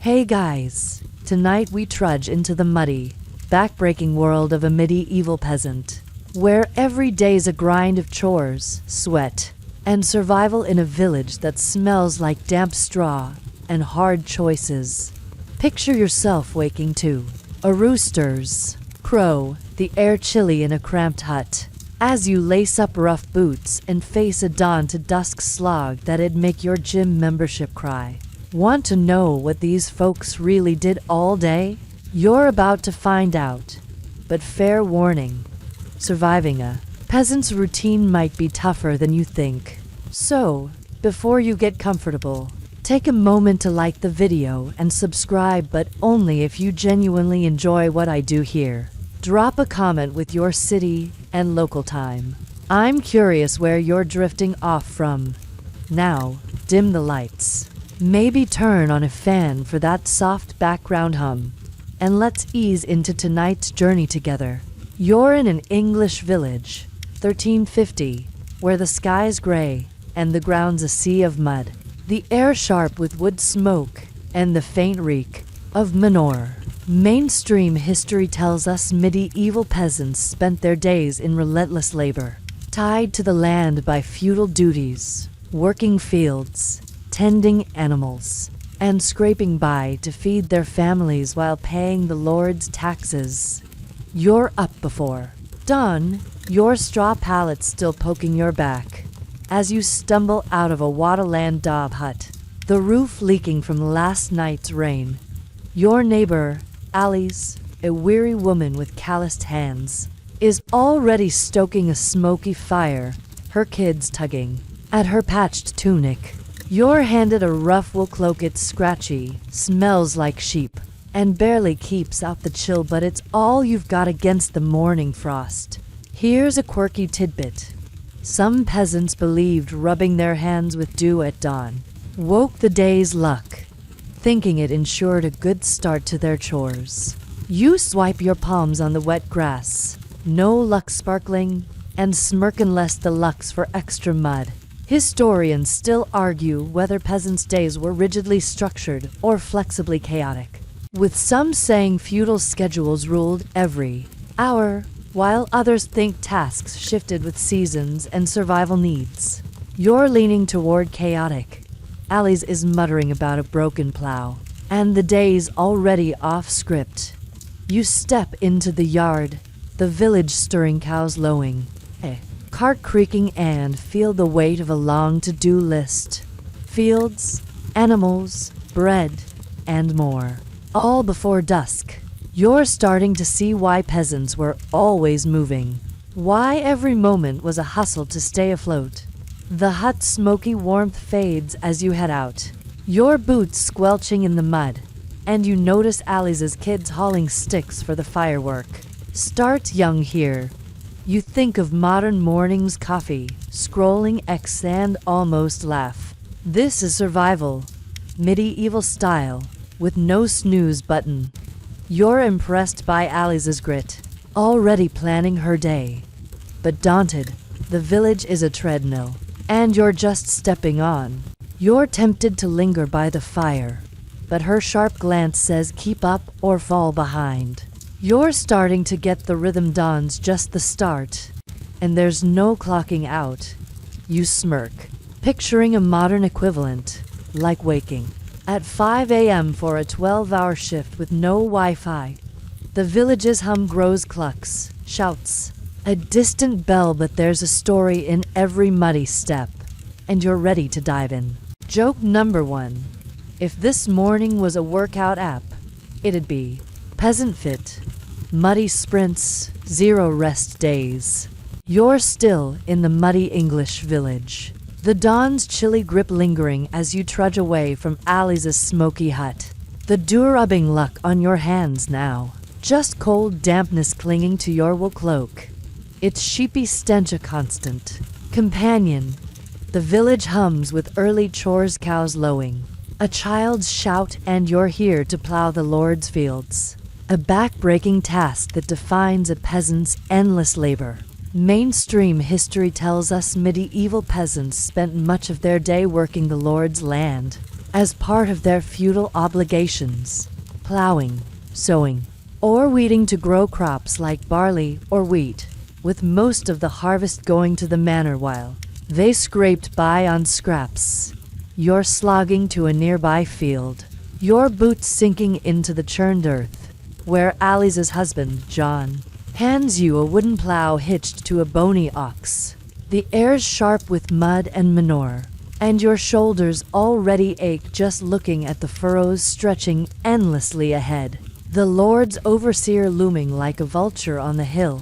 Hey guys, tonight we trudge into the muddy, backbreaking world of a medieval peasant, where every day's a grind of chores, sweat, and survival in a village that smells like damp straw and hard choices. Picture yourself waking to a rooster's crow, the air chilly in a cramped hut, as you lace up rough boots and face a dawn to dusk slog that'd make your gym membership cry. Want to know what these folks really did all day? You're about to find out. But fair warning, surviving a peasant's routine might be tougher than you think. So, before you get comfortable, take a moment to like the video and subscribe, but only if you genuinely enjoy what I do here. Drop a comment with your city and local time. I'm curious where you're drifting off from. Now, dim the lights. Maybe turn on a fan for that soft background hum. And let's ease into tonight's journey together. You're in an English village, 1350, where the sky's gray and the ground's a sea of mud. The air sharp with wood smoke and the faint reek of manure. Mainstream history tells us medieval peasants spent their days in relentless labor, tied to the land by feudal duties, working fields, tending animals, and scraping by to feed their families while paying the Lord's taxes. You're up before dawn, your straw pallet still poking your back, as you stumble out of a waterland daub hut, the roof leaking from last night's rain. Your neighbor, Alice, a weary woman with calloused hands, is already stoking a smoky fire, her kids tugging at her patched tunic. You're handed a rough wool cloak. It's scratchy, smells like sheep, and barely keeps out the chill, but it's all you've got against the morning frost. Here's a quirky tidbit. Some peasants believed rubbing their hands with dew at dawn woke the day's luck, thinking it ensured a good start to their chores. You swipe your palms on the wet grass, no luck sparkling, and smirking less the lucks for extra mud. Historians still argue whether peasants' days were rigidly structured or flexibly chaotic, with some saying feudal schedules ruled every hour, while others think tasks shifted with seasons and survival needs. You're leaning toward chaotic. Alice is muttering about a broken plow, and the day's already off script. You step into the yard, the village stirring, cows lowing, cart creaking, and feel the weight of a long to-do list. Fields, animals, bread, and more. All before dusk. You're starting to see why peasants were always moving. Why every moment was a hustle to stay afloat. The hut's smoky warmth fades as you head out, your boots squelching in the mud, and you notice Alice's kids hauling sticks for the firework. Start young here. You think of modern morning's coffee, scrolling X, and almost laugh. This is survival, medieval style, with no snooze button. You're impressed by Alice's grit, already planning her day. But daunted, the village is a treadmill, and you're just stepping on. You're tempted to linger by the fire, but her sharp glance says keep up or fall behind. You're starting to get the rhythm. Dawn's just the start, and there's no clocking out. You smirk, picturing a modern equivalent, like waking at 5 a.m. for a 12-hour shift with no Wi-Fi. The village's hum grows, clucks, shouts, a distant bell, but there's a story in every muddy step, and you're ready to dive in. Joke number 1. If this morning was a workout app, it'd be Peasant Fit. Muddy sprints, zero rest days. You're still in the muddy English village, the dawn's chilly grip lingering as you trudge away from Alice's smoky hut. The dew rubbing luck on your hands now, just cold dampness clinging to your wool cloak. Its sheepy stench a constant companion. The village hums with early chores, cows lowing, a child's shout, and you're here to plow the Lord's fields. A back-breaking task that defines a peasant's endless labor. Mainstream history tells us medieval peasants spent much of their day working the Lord's land, as part of their feudal obligations, plowing, sowing, or weeding to grow crops like barley or wheat, with most of the harvest going to the manor while they scraped by on scraps. You're slogging to a nearby field, your boots sinking into the churned earth, where Alice's husband, John, hands you a wooden plow hitched to a bony ox. The air's sharp with mud and manure, and your shoulders already ache just looking at the furrows stretching endlessly ahead. The Lord's overseer looming like a vulture on the hill.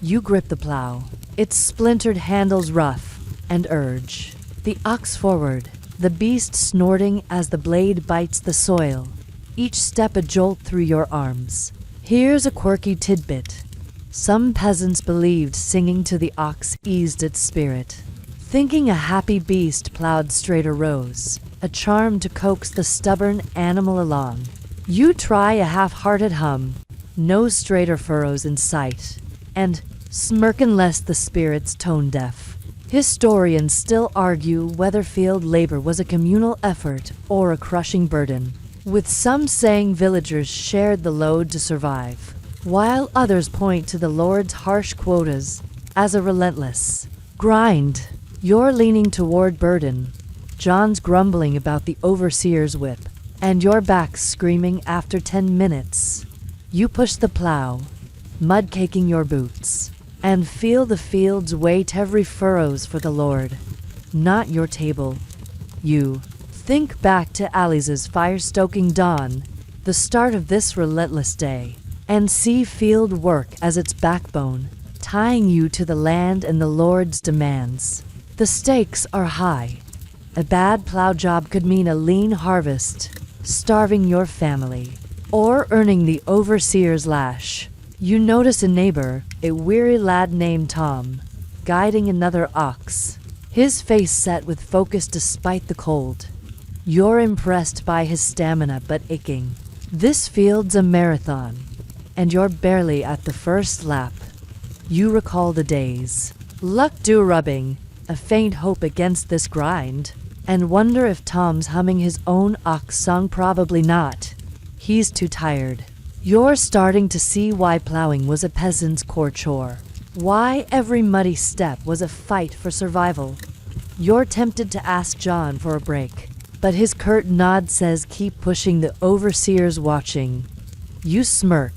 You grip the plow, its splintered handles rough, and urge the ox forward, the beast snorting as the blade bites the soil, each step a jolt through your arms. Here's a quirky tidbit. Some peasants believed singing to the ox eased its spirit, thinking a happy beast plowed straighter rows, a charm to coax the stubborn animal along. You try a half-hearted hum, no straighter furrows in sight, and smirk unless the spirit's tone-deaf. Historians still argue whether field labor was a communal effort or a crushing burden, with some saying villagers shared the load to survive, while others point to the Lord's harsh quotas as a relentless grind. You're leaning toward burden, John's grumbling about the overseer's whip, and your back screaming after 10 minutes. You push the plow, mud caking your boots, and feel the field's weight every furrows for the Lord, not your table. You think back to Alice's fire-stoking dawn, the start of this relentless day, and see field work as its backbone, tying you to the land and the Lord's demands. The stakes are high. A bad plow job could mean a lean harvest, starving your family, or earning the overseer's lash. You notice a neighbor, a weary lad named Tom, guiding another ox, his face set with focus despite the cold. You're impressed by his stamina but aching. This field's a marathon, and you're barely at the first lap. You recall the days, luck do rubbing, a faint hope against this grind, and wonder if Tom's humming his own ox song. Probably not. He's too tired. You're starting to see why plowing was a peasant's core chore, why every muddy step was a fight for survival. You're tempted to ask John for a break, but his curt nod says keep pushing, the overseer's watching. You smirk,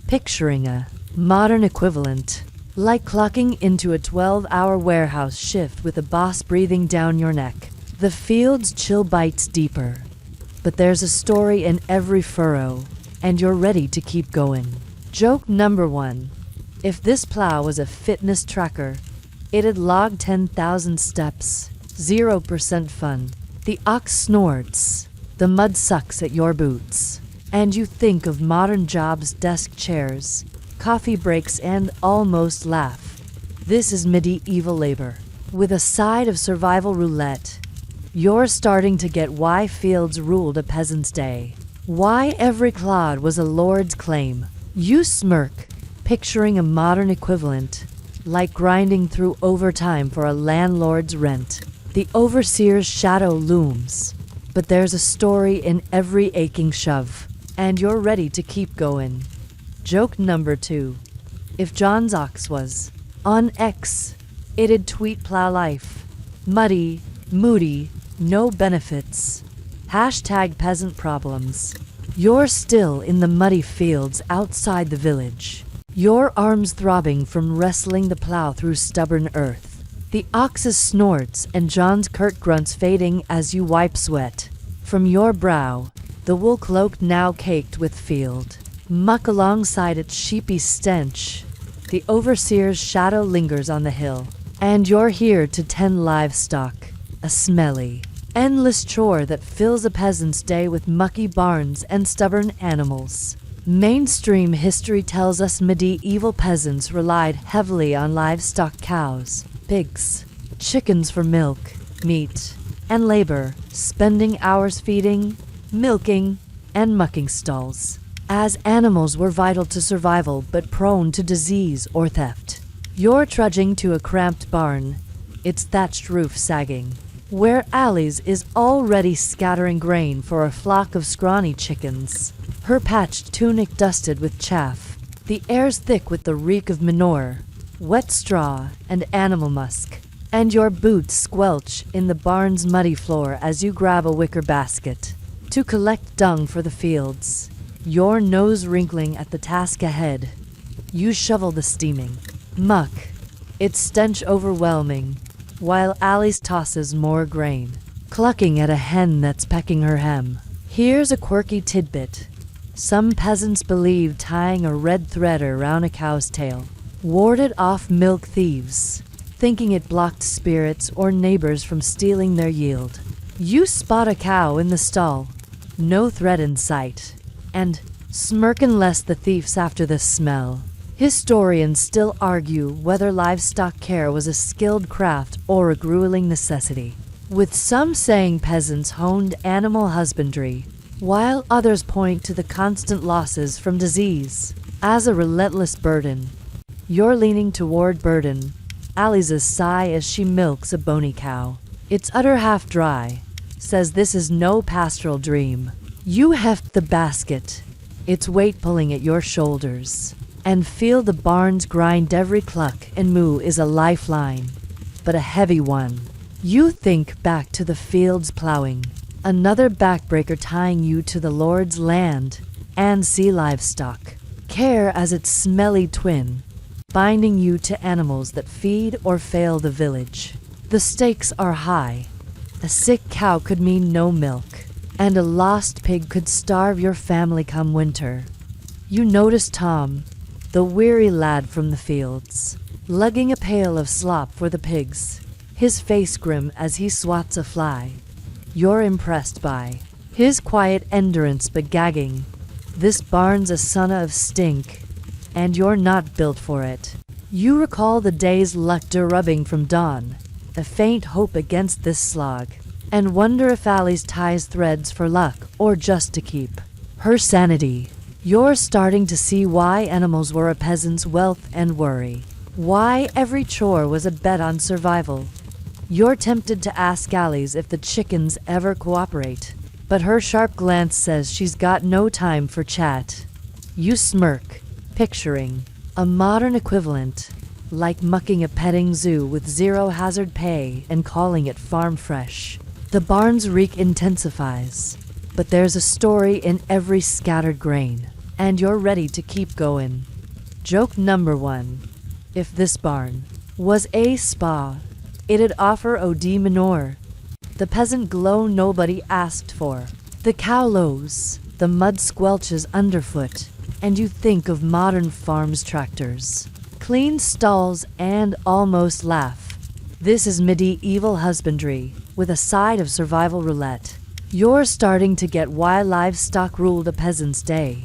picturing a modern equivalent, like clocking into a 12-hour warehouse shift with a boss breathing down your neck. The field's chill bites deeper, but there's a story in every furrow, and you're ready to keep going. Joke number 1. If this plow was a fitness tracker, it'd log 10,000 steps, 0% fun. The ox snorts, the mud sucks at your boots, and you think of modern jobs, desk chairs, coffee breaks, and almost laugh. This is medieval labor, with a side of survival roulette. You're starting to get why fields ruled a peasant's day, why every clod was a lord's claim. You smirk, picturing a modern equivalent, like grinding through overtime for a landlord's rent. The overseer's shadow looms, but there's a story in every aching shove, and you're ready to keep going. Joke number 2. If John's ox was on X, it'd tweet plow life. Muddy, moody, no benefits. Hashtag peasant problems. You're still in the muddy fields outside the village, your arms throbbing from wrestling the plow through stubborn earth. The ox's snorts and John's curt grunts fading as you wipe sweat from your brow, the wool cloak now caked with field muck alongside its sheepy stench. The overseer's shadow lingers on the hill, and you're here to tend livestock, a smelly, endless chore that fills a peasant's day with mucky barns and stubborn animals. Mainstream history tells us medieval peasants relied heavily on livestock, cows, pigs, chickens for milk, meat, and labor, spending hours feeding, milking, and mucking stalls, as animals were vital to survival but prone to disease or theft. You're trudging to a cramped barn, its thatched roof sagging, where Alice is already scattering grain for a flock of scrawny chickens, her patched tunic dusted with chaff, the air's thick with the reek of manure, wet straw, and animal musk, and your boots squelch in the barn's muddy floor as you grab a wicker basket to collect dung for the fields, your nose wrinkling at the task ahead. You shovel the steaming muck, its stench overwhelming, while Alice tosses more grain, clucking at a hen that's pecking her hem. Here's a quirky tidbit. Some peasants believe tying a red thread around a cow's tail warded off milk thieves, thinking it blocked spirits or neighbors from stealing their yield. You spot a cow in the stall, no thread in sight, and smirk unless the thief's after the smell. Historians still argue whether livestock care was a skilled craft or a grueling necessity, with some saying peasants honed animal husbandry, while others point to the constant losses from disease as a relentless burden. You're leaning toward burden. Alice's sigh as she milks a bony cow. It's utter half dry, says this is no pastoral dream. You heft the basket, its weight pulling at your shoulders, and feel the barns grind. Every cluck and moo is a lifeline, but a heavy one. You think back to the fields plowing, another backbreaker tying you to the Lord's land and sea livestock. Care as its smelly twin, binding you to animals that feed or fail the village. The stakes are high. A sick cow could mean no milk, and a lost pig could starve your family come winter. You notice Tom, the weary lad from the fields, lugging a pail of slop for the pigs, his face grim as he swats a fly. You're impressed by his quiet endurance but gagging. This barn's a son of stink, and you're not built for it. You recall the day's luck rubbing from dawn, a faint hope against this slog, and wonder if Alice ties threads for luck or just to keep her sanity. You're starting to see why animals were a peasant's wealth and worry, why every chore was a bet on survival. You're tempted to ask Alice if the chickens ever cooperate, but her sharp glance says she's got no time for chat. You smirk, picturing a modern equivalent, like mucking a petting zoo with zero hazard pay and calling it farm fresh. The barn's reek intensifies, but there's a story in every scattered grain, and you're ready to keep going. Joke number 1. If this barn was a spa, it'd offer OD manure, the peasant glow nobody asked for, the cow lows, the mud squelches underfoot, and you think of modern farms tractors, clean stalls, and almost laugh. This is medieval husbandry, with a side of survival roulette. You're starting to get why livestock ruled a peasant's day,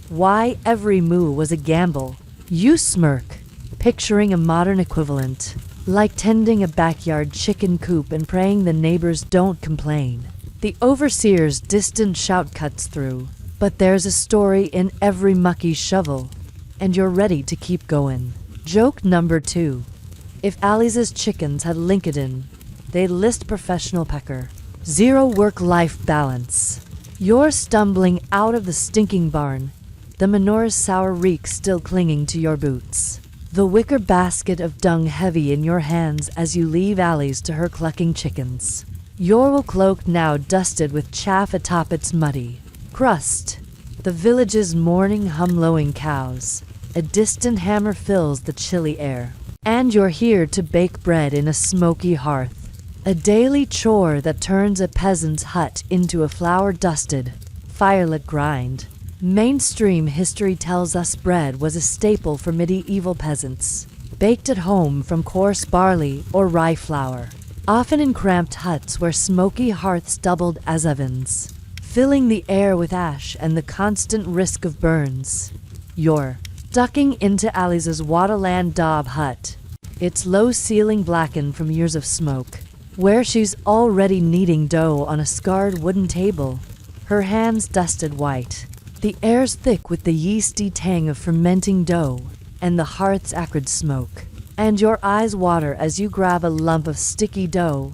why every moo was a gamble. You smirk, picturing a modern equivalent, like tending a backyard chicken coop and praying the neighbors don't complain. The overseer's distant shout cuts through, but there's a story in every mucky shovel, and you're ready to keep going. Joke number 2. If Alice's chickens had LinkedIn, they'd list professional pecker. Zero work-life balance. You're stumbling out of the stinking barn, the manure's sour reek still clinging to your boots, the wicker basket of dung heavy in your hands as you leave Alice to her clucking chickens. Your wool cloak now dusted with chaff atop its muddy crust. The village's morning hum lowing cows. A distant hammer fills the chilly air. And you're here to bake bread in a smoky hearth. A daily chore that turns a peasant's hut into a flour-dusted, firelit grind. Mainstream history tells us bread was a staple for medieval peasants, baked at home from coarse barley or rye flour, often in cramped huts where smoky hearths doubled as ovens, filling the air with ash and the constant risk of burns. You're ducking into Alice's Waterland daub hut, its low ceiling blackened from years of smoke, where she's already kneading dough on a scarred wooden table, her hands dusted white. The air's thick with the yeasty tang of fermenting dough and the hearth's acrid smoke, and your eyes water as you grab a lump of sticky dough.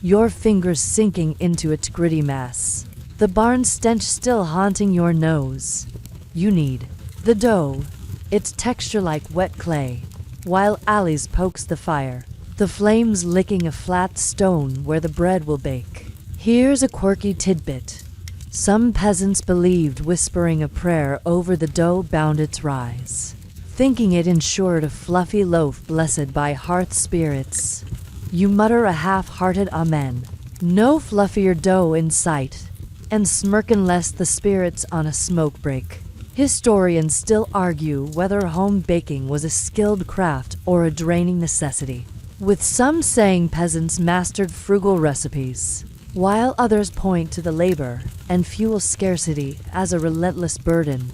your fingers sinking into its gritty mass, the barn stench still haunting your nose. You knead the dough, its texture like wet clay, while Alice pokes the fire, the flames licking a flat stone where the bread will bake. Here's a quirky tidbit. Some peasants believed whispering a prayer over the dough bound its rise, thinking it ensured a fluffy loaf blessed by hearth spirits. You mutter a half-hearted amen, no fluffier dough in sight, and smirk unless the spirits on a smoke break. Historians still argue whether home baking was a skilled craft or a draining necessity, with some saying peasants mastered frugal recipes, while others point to the labor and fuel scarcity as a relentless burden.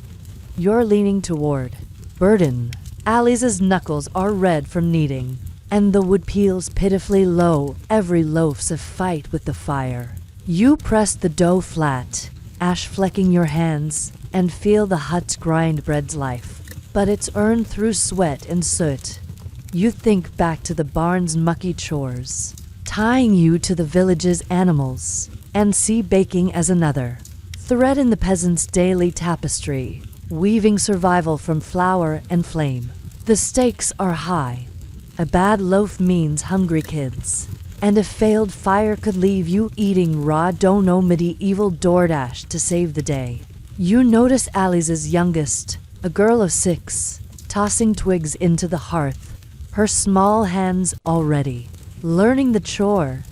You're leaning toward burden. Alice's knuckles are red from kneading, and the wood peels pitifully low. Every loaf's a fight with the fire. You press the dough flat, ash flecking your hands, and feel the hut grind bread's life. But it's earned through sweat and soot. You think back to the barn's mucky chores, tying you to the village's animals, and see baking as another thread in the peasant's daily tapestry, weaving survival from flour and flame. The stakes are high. A bad loaf means hungry kids, and a failed fire could leave you eating raw dough. No medieval DoorDash to save the day. You notice Alice's youngest, a girl of 6, tossing twigs into the hearth, her small hands already learning the chore.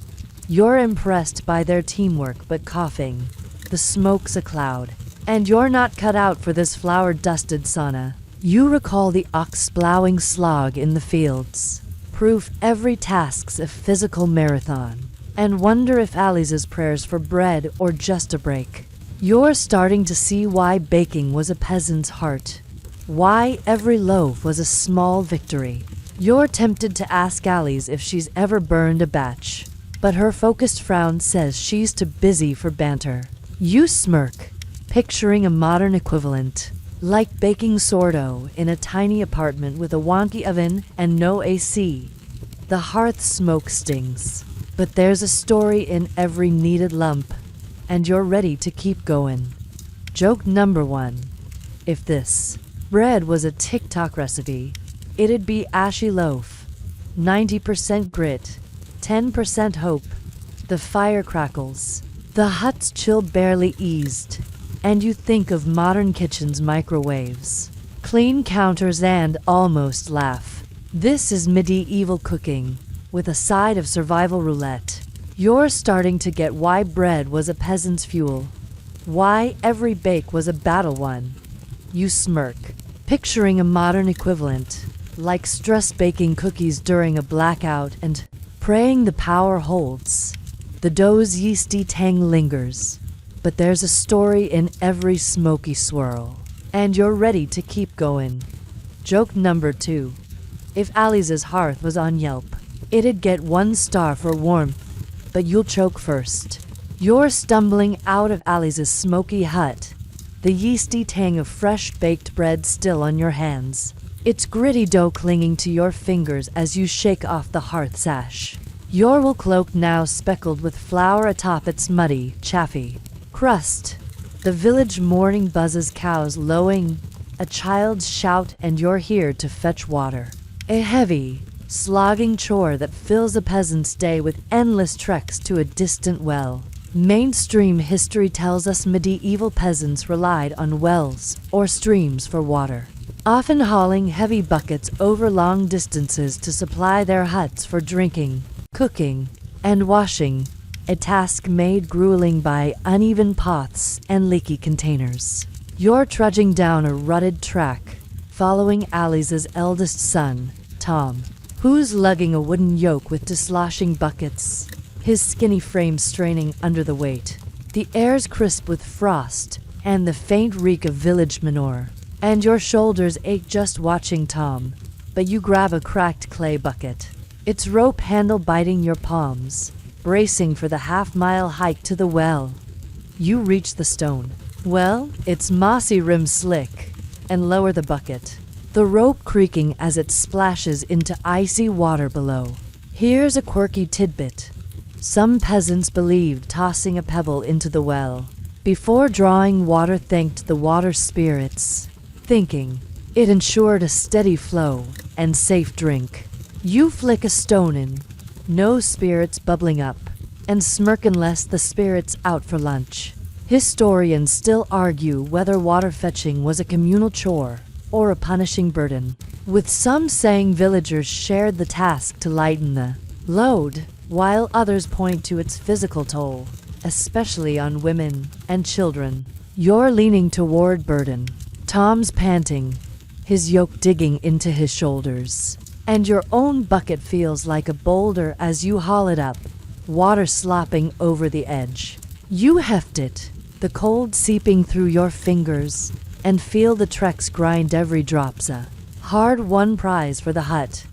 You're impressed by their teamwork but coughing. The smoke's a cloud, and you're not cut out for this flour-dusted sauna. You recall the ox plowing slog in the fields, proof every task's a physical marathon, and wonder if Alice's prayers for bread or just a break. You're starting to see why baking was a peasant's heart, why every loaf was a small victory. You're tempted to ask Alice if she's ever burned a batch, but her focused frown says she's too busy for banter. You smirk, picturing a modern equivalent, like baking sourdough in a tiny apartment with a wonky oven and no AC. The hearth smoke stings, but there's a story in every kneaded lump, and you're ready to keep going. Joke number 1. If this bread was a TikTok recipe, it'd be ashy loaf, 90% grit, 10% hope. The fire crackles, the hut's chill barely eased, and you think of modern kitchens, microwaves, clean counters, and almost laugh. This is medieval cooking, with a side of survival roulette. You're starting to get why bread was a peasant's fuel, why every bake was a battle won. You smirk, picturing a modern equivalent, like stress baking cookies during a blackout and praying the power holds. The dough's yeasty tang lingers, but there's a story in every smoky swirl, and you're ready to keep going. Joke number 2. If Alice's hearth was on Yelp, it'd get 1 star for warmth, but you'll choke first. You're stumbling out of Alice's smoky hut, the yeasty tang of fresh baked bread still on your hands. Its gritty dough clinging to your fingers as you shake off the hearth sash. Your wool cloak now speckled with flour atop its muddy, chaffy crust. The village morning buzzes, cows lowing, a child's shout, and you're here to fetch water. A heavy, slogging chore that fills a peasant's day with endless treks to a distant well. Mainstream history tells us medieval peasants relied on wells or streams for water, often hauling heavy buckets over long distances to supply their huts for drinking, cooking, and washing, a task made grueling by uneven paths and leaky containers. You're trudging down a rutted track, following Alice's eldest son, Tom, who's lugging a wooden yoke with sloshing buckets, his skinny frame straining under the weight. The air's crisp with frost and the faint reek of village manure, and your shoulders ache just watching Tom, but you grab a cracked clay bucket, its rope handle biting your palms, bracing for the half-mile hike to the well. You reach the stone. Well, its mossy rim slick, and lower the bucket, the rope creaking as it splashes into icy water below. Here's a quirky tidbit. Some peasants believed tossing a pebble into the well before drawing water thanked the water spirits, thinking it ensured a steady flow and safe drink. You flick a stone in, no spirits bubbling up, and smirk unless the spirits out for lunch. Historians still argue whether water fetching was a communal chore or a punishing burden, with some saying villagers shared the task to lighten the load, while others point to its physical toll, especially on women and children. You're leaning toward burden. Tom's panting, his yoke digging into his shoulders, and your own bucket feels like a boulder as you haul it up, water slopping over the edge. You heft it, the cold seeping through your fingers, and feel the Trex grind every drop's a hard-won prize for the hut.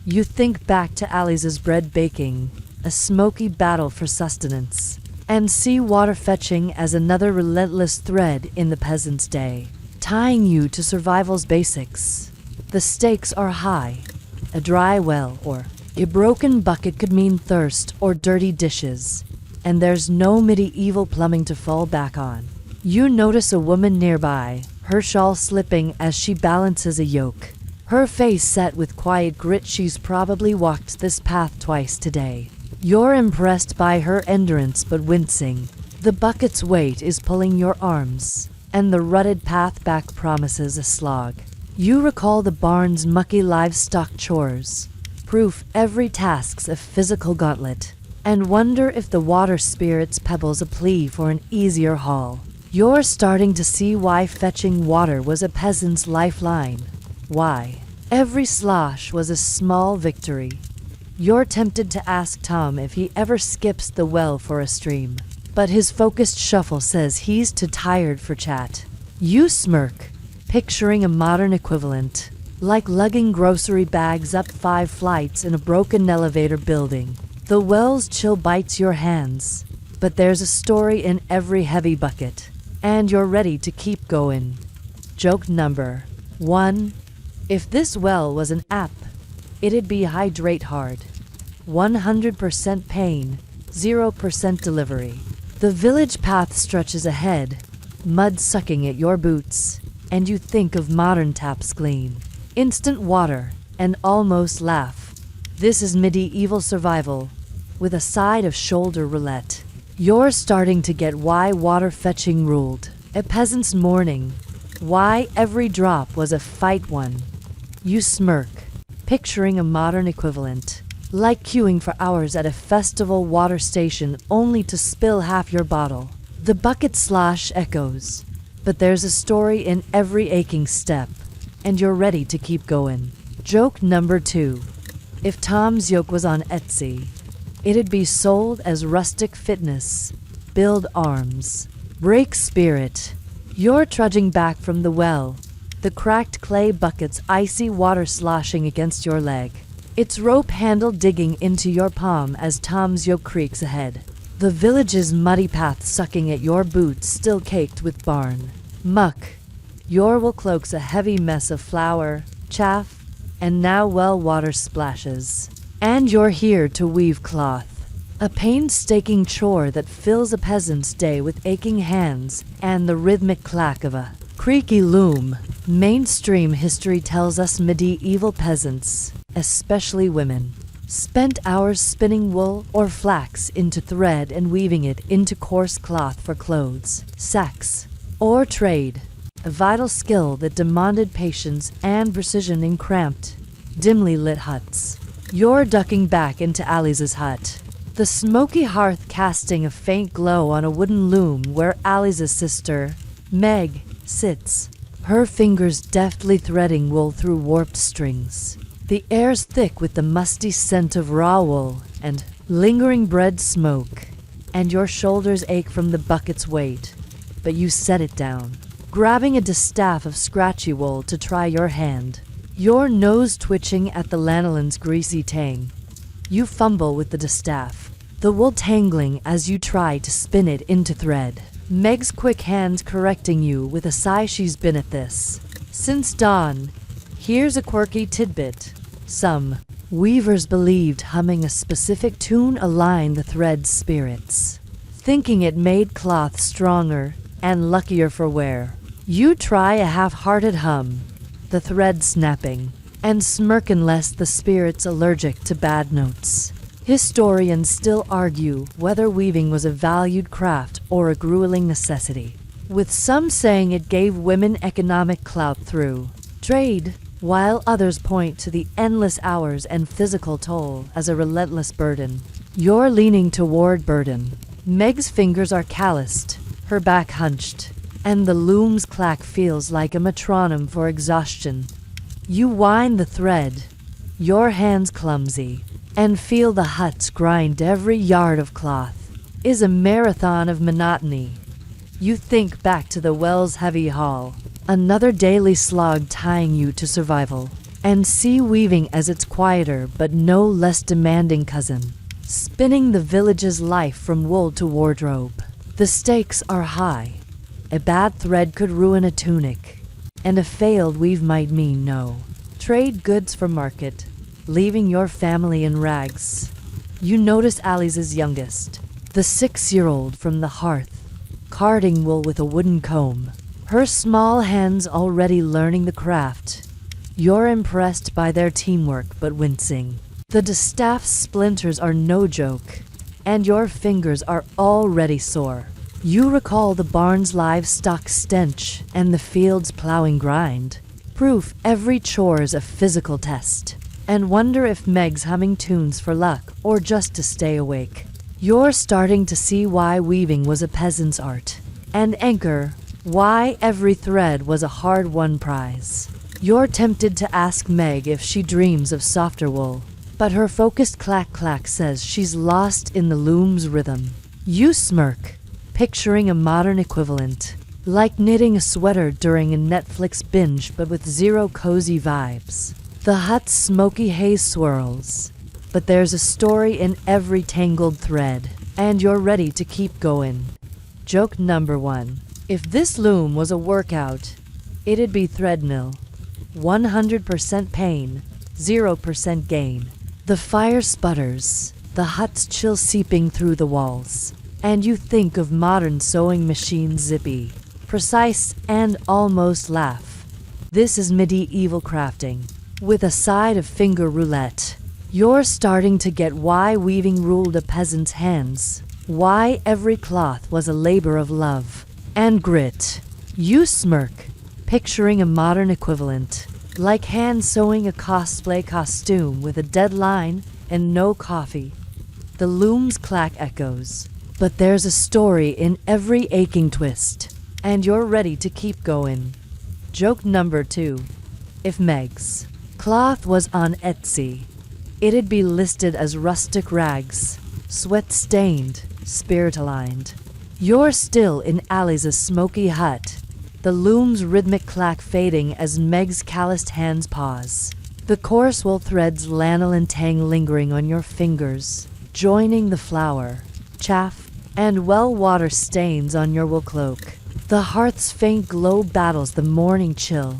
You think back to Alice's bread baking, a smoky battle for sustenance, and see water fetching as another relentless thread in the peasant's day, tying you to survival's basics. The stakes are high. A dry well or a broken bucket could mean thirst or dirty dishes, and there's no medieval plumbing to fall back on. You notice a woman nearby, her shawl slipping as she balances a yoke, her face set with quiet grit. She's probably walked this path twice today. You're impressed by her endurance but wincing. The bucket's weight is pulling your arms, and the rutted path back promises a slog. You recall the barn's mucky livestock chores, proof every task's a physical gauntlet, and wonder if the water spirit's pebbles a plea for an easier haul. You're starting to see why fetching water was a peasant's lifeline. Why every slosh was a small victory. You're tempted to ask Tom if he ever skips the well for a stream, but his focused shuffle says he's too tired for chat. You smirk, picturing a modern equivalent, like lugging grocery bags up 5 flights in a broken elevator building. The well's chill bites your hands, but there's a story in every heavy bucket, and you're ready to keep going. Joke number 1. If this well was an app, it'd be hydrate hard. 100% pain, 0% delivery. The village path stretches ahead, mud sucking at your boots, and you think of modern taps clean, instant water, and almost laugh. This is medieval survival, with a side of shoulder roulette. You're starting to get why water fetching ruled a peasant's morning, why every drop was a fight one. You smirk, picturing a modern equivalent, like queuing for hours at a festival water station only to spill half your bottle. The bucket slosh echoes, but there's a story in every aching step, and you're ready to keep going. Joke number 2. If Tom's yoke was on Etsy, it'd be sold as rustic fitness, build arms, break spirit. You're trudging back from the well, the cracked clay bucket's icy water sloshing against your leg, its rope handle digging into your palm as Tom's yoke creaks ahead. The village's muddy path sucking at your boots still caked with barn muck. Your wool cloaks a heavy mess of flour, chaff, and now well water splashes. And you're here to weave cloth, a painstaking chore that fills a peasant's day with aching hands and the rhythmic clack of a creaky loom. Mainstream history tells us medieval peasants, especially women, spent hours spinning wool or flax into thread and weaving it into coarse cloth for clothes, sacks, or trade, a vital skill that demanded patience and precision in cramped, dimly lit huts. You're ducking back into Alice's hut, the smoky hearth casting a faint glow on a wooden loom where Alice's sister, Meg, sits, her fingers deftly threading wool through warped strings. The air's thick with the musty scent of raw wool and lingering bread smoke, and your shoulders ache from the bucket's weight, but you set it down, grabbing a distaff of scratchy wool to try your hand, your nose twitching at the lanolin's greasy tang. You fumble with the distaff, the wool tangling as you try to spin it into thread. Meg's quick hand correcting you with a sigh. She's been at this since dawn. Here's a quirky tidbit. Some Weavers believed humming a specific tune aligned the thread's spirits, thinking it made cloth stronger and luckier for wear. You try a half-hearted hum, the thread snapping, and smirk unless the spirit's allergic to bad notes. Historians still argue whether weaving was a valued craft or a grueling necessity, with some saying it gave women economic clout through trade, while others point to the endless hours and physical toll as a relentless burden. You're leaning toward burden. Meg's fingers are calloused, her back hunched, and the loom's clack feels like a metronome for exhaustion. You wind the thread, your hands clumsy, and feel the huts grind every yard of cloth. Is a marathon of monotony. You think back to the well's heavy haul, another daily slog tying you to survival, and see weaving as its quieter but no less demanding cousin, spinning the village's life from wool to wardrobe. The stakes are high. A bad thread could ruin a tunic, and a failed weave might mean no trade goods for market, leaving your family in rags. You notice Alice's youngest, the 6-year-old from the hearth, carding wool with a wooden comb, her small hands already learning the craft. You're impressed by their teamwork but wincing. The distaff splinters are no joke, and your fingers are already sore. You recall the barn's livestock stench and the field's plowing grind, proof every chore's a physical test, and wonder if Meg's humming tunes for luck or just to stay awake. You're starting to see why weaving was a peasant's art, and anchor, why every thread was a hard-won prize. You're tempted to ask Meg if she dreams of softer wool, but her focused clack-clack says she's lost in the loom's rhythm. You smirk, picturing a modern equivalent, like knitting a sweater during a Netflix binge but with zero cozy vibes. The hut's smoky haze swirls, but there's a story in every tangled thread, and you're ready to keep going. Joke number 1. If this loom was a workout, it'd be threadmill. 100% pain, 0% gain. The fire sputters, the hut's chill seeping through the walls, and you think of modern sewing machines zippy, precise, and almost laugh. This is medieval crafting, with a side of finger roulette. You're starting to get why weaving ruled a peasant's hands, why every cloth was a labor of love and grit. You smirk, picturing a modern equivalent, like hand sewing a cosplay costume with a deadline and no coffee. The loom's clack echoes, but there's a story in every aching twist, and you're ready to keep going. Joke number 2. If Meg's cloth was on Etsy, it'd be listed as rustic rags, sweat-stained, spirit-aligned. You're still in Alice's smoky hut, the loom's rhythmic clack fading as Meg's calloused hands pause. The coarse wool thread's lanolin tang lingering on your fingers, joining the flour, chaff, and well-water stains on your wool cloak. The hearth's faint glow battles the morning chill,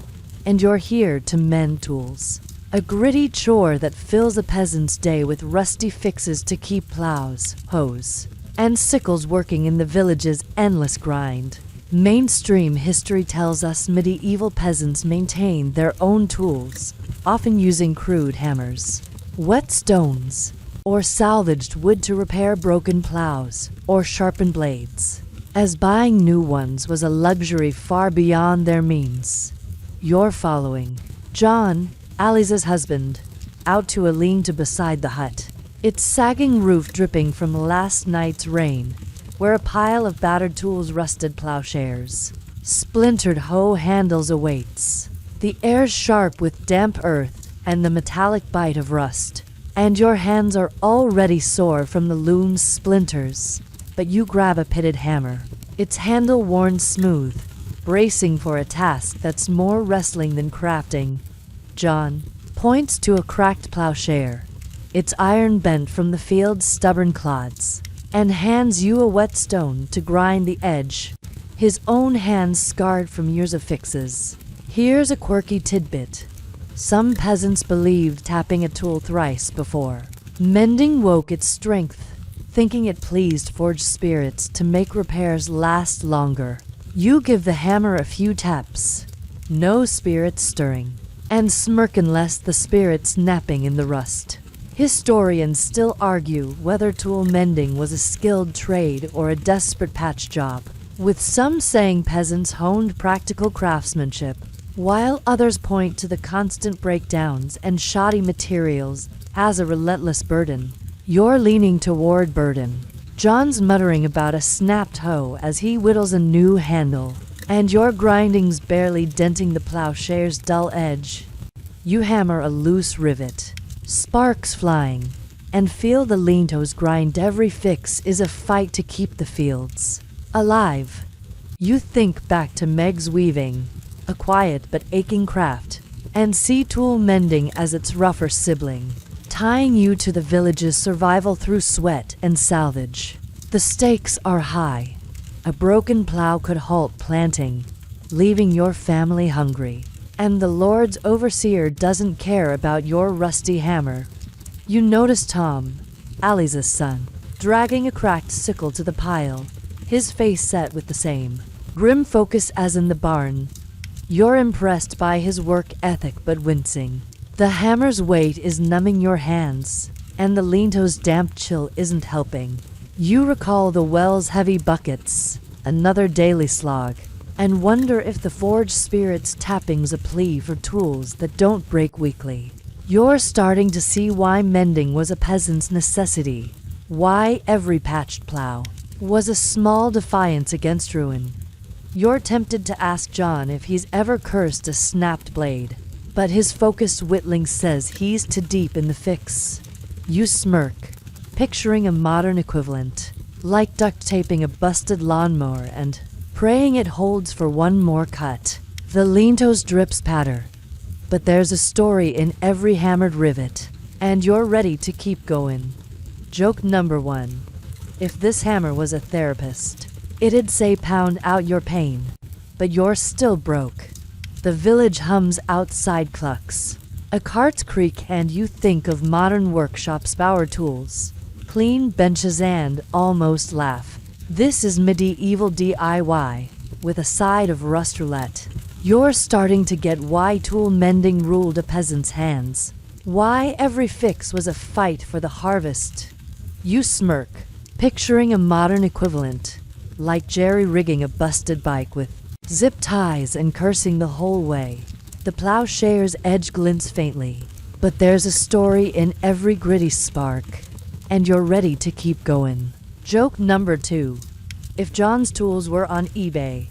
and you're here to mend tools. A gritty chore that fills a peasant's day with rusty fixes to keep plows, hoes, and sickles working in the village's endless grind. Mainstream history tells us medieval peasants maintained their own tools, often using crude hammers, whetstones, or salvaged wood to repair broken plows or sharpen blades, as buying new ones was a luxury far beyond their means. You're following John, Alice's husband, out to a lean-to beside the hut, its sagging roof dripping from last night's rain, where a pile of battered tools rusted plowshares. Splintered hoe handles awaits. The air's sharp with damp earth and the metallic bite of rust, and your hands are already sore from the loom's splinters. But you grab a pitted hammer, its handle worn smooth, bracing for a task that's more wrestling than crafting. John points to a cracked plowshare, its iron bent from the field's stubborn clods, and hands you a whetstone to grind the edge, his own hands scarred from years of fixes. Here's a quirky tidbit. Some peasants believed tapping a tool thrice before mending woke its strength, thinking it pleased forged spirits to make repairs last longer. You give the hammer a few taps, no spirits stirring, and smirk unless the spirits napping in the rust. Historians still argue whether tool mending was a skilled trade or a desperate patch job, with some saying peasants honed practical craftsmanship, while others point to the constant breakdowns and shoddy materials as a relentless burden. You're leaning toward burden. John's muttering about a snapped hoe as he whittles a new handle, and your grinding's barely denting the plowshare's dull edge. You hammer a loose rivet, sparks flying, and feel the lean toes grind. Every fix is a fight to keep the fields alive. You think back to Meg's weaving, a quiet but aching craft, and see tool mending as its rougher sibling, tying you to the village's survival through sweat and salvage. The stakes are high. A broken plow could halt planting, leaving your family hungry, and the Lord's overseer doesn't care about your rusty hammer. You notice Tom, Alice's son, dragging a cracked sickle to the pile, his face set with the same grim focus as in the barn. You're impressed by his work ethic but wincing. The hammer's weight is numbing your hands, and the lean-to's damp chill isn't helping. You recall the well's heavy buckets, another daily slog, and wonder if the forged spirit's tapping's a plea for tools that don't break weekly. You're starting to see why mending was a peasant's necessity, why every patched plow was a small defiance against ruin. You're tempted to ask John if he's ever cursed a snapped blade, but his focused whittling says he's too deep in the fix. You smirk, picturing a modern equivalent, like duct taping a busted lawnmower and praying it holds for one more cut. The lean-toes drips patter, but there's a story in every hammered rivet, and you're ready to keep going. Joke number 1. If this hammer was a therapist, it'd say pound out your pain, but you're still broke. The village hums outside clucks. A cart's creak and you think of modern workshops, power tools, clean benches and almost laugh. This is medieval DIY, with a side of rust roulette. You're starting to get why tool mending ruled a peasant's hands, why every fix was a fight for the harvest. You smirk, picturing a modern equivalent, like jerry-rigging a busted bike with zip ties and cursing the whole way. The plowshare's edge glints faintly, but there's a story in every gritty spark, and you're ready to keep going. Joke number 2. If John's tools were on eBay,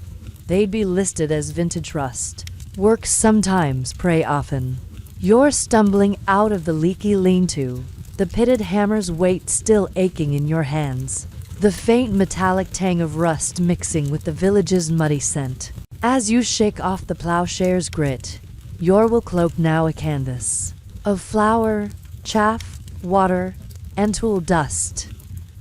they'd be listed as vintage rust. Work sometimes, pray often. You're stumbling out of the leaky lean-to, the pitted hammer's weight still aching in your hands, the faint metallic tang of rust mixing with the village's muddy scent. As you shake off the plowshare's grit, your will cloak now a canvas of flour, chaff, water, and tool dust.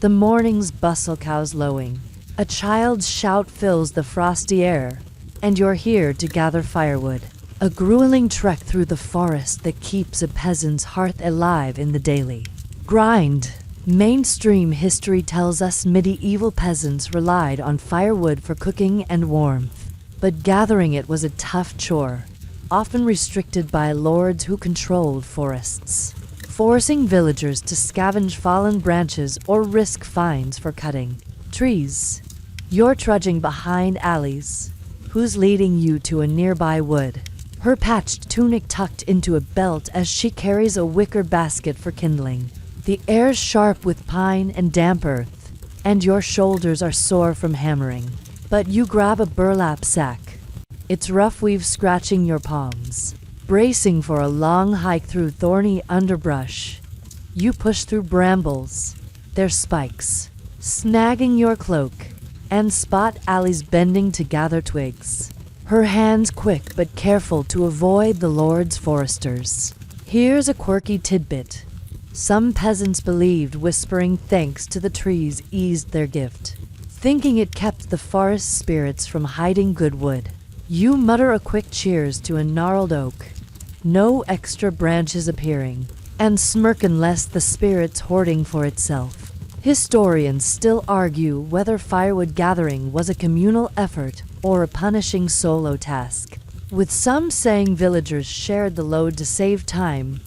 The morning's bustle cows lowing. A child's shout fills the frosty air, and you're here to gather firewood. A grueling trek through the forest that keeps a peasant's hearth alive in the daily grind. Mainstream history tells us medieval peasants relied on firewood for cooking and warmth, but gathering it was a tough chore, often restricted by lords who controlled forests, forcing villagers to scavenge fallen branches or risk fines for cutting trees. You're trudging behind Alice, who's leading you to a nearby wood, her patched tunic tucked into a belt as she carries a wicker basket for kindling. The air's sharp with pine and damp earth, and your shoulders are sore from hammering. But you grab a burlap sack. Its rough weave scratching your palms. Bracing for a long hike through thorny underbrush, you push through brambles, their spikes, snagging your cloak, and spot Alice bending to gather twigs, her hands quick but careful to avoid the lord's foresters. Here's a quirky tidbit. Some peasants believed whispering thanks to the trees eased their gift, thinking it kept the forest spirits from hiding good wood. You mutter a quick cheers to a gnarled oak, no extra branches appearing, and smirk unless the spirit's hoarding for itself. Historians still argue whether firewood gathering was a communal effort or a punishing solo task, with some saying villagers shared the load to save time,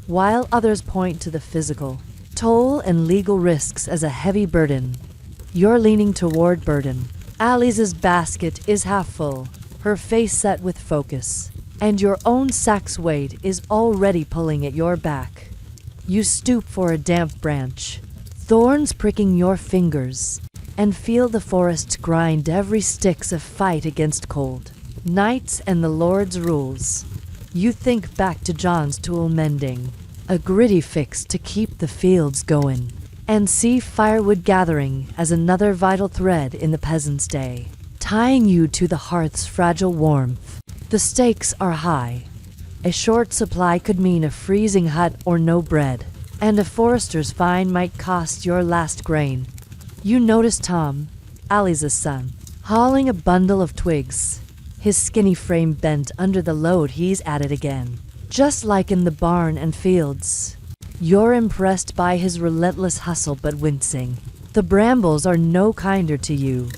while others point to the physical toll and legal risks as a heavy burden. You're leaning toward burden. Alice's basket is half full, her face set with focus, and your own sack's weight is already pulling at your back. You stoop for a damp branch, thorns pricking your fingers, and feel the forest grind every stick's a fight against cold. Nights and the Lord's rules. You think back to John's tool mending, a gritty fix to keep the fields going, and see firewood gathering as another vital thread in the peasant's day, tying you to the hearth's fragile warmth. The stakes are high. A short supply could mean a freezing hut or no bread, and a forester's fine might cost your last grain. You notice Tom, Alice's son, hauling a bundle of twigs, his skinny frame bent under the load. He's at it again, just like in the barn and fields. You're impressed by his relentless hustle but wincing. The brambles are no kinder to you,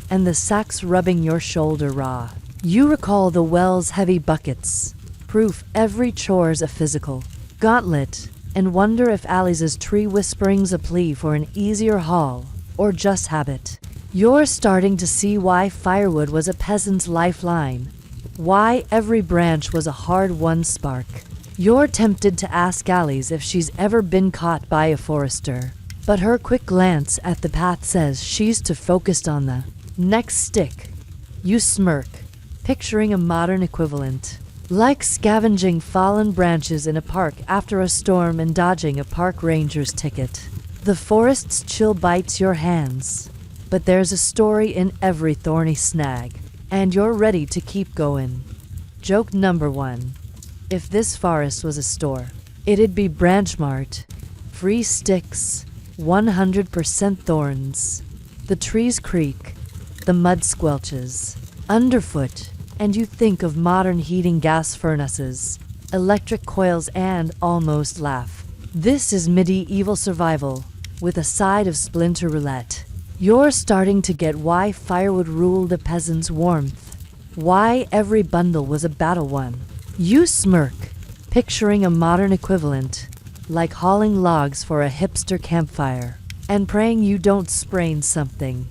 and the sack's rubbing your shoulder raw. You recall the well's heavy buckets, proof every chore's a physical gauntlet, and wonder if Alice's tree whispering's a plea for an easier haul, or just habit. You're starting to see why firewood was a peasant's lifeline, why every branch was a hard-won spark. You're tempted to ask Alice if she's ever been caught by a forester, but her quick glance at the path says she's too focused on the next stick. You smirk, picturing a modern equivalent, like scavenging fallen branches in a park after a storm and dodging a park ranger's ticket. The forest's chill bites your hands, but there's a story in every thorny snag, and you're ready to keep going. Joke number 1. If this forest was a store, it'd be Branch Mart. Free sticks, 100% thorns. The trees creak, the mud squelches underfoot, and you think of modern heating gas furnaces, electric coils, and almost laugh. This is medieval survival, with a side of splinter roulette. You're starting to get why firewood ruled a peasant's warmth, why every bundle was a battle one. You smirk, picturing a modern equivalent, like hauling logs for a hipster campfire, and praying you don't sprain something.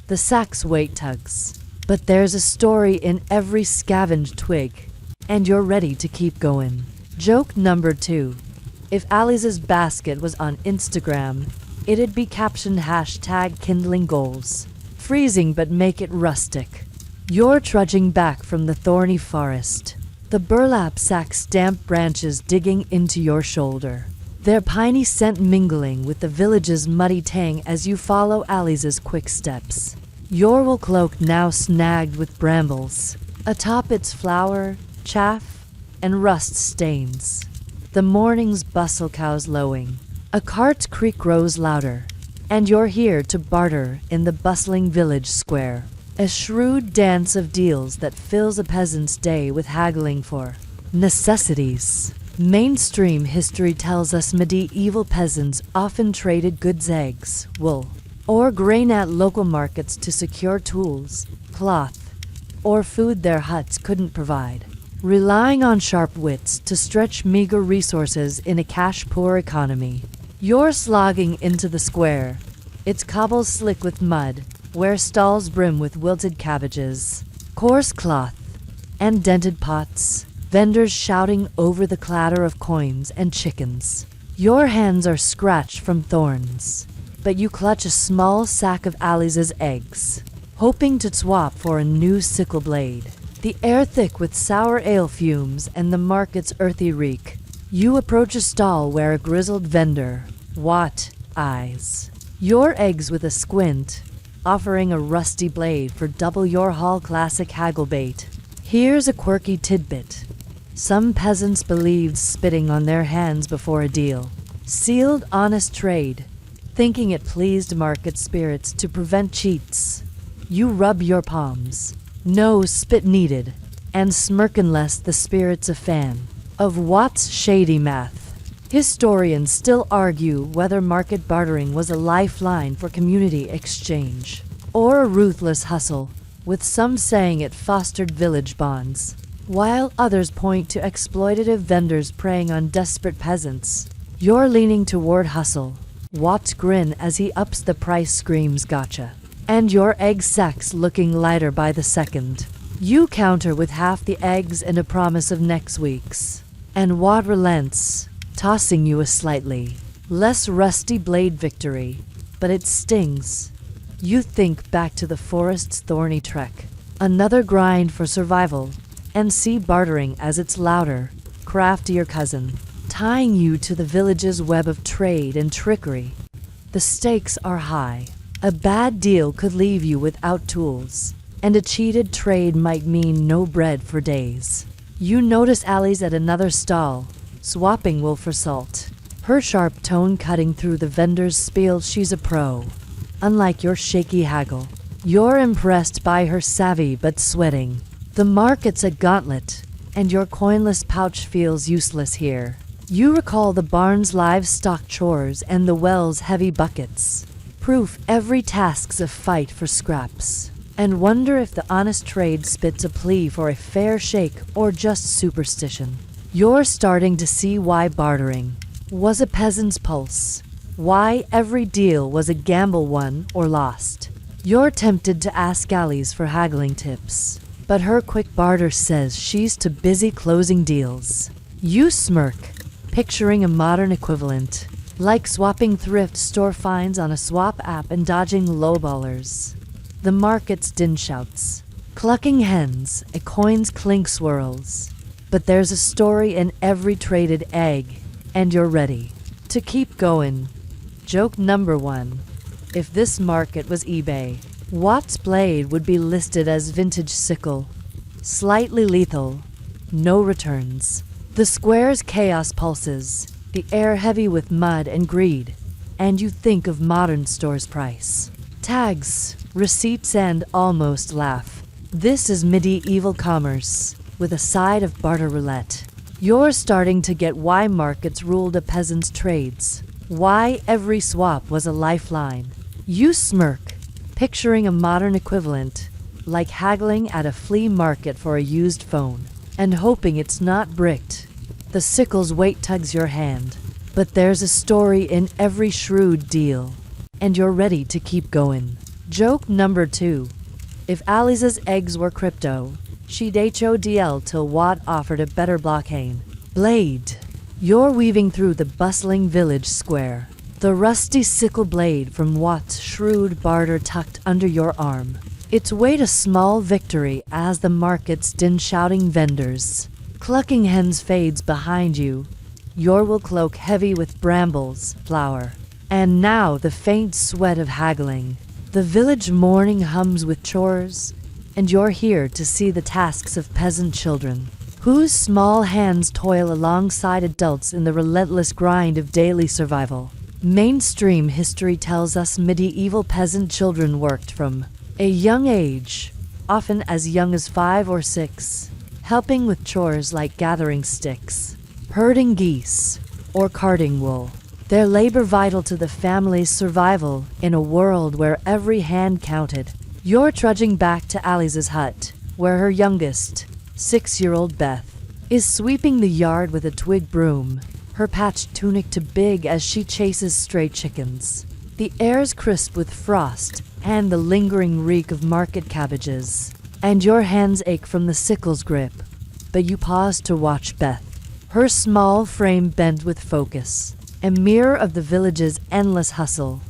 The sack's weight tugs, but there's a story in every scavenged twig, and you're ready to keep going. Joke number 2. If Alice's basket was on Instagram, it'd be captioned #kindling goals. Freezing but make it rustic. You're trudging back from the thorny forest, the burlap sack's damp branches digging into your shoulder, their piney scent mingling with the village's muddy tang as you follow Alice's quick steps. Your wool cloak now snagged with brambles, atop its flour, chaff, and rust stains. The morning's bustle cows lowing. A cart's creak grows louder, and you're here to barter in the bustling village square. A shrewd dance of deals that fills a peasant's day with haggling for necessities. Mainstream history tells us medieval peasants often traded goods, eggs, wool, or grain at local markets to secure tools, cloth, or food their huts couldn't provide, relying on sharp wits to stretch meager resources in a cash-poor economy. You're slogging into the square, its cobbles slick with mud, where stalls brim with wilted cabbages, coarse cloth, and dented pots, vendors shouting over the clatter of coins and chickens. Your hands are scratched from thorns, but you clutch a small sack of Alice's eggs, hoping to swap for a new sickle blade. The air thick with sour ale fumes and the market's earthy reek. You approach a stall where a grizzled vendor, eyes your eggs with a squint, offering a rusty blade for double your haul. Classic haggle bait. Here's a quirky tidbit. Some peasants believed spitting on their hands before a deal sealed honest trade, thinking it pleased market spirits to prevent cheats. You rub your palms, no spit needed, and smirk unless the spirit's a fan. of Watt's shady math. Historians still argue whether market bartering was a lifeline for community exchange or a ruthless hustle, with some saying it fostered village bonds, while others point to exploitative vendors preying on desperate peasants. You're leaning toward hustle. Watt's grin as he ups the price screams gotcha. And your egg sack's looking lighter by the second. You counter with half the eggs and a promise of next week's. And Watt relents, tossing you a slightly less rusty blade victory, but it stings. You think back to the forest's thorny trek, another grind for survival, and see bartering as its louder, craftier cousin, tying you to the village's web of trade and trickery. The stakes are high. A bad deal could leave you without tools, and a cheated trade might mean no bread for days. You notice Allie's at another stall, swapping wool for salt, her sharp tone cutting through the vendor's spiel. She's a pro. Unlike your shaky haggle, you're impressed by her savvy but sweating. The market's a gauntlet, and your coinless pouch feels useless here. You recall the barn's livestock chores and the well's heavy buckets, proof every task's a fight for scraps, and wonder if the honest trade spits a plea for a fair shake or just superstition. You're starting to see why bartering was a peasant's pulse, why every deal was a gamble won or lost. You're tempted to ask Allie's for haggling tips, but her quick barter says she's too busy closing deals. You smirk, picturing a modern equivalent, like swapping thrift store finds on a swap app and dodging lowballers. The market's din shouts, clucking hens, a coin's clink swirls. But there's a story in every traded egg, and you're ready to keep going. Joke number 1. If this market was eBay, Watt's blade would be listed as vintage sickle, slightly lethal, no returns. The square's chaos pulses, the air heavy with mud and greed, and you think of modern store's price. Tags, receipts, and almost laugh. This is medieval commerce, with a side of barter roulette. You're starting to get why markets ruled a peasant's trades, why every swap was a lifeline. You smirk, picturing a modern equivalent, like haggling at a flea market for a used phone, and hoping it's not bricked. The sickle's weight tugs your hand, but there's a story in every shrewd deal, and you're ready to keep going. Joke number 2. If Allie's eggs were crypto, she'd HODL till Watt offered a better blockade. Blade. You're weaving through the bustling village square, the rusty sickle blade from Watt's shrewd barter tucked under your arm. Its weight a small victory as the market's din shouting vendors. Clucking hens fades behind you. Your wool cloak heavy with brambles, flour, and now the faint sweat of haggling. The village morning hums with chores, and you're here to see the tasks of peasant children, whose small hands toil alongside adults in the relentless grind of daily survival. Mainstream history tells us medieval peasant children worked from a young age, often as young as 5 or 6, helping with chores like gathering sticks, herding geese, or carding wool. Their labor vital to the family's survival in a world where every hand counted. You're trudging back to Allie's hut, where her youngest, 6-year-old Beth, is sweeping the yard with a twig broom, her patched tunic too big as she chases stray chickens. The air's crisp with frost and the lingering reek of market cabbages, and your hands ache from the sickle's grip. But you pause to watch Beth, her small frame bent with focus, a mirror of the village's endless hustle.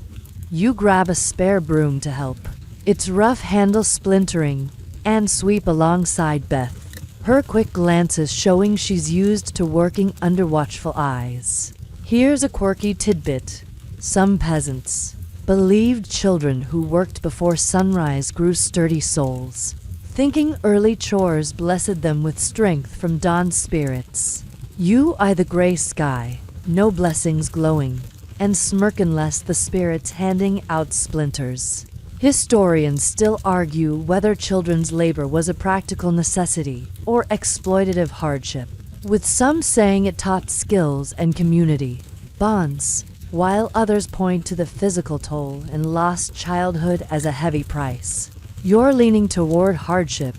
You grab a spare broom to help, its rough handle splintering, and sweep alongside Beth, her quick glances showing she's used to working under watchful eyes. Here's a quirky tidbit. Some peasants believed children who worked before sunrise grew sturdy souls, thinking early chores blessed them with strength from dawn's spirits. You eye the gray sky, no blessings glowing, and smirk unless the spirits handing out splinters. Historians still argue whether children's labor was a practical necessity or exploitative hardship. with some saying it taught skills and community bonds, while others point to the physical toll and lost childhood as a heavy price. You're leaning toward hardship,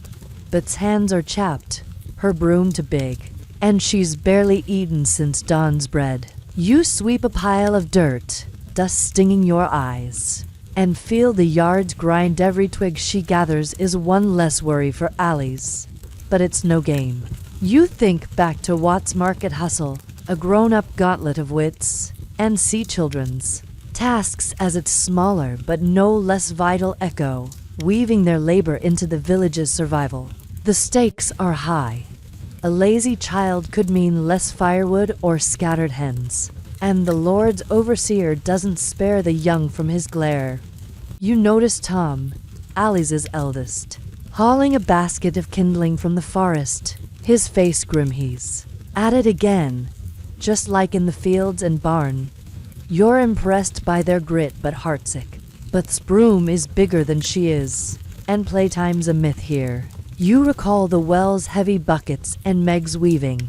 but's hands are chapped, her broom too big, and she's barely eaten since dawn's bread. You sweep a pile of dirt, dust stinging your eyes, and feel the yards grind. Every twig she gathers is one less worry for Alice. But it's no game. You think back to Watt's market hustle, a grown-up gauntlet of wits, and see children's tasks as its smaller but no less vital echo, weaving their labor into the village's survival. The stakes are high. A lazy child could mean less firewood or scattered hens, and the Lord's overseer doesn't spare the young from his glare. You notice Tom, Alice's eldest, hauling a basket of kindling from the forest, his face grim. He's at it again, just like in the fields and barn. You're impressed by their grit but heartsick. But's broom is bigger than she is, and playtime's a myth here. You recall the well's heavy buckets and Meg's weaving,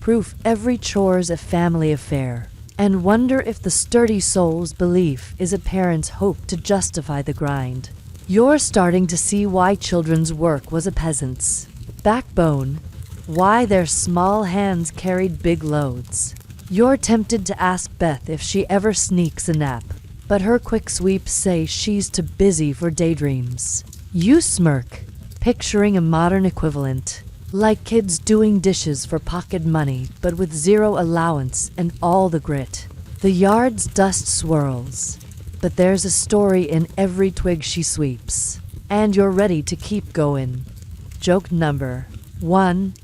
proof every chore's a family affair, and wonder if the sturdy soul's belief is a parent's hope to justify the grind. You're starting to see why children's work was a peasant's backbone, why their small hands carried big loads. You're tempted to ask Beth if she ever sneaks a nap, but her quick sweeps say she's too busy for daydreams. You smirk, picturing a modern equivalent, like kids doing dishes for pocket money but with zero allowance and all the grit. The yard's dust swirls, but there's a story in every twig she sweeps, and you're ready to keep going. Joke number 1.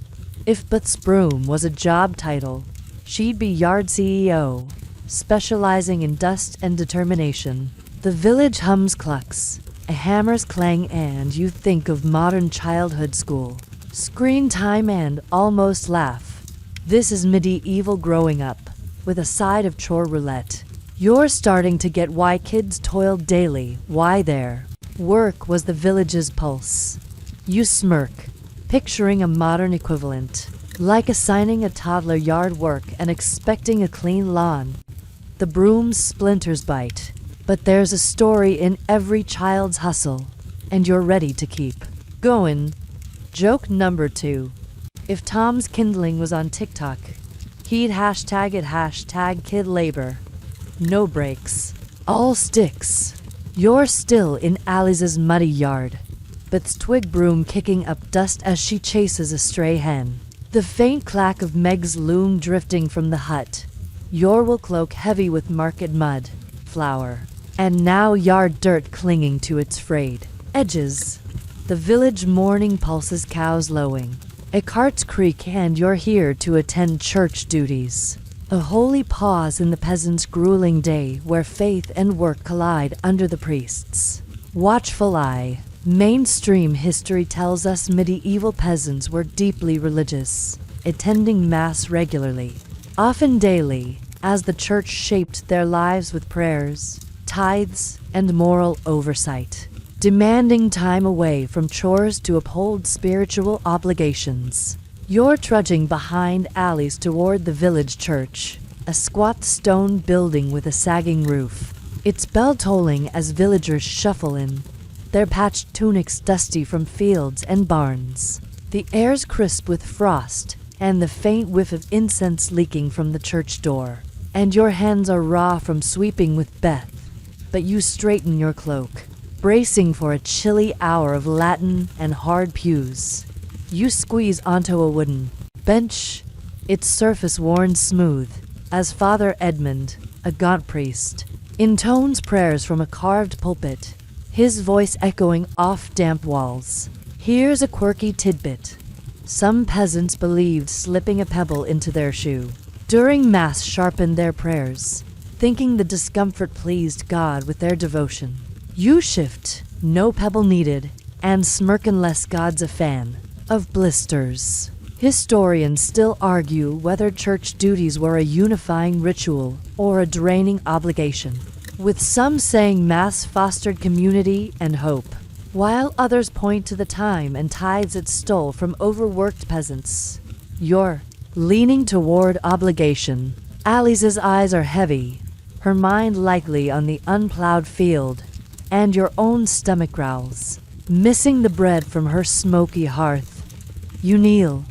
If But's broom was a job title, she'd be yard CEO, specializing in dust and determination. The village hums clucks, a hammer's clang, and you think of modern childhood school, screen time, and almost laugh. This is medieval growing up, with a side of chore roulette. You're starting to get why kids toiled daily, why their work was the village's pulse. You smirk, picturing a modern equivalent, like assigning a toddler yard work and expecting a clean lawn. The broom's splinters bite, but there's a story in every child's hustle, and you're ready to keep going. Joke number 2. If Tom's kindling was on TikTok, he'd hashtag it #KidLabor. No breaks, all sticks. You're still in Alice's muddy yard, Beth's twig broom kicking up dust as she chases a stray hen. The faint clack of Meg's loom drifting from the hut. Your wool cloak heavy with market mud, flour, and now yard dirt clinging to its frayed edges. The village morning pulses, cows lowing, a cart's creak, and you're here to attend church duties. A holy pause in the peasant's grueling day where faith and work collide under the priest's watchful eye. Mainstream history tells us medieval peasants were deeply religious, attending Mass regularly, often daily, as the church shaped their lives with prayers, tithes, and moral oversight, demanding time away from chores to uphold spiritual obligations. You're trudging behind Alice toward the village church, a squat stone building with a sagging roof, its bell tolling as villagers shuffle in, their patched tunics dusty from fields and barns. The air's crisp with frost, and the faint whiff of incense leaking from the church door. And your hands are raw from sweeping with Beth, but you straighten your cloak, bracing for a chilly hour of Latin and hard pews. You squeeze onto a wooden bench, its surface worn smooth, as Father Edmund, a gaunt priest, intones prayers from a carved pulpit, his voice echoing off damp walls. Here's a quirky tidbit. Some peasants believed slipping a pebble into their shoe during Mass sharpened their prayers, thinking the discomfort pleased God with their devotion. You shift, no pebble needed, and smirk unless God's a fan of blisters. Historians still argue whether church duties were a unifying ritual or a draining obligation, with some saying Mass fostered community and hope, while others point to the time and tithes it stole from overworked peasants. You're leaning toward obligation. Alice's eyes are heavy, her mind likely on the unplowed field, and your own stomach growls, missing the bread from her smoky hearth. You kneel,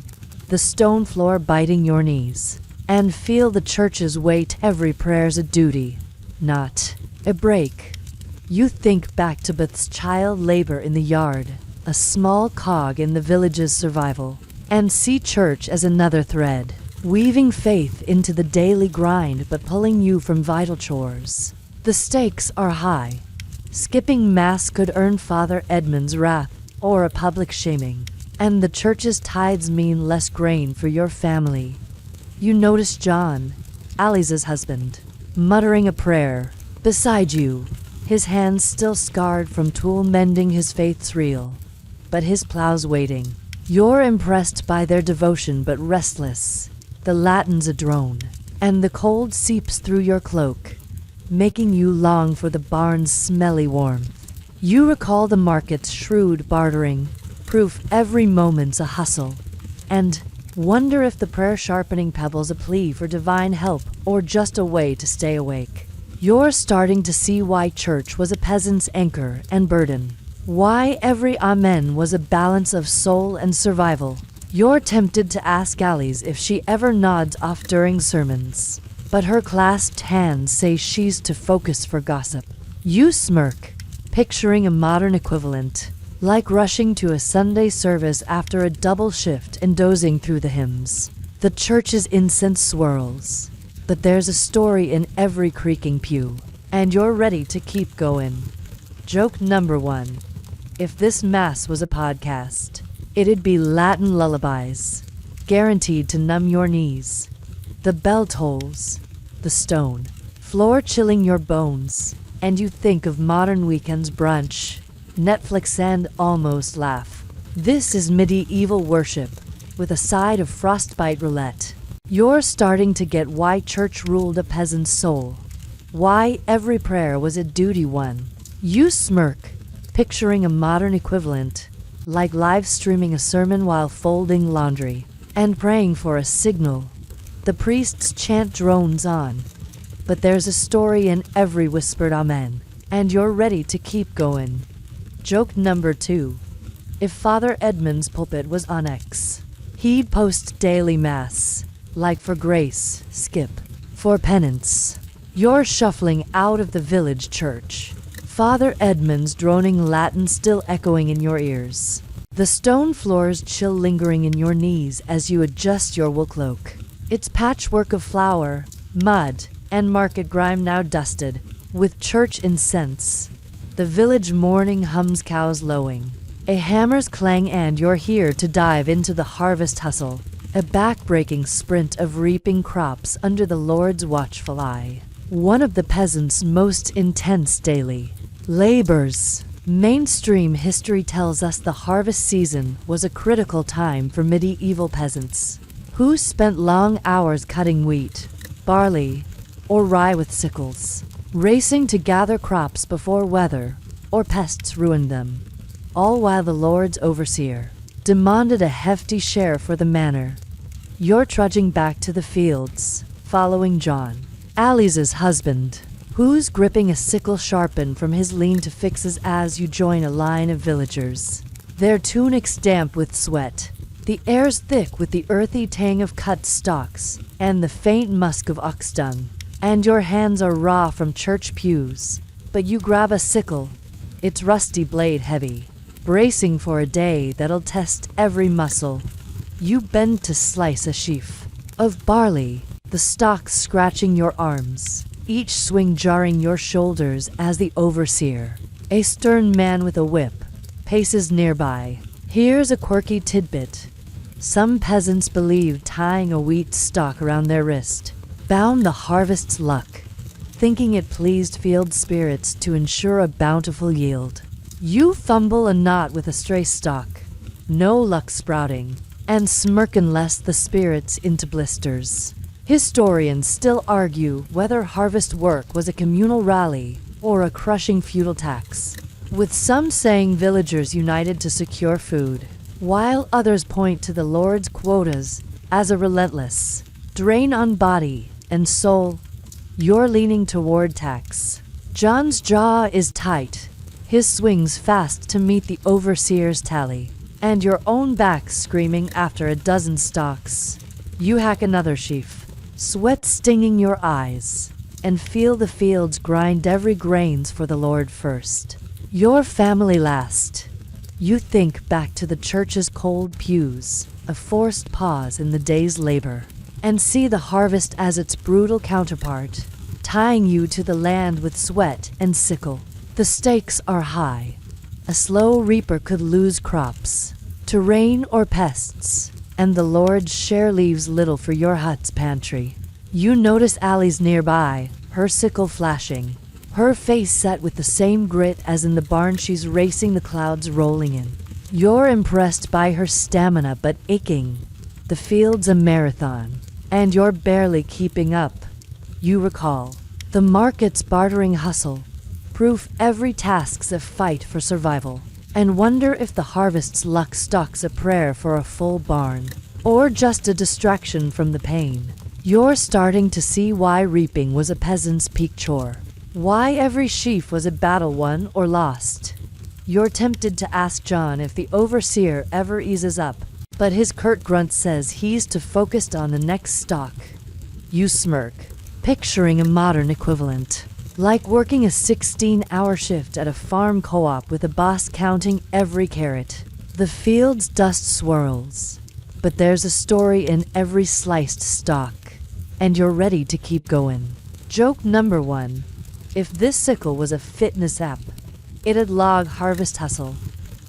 the stone floor biting your knees, and feel the church's weight. Every prayer's a duty, not a break. You think back to Beth's child labor in the yard, a small cog in the village's survival, and see church as another thread, weaving faith into the daily grind but pulling you from vital chores. The stakes are high. Skipping Mass could earn Father Edmund's wrath or a public shaming, and the church's tithes mean less grain for your family. You notice John, Alice's husband, muttering a prayer beside you, his hands still scarred from tool mending. His faith's real, but his plow's waiting. You're impressed by their devotion but restless. The Latin's a drone, and the cold seeps through your cloak, making you long for the barn's smelly warmth. You recall the market's shrewd bartering, proof every moment's a hustle, and wonder if the prayer-sharpening pebble's a plea for divine help or just a way to stay awake. You're starting to see why church was a peasant's anchor and burden, why every amen was a balance of soul and survival. You're tempted to ask Alice if she ever nods off during sermons, but her clasped hands say she's to focus for gossip. You smirk, picturing a modern equivalent, like rushing to a Sunday service after a double shift and dozing through the hymns. The church's incense swirls, but there's a story in every creaking pew, and you're ready to keep going. Joke number 1. If this Mass was a podcast, it'd be Latin lullabies, guaranteed to numb your knees. The bell tolls, the stone floor chilling your bones, and you think of modern weekends brunch, Netflix, and almost laugh. This is medieval worship, with a side of frostbite roulette. You're starting to get why church ruled a peasant's soul, why every prayer was a duty one. You smirk, picturing a modern equivalent, like live streaming a sermon while folding laundry, and praying for a signal. The priest's chant drones on, but there's a story in every whispered amen, and you're ready to keep going. Joke number 2. If Father Edmund's pulpit was onyx, he'd post daily Mass, like for grace, skip for penance. You're shuffling out of the village church, Father Edmund's droning Latin still echoing in your ears, the stone floor's chill lingering in your knees as you adjust your wool cloak. Its patchwork of flour, mud, and market grime now dusted with church incense. The village morning hums, cows lowing, a hammer's clang, and you're here to dive into the harvest hustle, a back-breaking sprint of reaping crops under the Lord's watchful eye. One of the peasants' most intense daily labors. Mainstream history tells us the harvest season was a critical time for medieval peasants, who spent long hours cutting wheat, barley, or rye with sickles, racing to gather crops before weather or pests ruined them, all while the Lord's overseer demanded a hefty share for the manor. You're trudging back to the fields, following John, Alice's husband, who's gripping a sickle sharpened from his lean-to fixes as you join a line of villagers, their tunics damp with sweat, the air's thick with the earthy tang of cut stalks and the faint musk of ox dung, and your hands are raw from church pews, but you grab a sickle, its rusty blade heavy, bracing for a day that'll test every muscle. You bend to slice a sheaf of barley, the stalks scratching your arms, each swing jarring your shoulders as the overseer, a stern man with a whip, paces nearby. Here's a quirky tidbit. Some peasants believe tying a wheat stalk around their wrist bound the harvest's luck, thinking it pleased field spirits to ensure a bountiful yield. You fumble a knot with a stray stalk, no luck sprouting, and smirk unless the spirits into blisters. Historians still argue whether harvest work was a communal rally or a crushing feudal tax, with some saying villagers united to secure food, while others point to the Lord's quotas as a relentless drain on body and soul. You're leaning toward tax. John's jaw is tight, his swings fast to meet the overseer's tally, and your own back screaming after a dozen stalks. You hack another sheaf, sweat stinging your eyes, and feel the fields grind every grains for the Lord first, your family last. You think back to the church's cold pews, a forced pause in the day's labor, and see the harvest as its brutal counterpart, tying you to the land with sweat and sickle. The stakes are high. A slow reaper could lose crops to rain or pests, and the Lord's share leaves little for your hut's pantry. You notice Allie's nearby, her sickle flashing, her face set with the same grit as in the barn she's racing the clouds rolling in. You're impressed by her stamina but aching. The field's a marathon, and you're barely keeping up. You recall the market's bartering hustle, proof every task's a fight for survival, and wonder if the harvest's luck stalks a prayer for a full barn, or just a distraction from the pain. You're starting to see why reaping was a peasant's peak chore, why every sheaf was a battle won or lost. You're tempted to ask John if the overseer ever eases up, but his curt grunt says he's too focused on the next stalk. You smirk, picturing a modern equivalent, like working a 16-hour shift at a farm co-op with a boss counting every carrot. The field's dust swirls, but there's a story in every sliced stalk, and you're ready to keep going. Joke number 1. If this sickle was a fitness app, it'd log harvest hustle.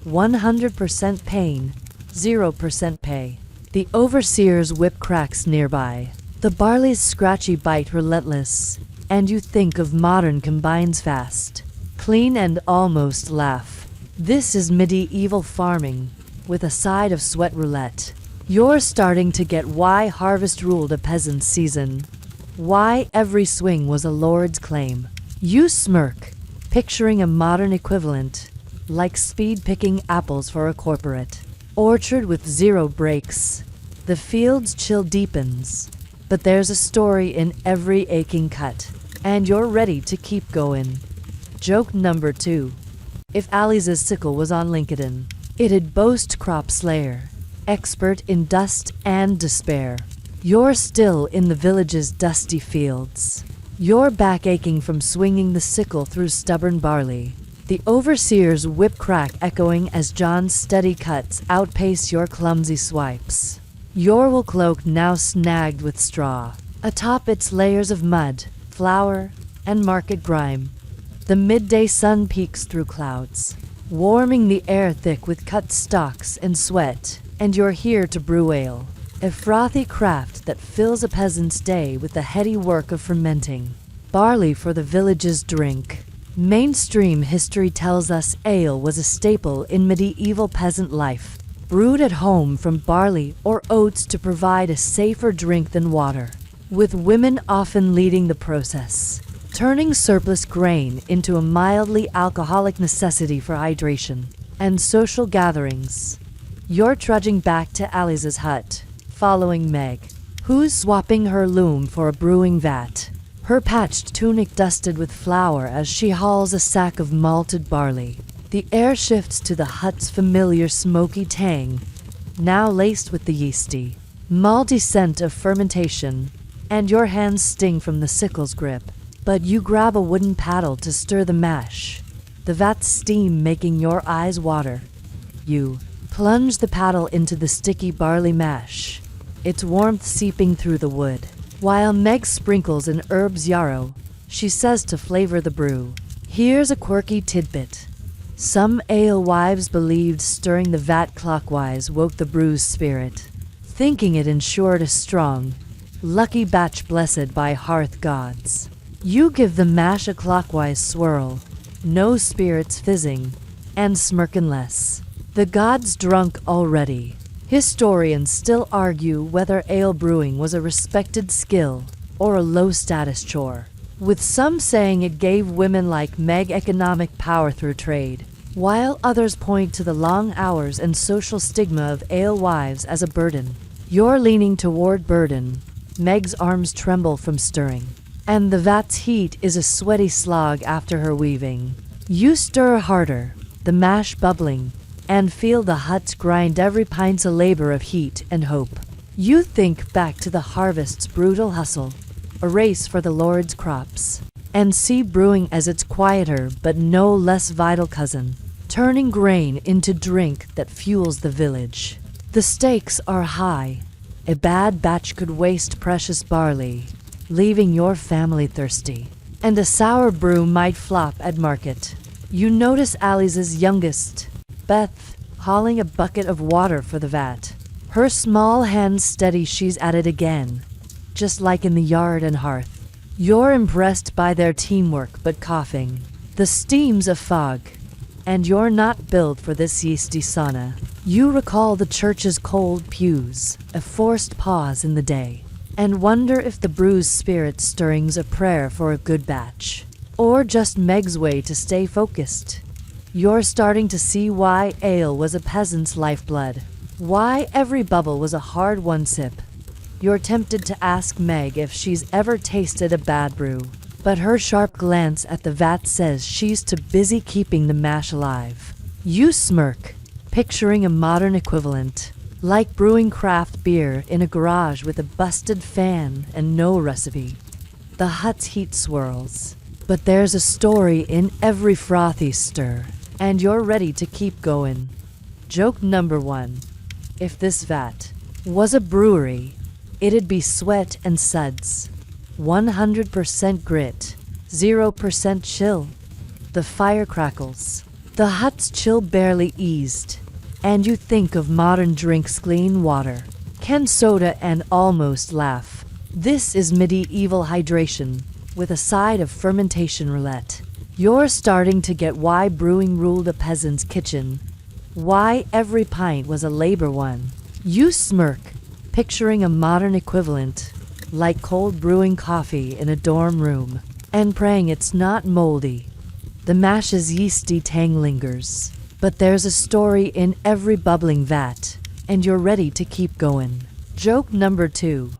100% pain, 0% pay. The overseer's whip cracks nearby, the barley's scratchy bite relentless, and you think of modern combines fast, clean and almost laugh. This is medieval farming, with a side of sweat roulette. You're starting to get why harvest ruled a peasant's season, why every swing was a lord's claim. You smirk, picturing a modern equivalent, like speed picking apples for a corporate orchard with 0 breaks. The field's chill deepens, but there's a story in every aching cut, and you're ready to keep going. Joke number 2. If Allie's sickle was on LinkedIn, it'd boast crop slayer, expert in dust and despair. You're still in the village's dusty fields, your back aching from swinging the sickle through stubborn barley, the overseer's whip crack echoing as John's steady cuts outpace your clumsy swipes. Your wool cloak now snagged with straw, atop its layers of mud, flour, and market grime. The midday sun peeks through clouds, warming the air thick with cut stalks and sweat, and you're here to brew ale, a frothy craft that fills a peasant's day with the heady work of fermenting barley for the village's drink. Mainstream history tells us ale was a staple in medieval peasant life, brewed at home from barley or oats to provide a safer drink than water, with women often leading the process, turning surplus grain into a mildly alcoholic necessity for hydration and social gatherings. You're trudging back to Alice's hut, following Meg, who's swapping her loom for a brewing vat, her patched tunic dusted with flour as she hauls a sack of malted barley. The air shifts to the hut's familiar smoky tang, now laced with the yeasty, malty scent of fermentation, and your hands sting from the sickle's grip. But you grab a wooden paddle to stir the mash, the vat's steam making your eyes water. You plunge the paddle into the sticky barley mash, its warmth seeping through the wood, while Meg sprinkles an herbs yarrow. She says to flavor the brew. Here's a quirky tidbit. Some alewives believed stirring the vat clockwise woke the brew's spirit, thinking it ensured a strong, lucky batch blessed by hearth gods. You give the mash a clockwise swirl, no spirits fizzing, and smirking less. The gods drunk already. Historians still argue whether ale brewing was a respected skill or a low-status chore, with some saying it gave women like Meg economic power through trade, while others point to the long hours and social stigma of alewives as a burden. You're leaning toward burden. Meg's arms tremble from stirring, and the vat's heat is a sweaty slog after her weaving. You stir harder, the mash bubbling, and feel the hut's grind every pint's a labor of heat and hope. You think back to the harvest's brutal hustle, a race for the Lord's crops, and see brewing as its quieter but no less vital cousin, turning grain into drink that fuels the village. The stakes are high. A bad batch could waste precious barley, leaving your family thirsty, and a sour brew might flop at market. You notice Alice's youngest, Beth, hauling a bucket of water for the vat. Her small hands steady, she's at it again, just like in the yard and hearth. You're impressed by their teamwork but coughing. The steam's a fog, and you're not built for this yeasty sauna. You recall the church's cold pews, a forced pause in the day, and wonder if the brew's spirit stirring's a prayer for a good batch, or just Meg's way to stay focused. You're starting to see why ale was a peasant's lifeblood, why every bubble was a hard-won sip. You're tempted to ask Meg if she's ever tasted a bad brew, but her sharp glance at the vat says she's too busy keeping the mash alive. You smirk, picturing a modern equivalent, like brewing craft beer in a garage with a busted fan and no recipe. The hut's heat swirls, but there's a story in every frothy stir, and you're ready to keep going. Joke number 1. If this vat was a brewery, it'd be sweat and suds. 100% grit, 0% chill. The fire crackles. The hut's chill barely eased, and you think of modern drinks, clean water, canned soda, and almost laugh. This is medieval hydration, with a side of fermentation roulette. You're starting to get why brewing ruled a peasant's kitchen, why every pint was a labor one. You smirk, picturing a modern equivalent, like cold brewing coffee in a dorm room, and praying it's not moldy. The mash's yeasty tang lingers, but there's a story in every bubbling vat, and you're ready to keep going. Joke number 2.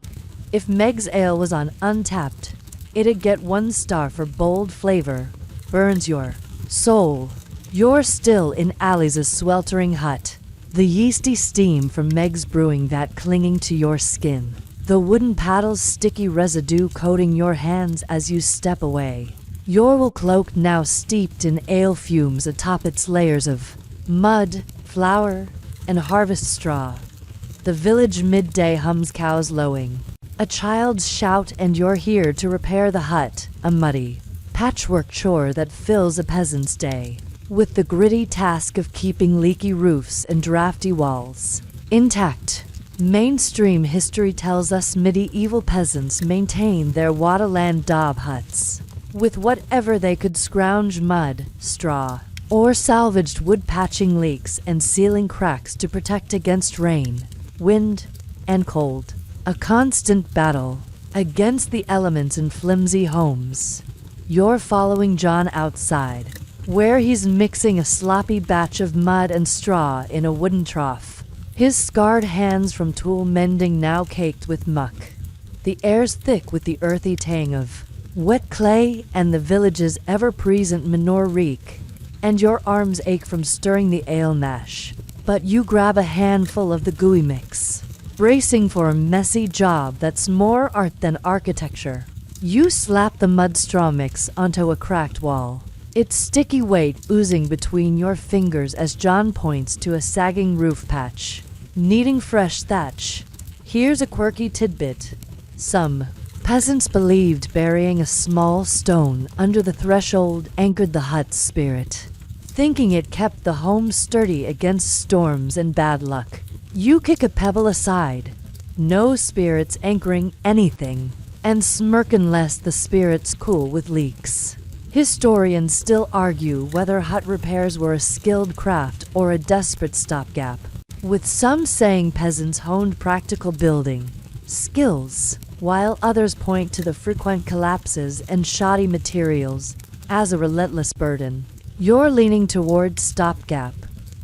If Meg's ale was on Untapped, it'd get 1 star for bold flavor, burns your soul. You're still in Alice's sweltering hut, the yeasty steam from Meg's brewing vat clinging to your skin, the wooden paddle's sticky residue coating your hands as you step away. Your wool cloak now steeped in ale fumes atop its layers of mud, flour, and harvest straw. The village midday hums, cows lowing, a child's shout, and you're here to repair the hut, a muddy patchwork chore that fills a peasant's day, with the gritty task of keeping leaky roofs and drafty walls intact. Mainstream history tells us medieval peasants maintained their waterland daub huts with whatever they could scrounge, mud, straw, or salvaged wood, patching leaks and sealing cracks to protect against rain, wind, and cold. A constant battle against the elements in flimsy homes. You're following John outside, where he's mixing a sloppy batch of mud and straw in a wooden trough, his scarred hands from tool mending now caked with muck. The air's thick with the earthy tang of wet clay and the village's ever-present manure reek, and your arms ache from stirring the ale mash. But you grab a handful of the gooey mix, bracing for a messy job that's more art than architecture. You slap the mud straw mix onto a cracked wall, its sticky weight oozing between your fingers as John points to a sagging roof patch, needing fresh thatch. Here's a quirky tidbit. Some peasants believed burying a small stone under the threshold anchored the hut's spirit, thinking it kept the home sturdy against storms and bad luck. You kick a pebble aside, no spirits anchoring anything, and smirk unless the spirit's cool with leaks. Historians still argue whether hut repairs were a skilled craft or a desperate stopgap, with some saying peasants honed practical building skills, while others point to the frequent collapses and shoddy materials as a relentless burden. You're leaning toward stopgap.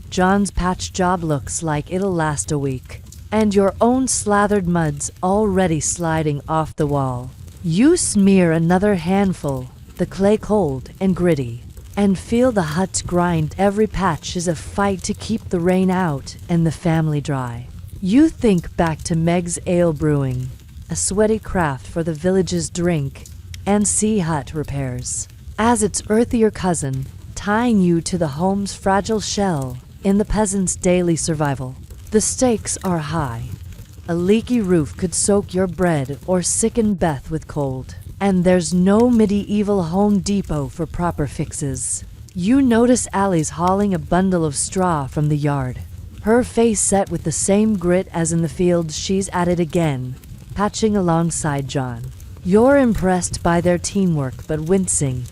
John's patch job looks like it'll last a week, and your own slathered mud's already sliding off the wall. You smear another handful, the clay cold and gritty, and feel the hut's grind. Every patch is a fight to keep the rain out and the family dry. You think back to Meg's ale brewing, a sweaty craft for the village's drink, and see hut repairs as its earthier cousin, tying you to the home's fragile shell in the peasant's daily survival. The stakes are high. A leaky roof could soak your bread or sicken Beth with cold. And there's no medieval Home Depot for proper fixes. You notice Allie's hauling a bundle of straw from the yard, her face set with the same grit as in the fields. She's at it again, patching alongside John. You're impressed by their teamwork but wincing.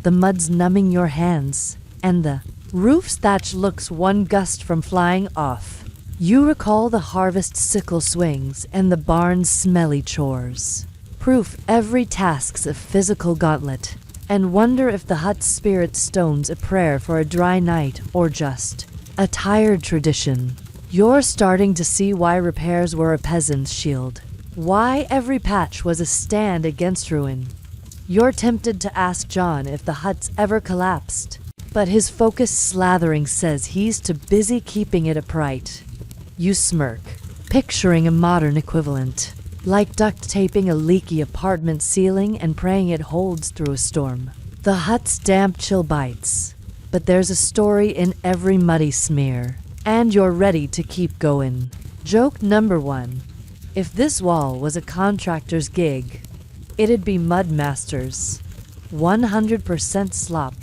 The mud's numbing your hands, and the roof's thatch looks one gust from flying off. You recall the harvest sickle swings and the barn's smelly chores. Proof every task's a physical gauntlet, and wonder if the hut's spirit stones a prayer for a dry night or just a tired tradition. You're starting to see why repairs were a peasant's shield, why every patch was a stand against ruin. You're tempted to ask John if the hut's ever collapsed, but his focused slathering says he's too busy keeping it upright. You smirk, picturing a modern equivalent, like duct taping a leaky apartment ceiling and praying it holds through a storm. The hut's damp chill bites, but there's a story in every muddy smear, and you're ready to keep going. Joke number 1. If this wall was a contractor's gig, it'd be Mudmasters. 100% slop,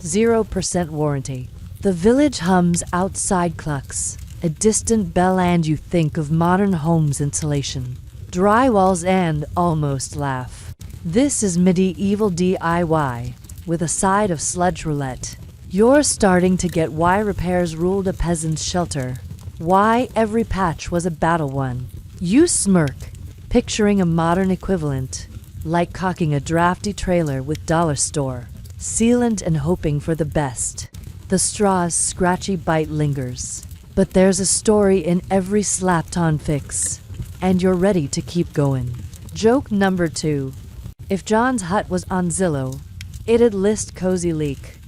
0% warranty. The village hums outside clucks, a distant bell, and you think of modern homes insulation, dry walls, and almost laugh. This is medieval DIY, with a side of sludge roulette. You're starting to get why repairs ruled a peasant's shelter, why every patch was a battle won. You smirk, picturing a modern equivalent, like caulking a drafty trailer with dollar store sealant and hoping for the best. The straw's scratchy bite lingers, but there's a story in every slapped-on fix, and you're ready to keep going. Joke number 2. If John's hut was on Zillow, it'd list cozy leak,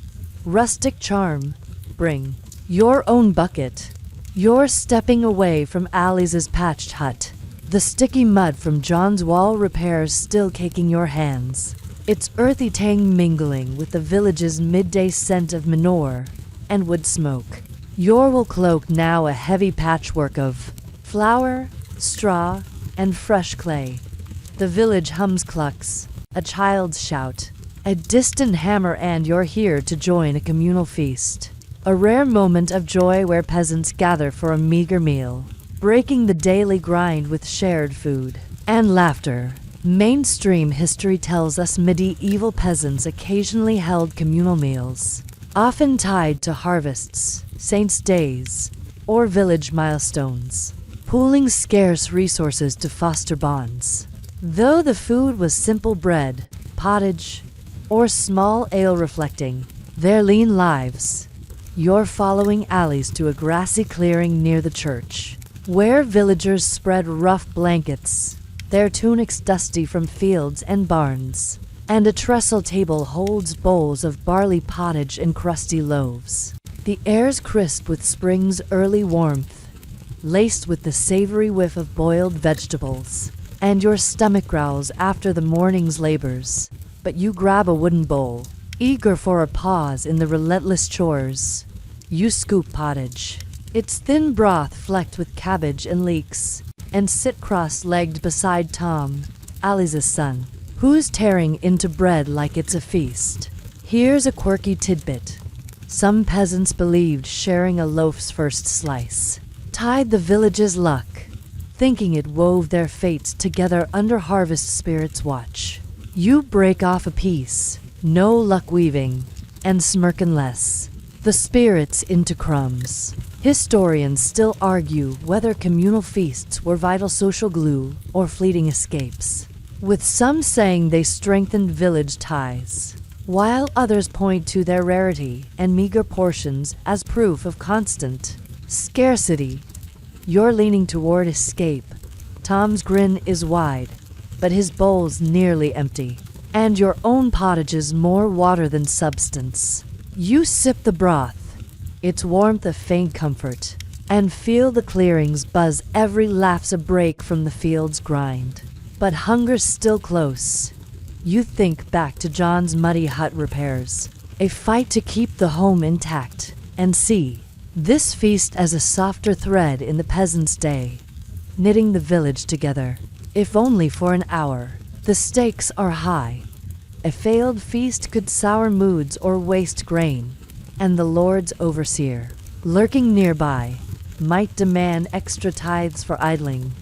rustic charm, bring your own bucket. You're stepping away from Allie's patched hut, the sticky mud from John's wall repairs still caking your hands, its earthy tang mingling with the village's midday scent of manure and wood smoke. Your wool cloak now a heavy patchwork of flour, straw, and fresh clay. The village hums clucks, a child's shout, a distant hammer, and you're here to join a communal feast. A rare moment of joy where peasants gather for a meager meal, breaking the daily grind with shared food and laughter. Mainstream history tells us medieval peasants occasionally held communal meals, often tied to harvests, saints' days, or village milestones, pooling scarce resources to foster bonds. Though the food was simple bread, pottage, or small ale reflecting their lean lives, you're following alleys to a grassy clearing near the church, where villagers spread rough blankets, their tunics dusty from fields and barns, and a trestle table holds bowls of barley pottage and crusty loaves. The air's crisp with spring's early warmth, laced with the savory whiff of boiled vegetables, and your stomach growls after the morning's labors. But you grab a wooden bowl, eager for a pause in the relentless chores. You scoop pottage, its thin broth flecked with cabbage and leeks, and sit cross-legged beside Tom, Allie's son, who's tearing into bread like it's a feast. Here's a quirky tidbit. Some peasants believed sharing a loaf's first slice tied the village's luck, thinking it wove their fates together under harvest spirits' watch. You break off a piece, no luck weaving, and smirking less, the spirits into crumbs. Historians still argue whether communal feasts were vital social glue or fleeting escapes, with some saying they strengthened village ties, while others point to their rarity and meager portions as proof of constant scarcity. You're leaning toward escape. Tom's grin is wide, but his bowl's nearly empty, and your own pottage's more water than substance. You sip the broth, its warmth a faint comfort, and feel the clearings buzz. Every laugh's a break from the field's grind. But hunger's still close. You think back to John's muddy hut repairs, a fight to keep the home intact, and see this feast as a softer thread in the peasant's day, knitting the village together, if only for an hour. The stakes are high. A failed feast could sour moods or waste grain, and the Lord's overseer, lurking nearby, might demand extra tithes for idling.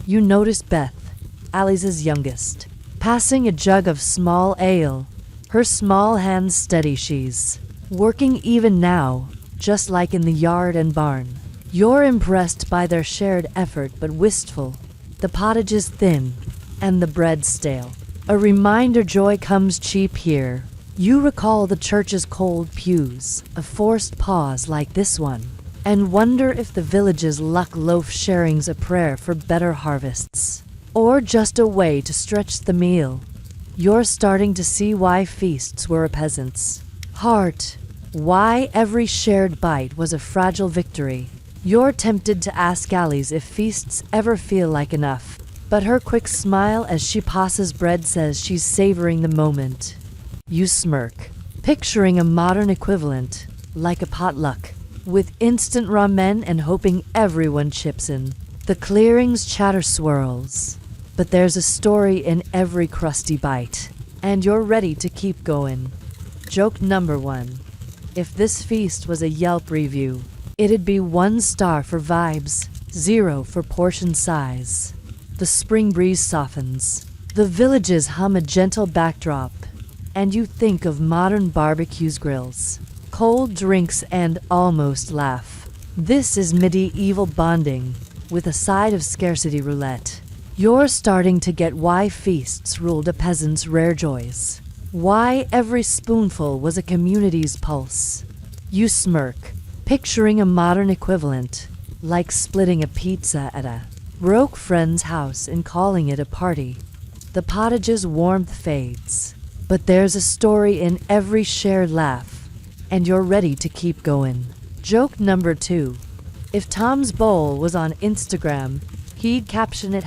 You notice Beth, Alice's youngest, passing a jug of small ale, her small hands steady. She's working even now, just like in the yard and barn. You're impressed by their shared effort but wistful. The pottage is thin, and the bread stale. A reminder joy comes cheap here. You recall the church's cold pews, a forced pause like this one, and wonder if the village's luck loaf sharing's a prayer for better harvests, or just a way to stretch the meal. You're starting to see why feasts were a peasant's heart, why every shared bite was a fragile victory. You're tempted to ask Alice if feasts ever feel like enough, but her quick smile as she passes bread says she's savoring the moment. You smirk, picturing a modern equivalent, like a potluck, with instant ramen and hoping everyone chips in. The clearing's chatter swirls, but there's a story in every crusty bite, and you're ready to keep going. Joke number 1. If this feast was a Yelp review, it'd be 1 star for vibes, 0 for portion size. The spring breeze softens, the villages hum a gentle backdrop, and you think of modern barbecues, grills, cold drinks, and almost laugh. This is medieval bonding, with a side of scarcity roulette. You're starting to get why feasts ruled a peasant's rare joys, why every spoonful was a community's pulse. You smirk, picturing a modern equivalent, like splitting a pizza at a broke friend's house and calling it a party. The pottage's warmth fades, but there's a story in every shared laugh, and you're ready to keep going. Joke number 2. If Tom's bowl was on Instagram, he'd caption it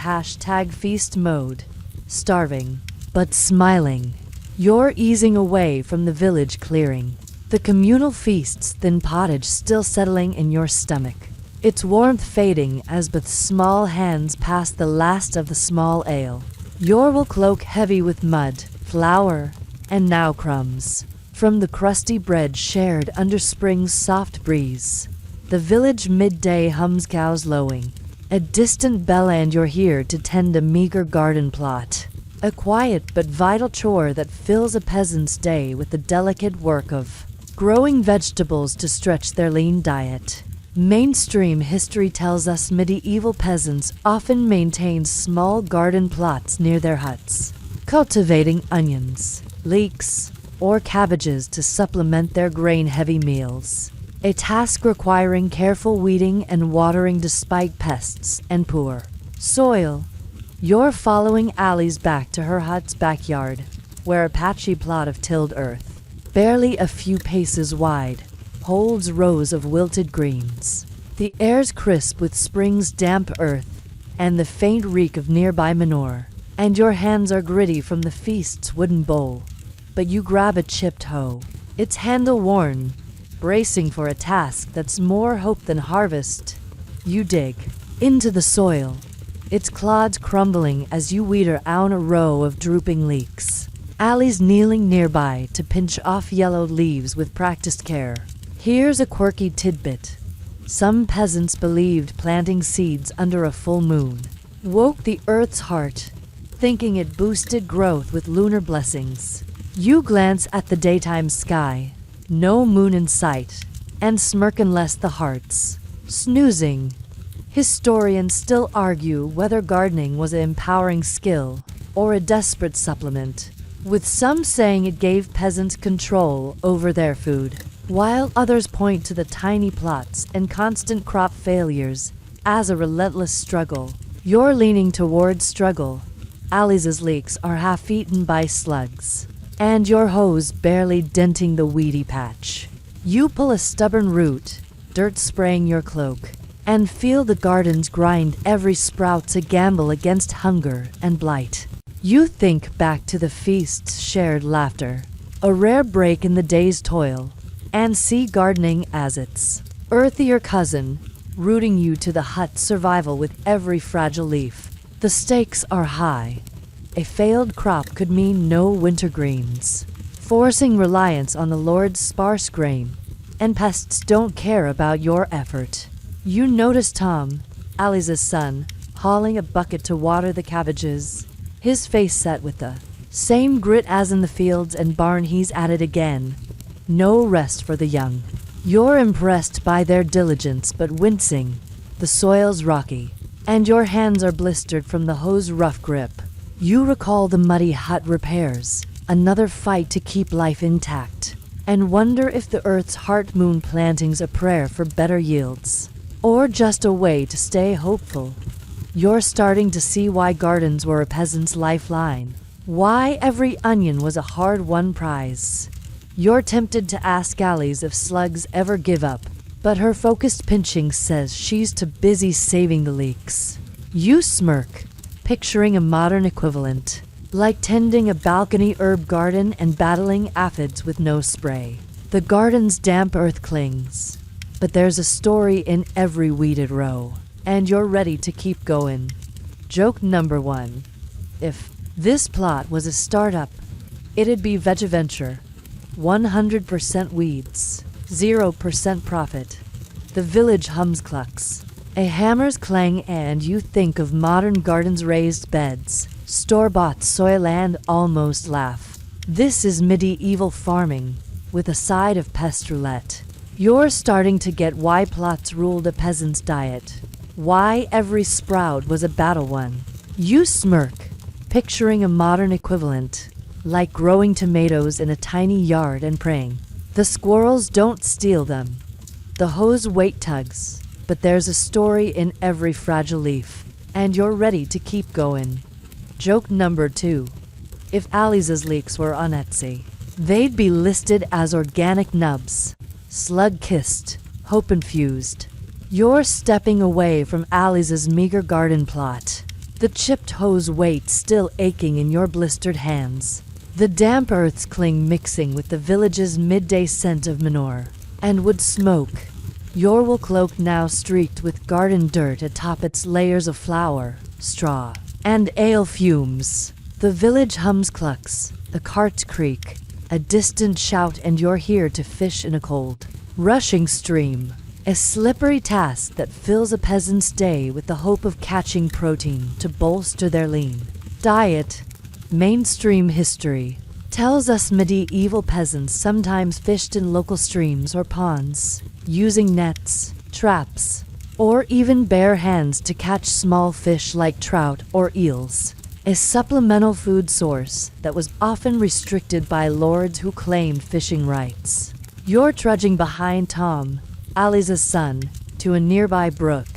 #feast mode. Starving, but smiling. You're easing away from the village clearing, the communal feast's thin pottage still settling in your stomach, its warmth fading as Beth's small hands pass the last of the small ale. Your will cloak heavy with mud, flour, and now crumbs from the crusty bread shared under spring's soft breeze. The village midday hums, cows lowing, a distant bell, and you're here to tend a meager garden plot. A quiet but vital chore that fills a peasant's day with the delicate work of growing vegetables to stretch their lean diet. Mainstream history tells us medieval peasants often maintained small garden plots near their huts, cultivating onions, leeks, or cabbages to supplement their grain-heavy meals, a task requiring careful weeding and watering despite pests and poor soil. You're following Alice back to her hut's backyard, where a patchy plot of tilled earth, barely a few paces wide, holds rows of wilted greens. The air's crisp with spring's damp earth and the faint reek of nearby manure, and your hands are gritty from the feast's wooden bowl. But you grab a chipped hoe, its handle worn, bracing for a task that's more hope than harvest. You dig into the soil, its clods crumbling as you weeder out a row of drooping leeks. Ali's kneeling nearby to pinch off yellowed leaves with practiced care. Here's a quirky tidbit. Some peasants believed planting seeds under a full moon woke the earth's heart, thinking it boosted growth with lunar blessings. You glance at the daytime sky, no moon in sight, and smirk unless the heart's snoozing. Historians still argue whether gardening was an empowering skill or a desperate supplement, with some saying it gave peasants control over their food, while others point to the tiny plots and constant crop failures as a relentless struggle. You're leaning towards struggle. Alice's leeks are half-eaten by slugs, and your hose barely denting the weedy patch. You pull a stubborn root, dirt spraying your cloak, and feel the gardens grind every sprout to gamble against hunger and blight. You think back to the feast's shared laughter, a rare break in the day's toil, and see gardening as its earthier cousin, rooting you to the hut's survival with every fragile leaf. The stakes are high. A failed crop could mean no winter greens, forcing reliance on the Lord's sparse grain, and pests don't care about your effort. You notice Tom, Alice's son, hauling a bucket to water the cabbages, his face set with the same grit as in the fields and barn. He's at it again. No rest for the young. You're impressed by their diligence but wincing. The soil's rocky, and your hands are blistered from the hose's rough grip. You recall the muddy hut repairs, another fight to keep life intact, and wonder if the Earth's heart moon planting's a prayer for better yields, or just a way to stay hopeful. You're starting to see why gardens were a peasant's lifeline, why every onion was a hard-won prize. You're tempted to ask Alice if slugs ever give up, but her focused pinching says she's too busy saving the leeks. You smirk, picturing a modern equivalent, like tending a balcony herb garden and battling aphids with no spray. The garden's damp earth clings, but there's a story in every weeded row, and you're ready to keep going. Joke number 1. If this plot was a startup, it'd be Vegaventure. 100% weeds, 0% profit. The village hums clucks. A hammer's clang and you think of modern gardens, raised beds, store-bought soil, and almost laugh. This is medieval farming, with a side of pest roulette. You're starting to get why plots ruled a peasant's diet, why every sprout was a battle one. You smirk, picturing a modern equivalent, like growing tomatoes in a tiny yard and praying the squirrels don't steal them. The hose weight tugs, but there's a story in every fragile leaf, and you're ready to keep going. Joke number 2. If Alice's leeks were on Etsy, they'd be listed as organic nubs, slug-kissed, hope-infused. You're stepping away from Alice's meager garden plot, the chipped hose weight still aching in your blistered hands. The damp earth's cling mixing with the village's midday scent of manure and wood smoke. Your wool cloak now streaked with garden dirt atop its layers of flour, straw, and ale fumes. The village hums clucks, the carts creak, a distant shout, and you're here to fish in a cold, rushing stream. A slippery task that fills a peasant's day with the hope of catching protein to bolster their lean diet. Mainstream history tells us medieval peasants sometimes fished in local streams or ponds, using nets, traps, or even bare hands to catch small fish like trout or eels. A supplemental food source that was often restricted by lords who claimed fishing rights. You're trudging behind Tom, Alice's son, to a nearby brook.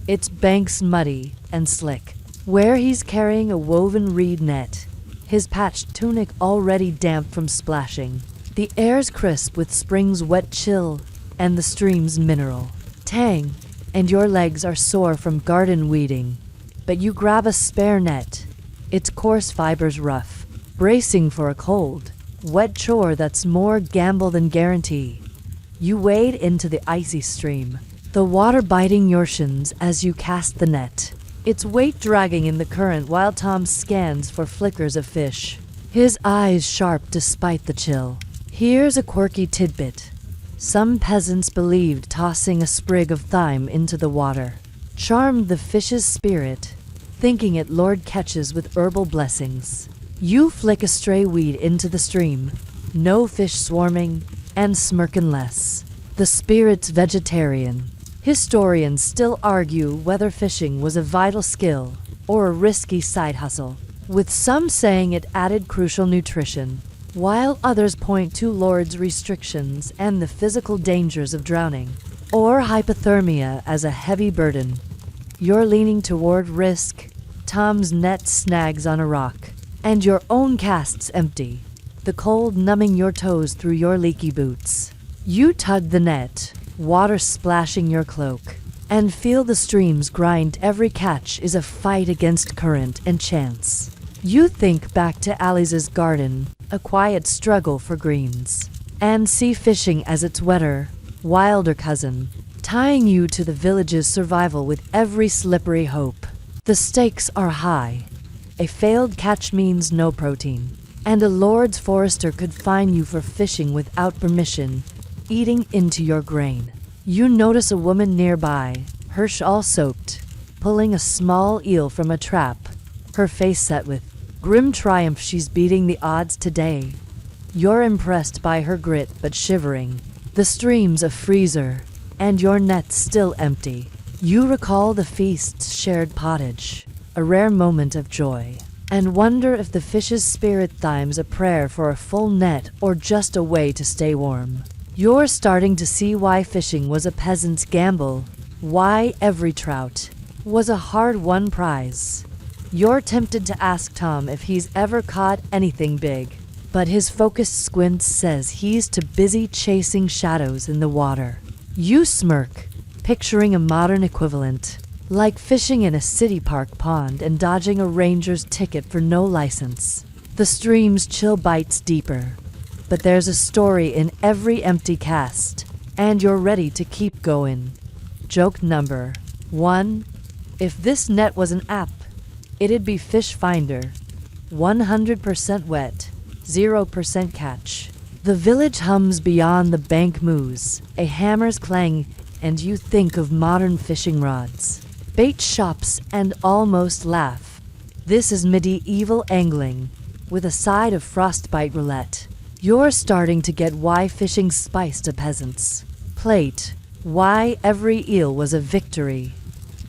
Its banks muddy and slick, where he's carrying a woven reed net, his patched tunic already damp from splashing. The air's crisp with spring's wet chill and the stream's mineral tang, and your legs are sore from garden weeding. But you grab a spare net, its coarse fibers rough, bracing for a cold, wet chore that's more gamble than guarantee. You wade into the icy stream, the water biting your shins as you cast the net, its weight dragging in the current while Tom scans for flickers of fish, his eyes sharp despite the chill. Here's a quirky tidbit. Some peasants believed tossing a sprig of thyme into the water charmed the fish's spirit, thinking it lured catches with herbal blessings. You flick a stray weed into the stream, no fish swarming, and smirking less. The spirit's vegetarian. Historians still argue whether fishing was a vital skill or a risky side hustle, with some saying it added crucial nutrition, while others point to lords' restrictions and the physical dangers of drowning or hypothermia as a heavy burden. You're leaning toward risk. Tom's net snags on a rock, and your own cast's empty, the cold numbing your toes through your leaky boots. You tug the net, water splashing your cloak, and feel the streams grind. Every catch is a fight against current and chance. You think back to Alice's garden, a quiet struggle for greens, and see fishing as its wetter, wilder cousin, tying you to the village's survival with every slippery hope. The stakes are high. A failed catch means no protein, and a Lord's forester could fine you for fishing without permission, eating into your grain. You notice a woman nearby, her shawl soaked, pulling a small eel from a trap, her face set with grim triumph. She's beating the odds today. You're impressed by her grit but shivering. The stream's a freezer, and your net's still empty. You recall the feast's shared pottage, a rare moment of joy, and wonder if the fish's spirit times a prayer for a full net or just a way to stay warm. You're starting to see why fishing was a peasant's gamble, why every trout was a hard-won prize. You're tempted to ask Tom if he's ever caught anything big, but his focused squint says he's too busy chasing shadows in the water. You smirk, picturing a modern equivalent, like fishing in a city park pond and dodging a ranger's ticket for no license. The stream's chill bites deeper, but there's a story in every empty cast, and you're ready to keep going. Joke number 1. If this net was an app, it'd be Fish Finder. 100% wet, 0% catch. The village hums beyond the bank moos, a hammer's clang, and you think of modern fishing rods, bait shops, and almost laugh. This is medieval angling, with a side of frostbite roulette. You're starting to get why fishing spiced a peasant's plate, why every eel was a victory.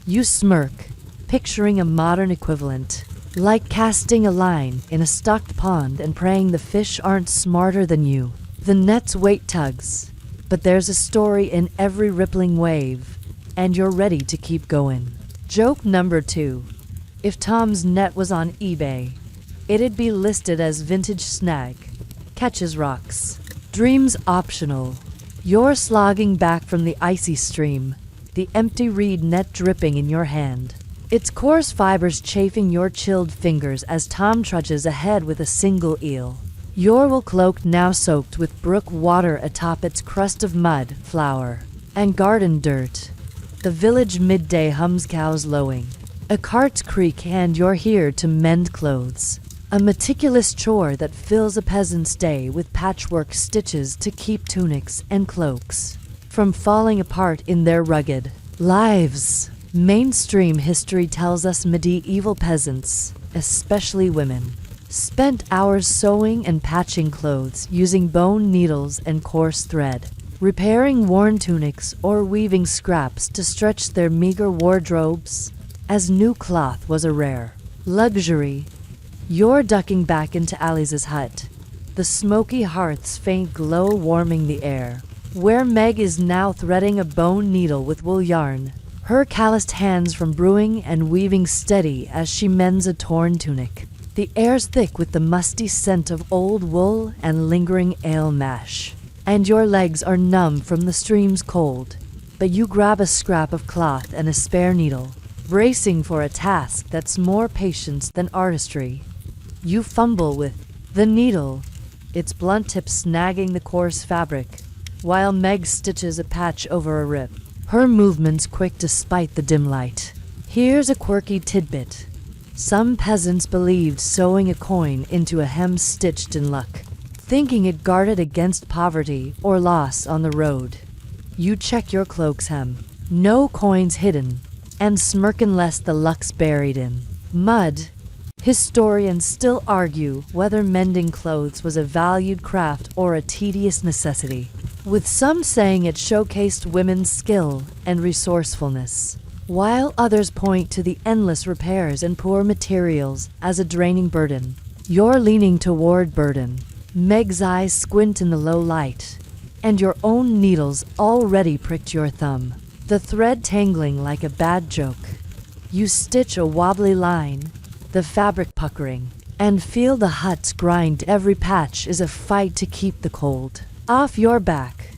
You smirk, picturing a modern equivalent, like casting a line in a stocked pond and praying the fish aren't smarter than you. The net's weight tugs, but there's a story in every rippling wave, and you're ready to keep going. Joke number 2. If Tom's net was on eBay, it'd be listed as vintage snag, catches rocks, dreams optional. You're slogging back from the icy stream, the empty reed net dripping in your hand, its coarse fibers chafing your chilled fingers as Tom trudges ahead with a single eel. Your wool cloak now soaked with brook water atop its crust of mud, flour, and garden dirt. The village midday hums, cows lowing, a cart creak, and you're here to mend clothes. A meticulous chore that fills a peasant's day with patchwork stitches to keep tunics and cloaks from falling apart in their rugged lives. Mainstream history tells us medieval peasants, especially women, spent hours sewing and patching clothes using bone needles and coarse thread, repairing worn tunics or weaving scraps to stretch their meager wardrobes, as new cloth was a rare luxury. You're ducking back into Alice's hut, the smoky hearth's faint glow warming the air, where Meg is now threading a bone needle with wool yarn, her calloused hands from brewing and weaving steady as she mends a torn tunic. The air's thick with the musty scent of old wool and lingering ale mash, and your legs are numb from the stream's cold, but you grab a scrap of cloth and a spare needle, bracing for a task that's more patience than artistry. You fumble with the needle, its blunt tip snagging the coarse fabric, while Meg stitches a patch over a rip, her movements quick despite the dim light. Here's a quirky tidbit. Some peasants believed sewing a coin into a hem stitched in luck, thinking it guarded against poverty or loss on the road. You check your cloak's hem. No coins hidden, and smirk unless the luck's buried in mud. Historians still argue whether mending clothes was a valued craft or a tedious necessity, with some saying it showcased women's skill and resourcefulness, while others point to the endless repairs and poor materials as a draining burden. You're leaning toward burden. Meg's eyes squint in the low light, and your own needles already pricked your thumb, the thread tangling like a bad joke. You stitch a wobbly line, the fabric puckering, and feel the huts grind. Every patch is a fight to keep the cold off your back.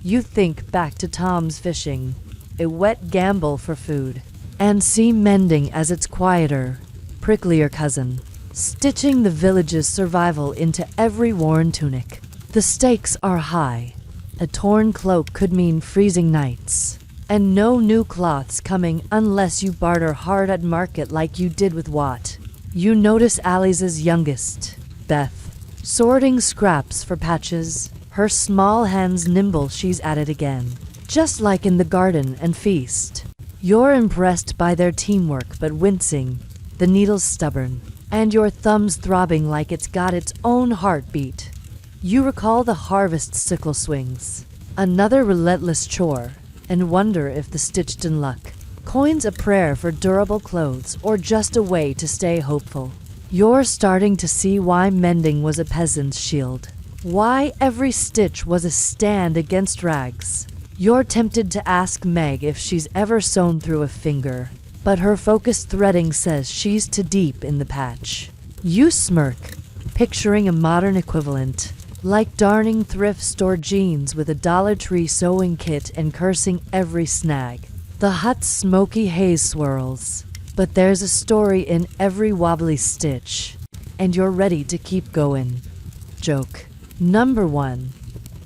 You think back to Tom's fishing, a wet gamble for food, and see mending as its quieter, pricklier cousin, stitching the village's survival into every worn tunic. The stakes are high. A torn cloak could mean freezing nights, and no new cloths coming unless you barter hard at market like you did with Watt. You notice Alice's youngest, Beth, sorting scraps for patches, her small hands nimble. She's at it again, just like in the garden and feast. You're impressed by their teamwork but wincing, the needles stubborn, and your thumbs throbbing like it's got its own heartbeat. You recall the harvest sickle swings, another relentless chore, and wonder if the stitched in luck, coins a prayer for durable clothes or just a way to stay hopeful. You're starting to see why mending was a peasant's shield, why every stitch was a stand against rags. You're tempted to ask Meg if she's ever sewn through a finger, but her focused threading says she's too deep in the patch. You smirk, picturing a modern equivalent, like darning thrift store jeans with a Dollar Tree sewing kit and cursing every snag. The hut's smoky haze swirls, but there's a story in every wobbly stitch, and you're ready to keep going. Joke number 1.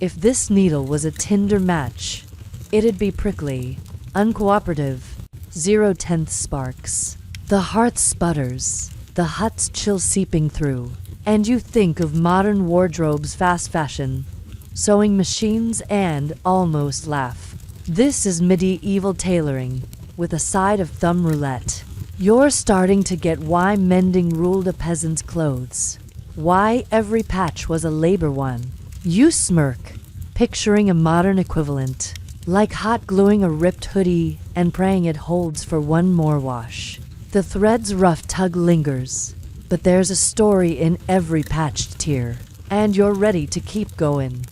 If this needle was a Tinder match, it'd be prickly, uncooperative, 0/10 sparks. The hearth sputters, the hut's chill seeping through, and you think of modern wardrobes, fast fashion, sewing machines, and almost laugh. This is medieval tailoring, with a side of thumb roulette. You're starting to get why mending ruled a peasant's clothes, why every patch was a labor one. You smirk, picturing a modern equivalent, like hot gluing a ripped hoodie and praying it holds for one more wash. The thread's rough tug lingers, but there's a story in every patched tear, and you're ready to keep going.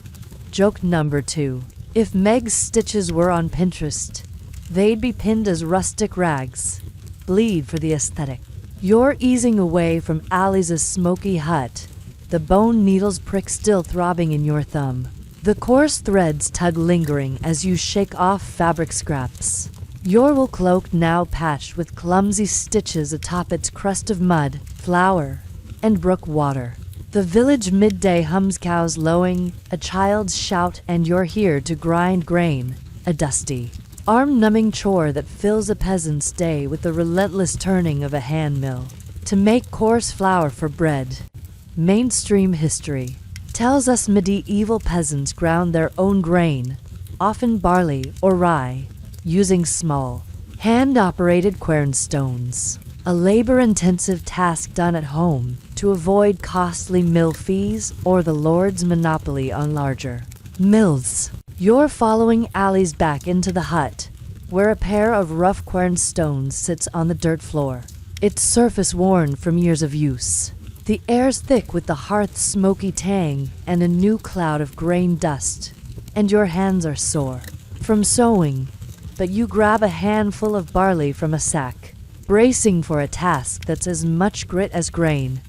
Joke number 2. If Meg's stitches were on Pinterest, they'd be pinned as rustic rags. Bleed for the aesthetic. You're easing away from Alice's smoky hut, the bone needle's prick still throbbing in your thumb. The coarse threads tug lingering as you shake off fabric scraps. Your wool cloak now patched with clumsy stitches atop its crust of mud, flour, and brook water. The village midday hums, cows lowing, a child's shout, and you're here to grind grain, a dusty, arm-numbing chore that fills a peasant's day with the relentless turning of a hand mill to make coarse flour for bread. Mainstream history tells us medieval peasants ground their own grain, often barley or rye, using small, hand-operated quernstones, a labor-intensive task done at home to avoid costly mill fees or the Lord's monopoly on larger mills. You're following Alice back into the hut, where a pair of rough quernstones sits on the dirt floor, its surface worn from years of use. The air's thick with the hearth's smoky tang and a new cloud of grain dust, and your hands are sore from sewing, but you grab a handful of barley from a sack, bracing for a task that's as much grit as grain.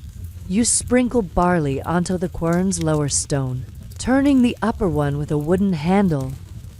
You sprinkle barley onto the quern's lower stone, turning the upper one with a wooden handle,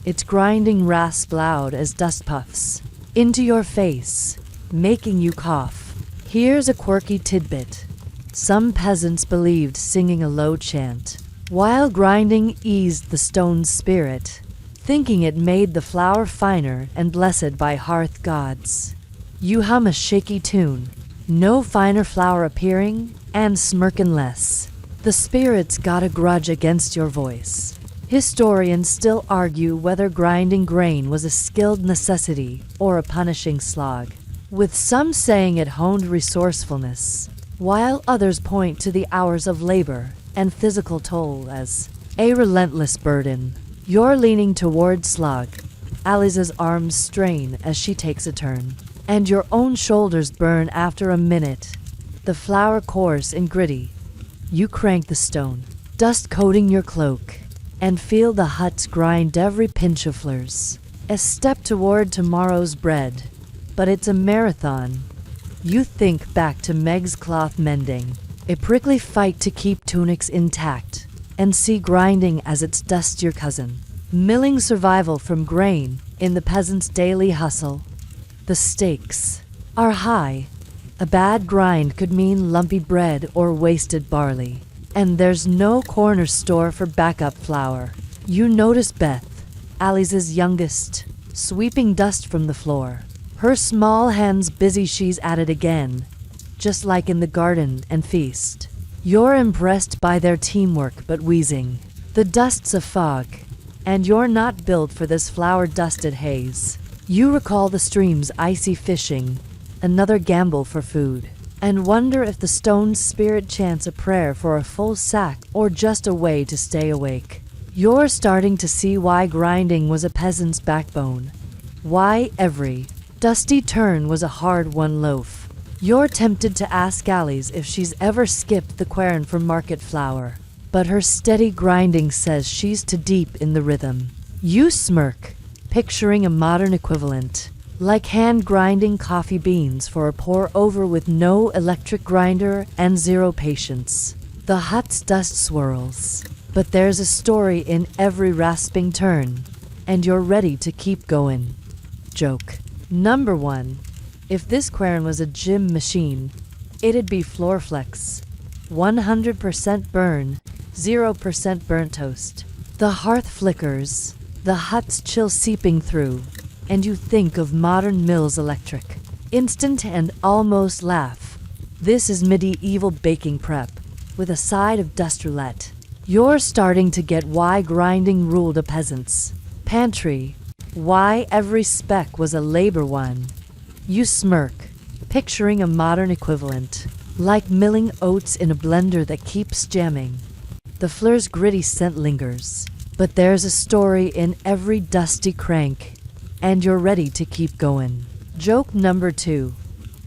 its grinding rasp loud as dust puffs into your face, making you cough. Here's a quirky tidbit. Some peasants believed singing a low chant while grinding eased the stone's spirit, thinking it made the flour finer and blessed by hearth gods. You hum a shaky tune, no finer flour appearing, and smirking less. The spirits got a grudge against your voice. Historians still argue whether grinding grain was a skilled necessity or a punishing slog, with some saying it honed resourcefulness, while others point to the hours of labor and physical toll as a relentless burden. You're leaning toward slog. Alice's arms strain as she takes a turn, and your own shoulders burn after a minute. The flour coarse and gritty. You crank the stone, dust coating your cloak, and feel the huts grind every pinch of flurs. A step toward tomorrow's bread. but it's a marathon. You think back to Meg's cloth mending, a prickly fight to keep tunics intact, and see grinding as its dustier cousin. Milling survival from grain in the peasant's daily hustle. The stakes are high. A bad grind could mean lumpy bread or wasted barley. And there's no corner store for backup flour. You notice Beth, Alice's youngest, sweeping dust from the floor. Her small hands busy, she's at it again, just like in the garden and feast. You're impressed by their teamwork but wheezing. The dust's a fog, and you're not built for this flour-dusted haze. You recall the stream's icy fishing, another gamble for food, and wonder if the stone's spirit chants a prayer for a full sack or just a way to stay awake. You're starting to see why grinding was a peasant's backbone. Why every dusty turn was a hard-won loaf. You're tempted to ask Alice if she's ever skipped the quern for market flour, but her steady grinding says she's too deep in the rhythm. You smirk, picturing a modern equivalent, like hand-grinding coffee beans for a pour-over with no electric grinder and zero patience. The hut's dust swirls, but there's a story in every rasping turn, and you're ready to keep going. Joke. Number 1. If this quern was a gym machine, it'd be Floorflex. 100% burn, 0% burnt toast. The hearth flickers, the hut's chill seeping through, and you think of modern Mills Electric. Instant and almost laugh. This is medieval baking prep, with a side of dust roulette. You're starting to get why grinding ruled a peasant's pantry, why every speck was a labor one. You smirk, picturing a modern equivalent, like milling oats in a blender that keeps jamming. The fleur's gritty scent lingers, but there's a story in every dusty crank, and you're ready to keep going. Joke number 2.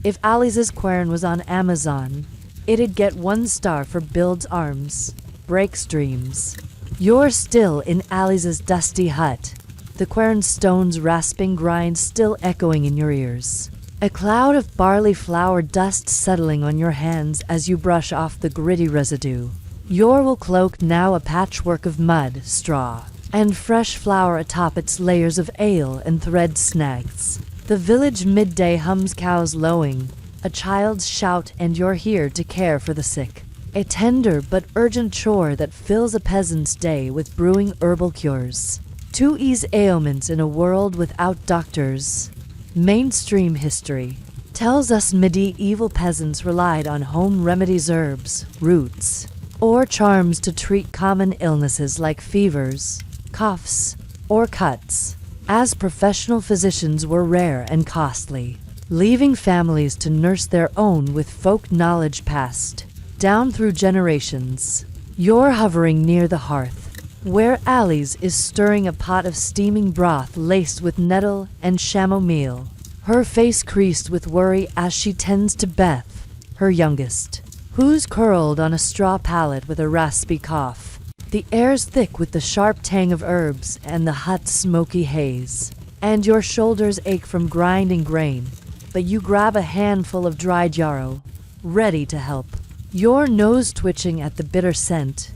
If Alice's quern was on Amazon, it'd get 1 star for builds arms, breaks dreams. You're still in Alice's dusty hut, the quern's stones rasping grind still echoing in your ears. A cloud of barley flour dust settling on your hands as you brush off the gritty residue. Your wool cloak now a patchwork of mud, straw, and fresh flour atop its layers of ale and thread snags. The village midday hums cows lowing, a child's shout, and you're here to care for the sick. A tender but urgent chore that fills a peasant's day with brewing herbal cures to ease ailments in a world without doctors. Mainstream history tells us medieval peasants relied on home remedies, herbs, roots, or charms to treat common illnesses like fevers, coughs, or cuts, as professional physicians were rare and costly, leaving families to nurse their own with folk knowledge passed down through generations. You're hovering near the hearth, where Alice is stirring a pot of steaming broth laced with nettle and chamomile, her face creased with worry as she tends to Beth, her youngest, who's curled on a straw pallet with a raspy cough. The air's thick with the sharp tang of herbs and the hut's smoky haze, and your shoulders ache from grinding grain, but you grab a handful of dried yarrow, ready to help. Your nose twitching at the bitter scent,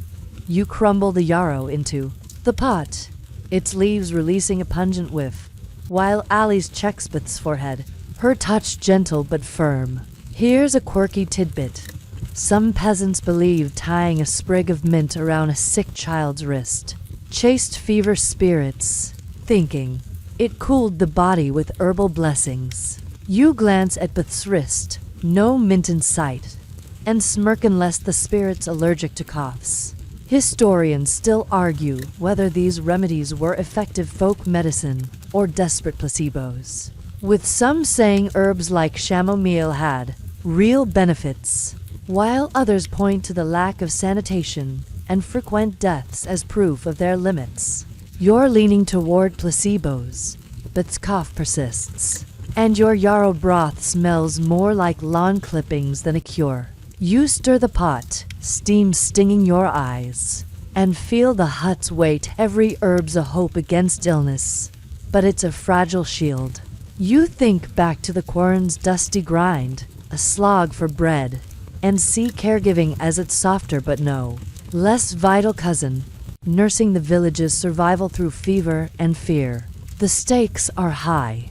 you crumble the yarrow into the pot, its leaves releasing a pungent whiff, while Alice checks Beth's forehead, her touch gentle but firm. Here's a quirky tidbit. Some peasants believe tying a sprig of mint around a sick child's wrist chased fever spirits, thinking it cooled the body with herbal blessings. You glance at Beth's wrist, no mint in sight, and smirk unless the spirit's allergic to coughs. Historians still argue whether these remedies were effective folk medicine or desperate placebos, with some saying herbs like chamomile had real benefits, while others point to the lack of sanitation and frequent deaths as proof of their limits. You're leaning toward placebos, but cough persists, and your yarrow broth smells more like lawn clippings than a cure. You stir the pot, steam stinging your eyes, and feel the hut's weight. Every herb's a hope against illness, but it's a fragile shield. You think back to the quern's dusty grind, a slog for bread, and see caregiving as its softer but no less vital cousin, nursing the village's survival through fever and fear. The stakes are high.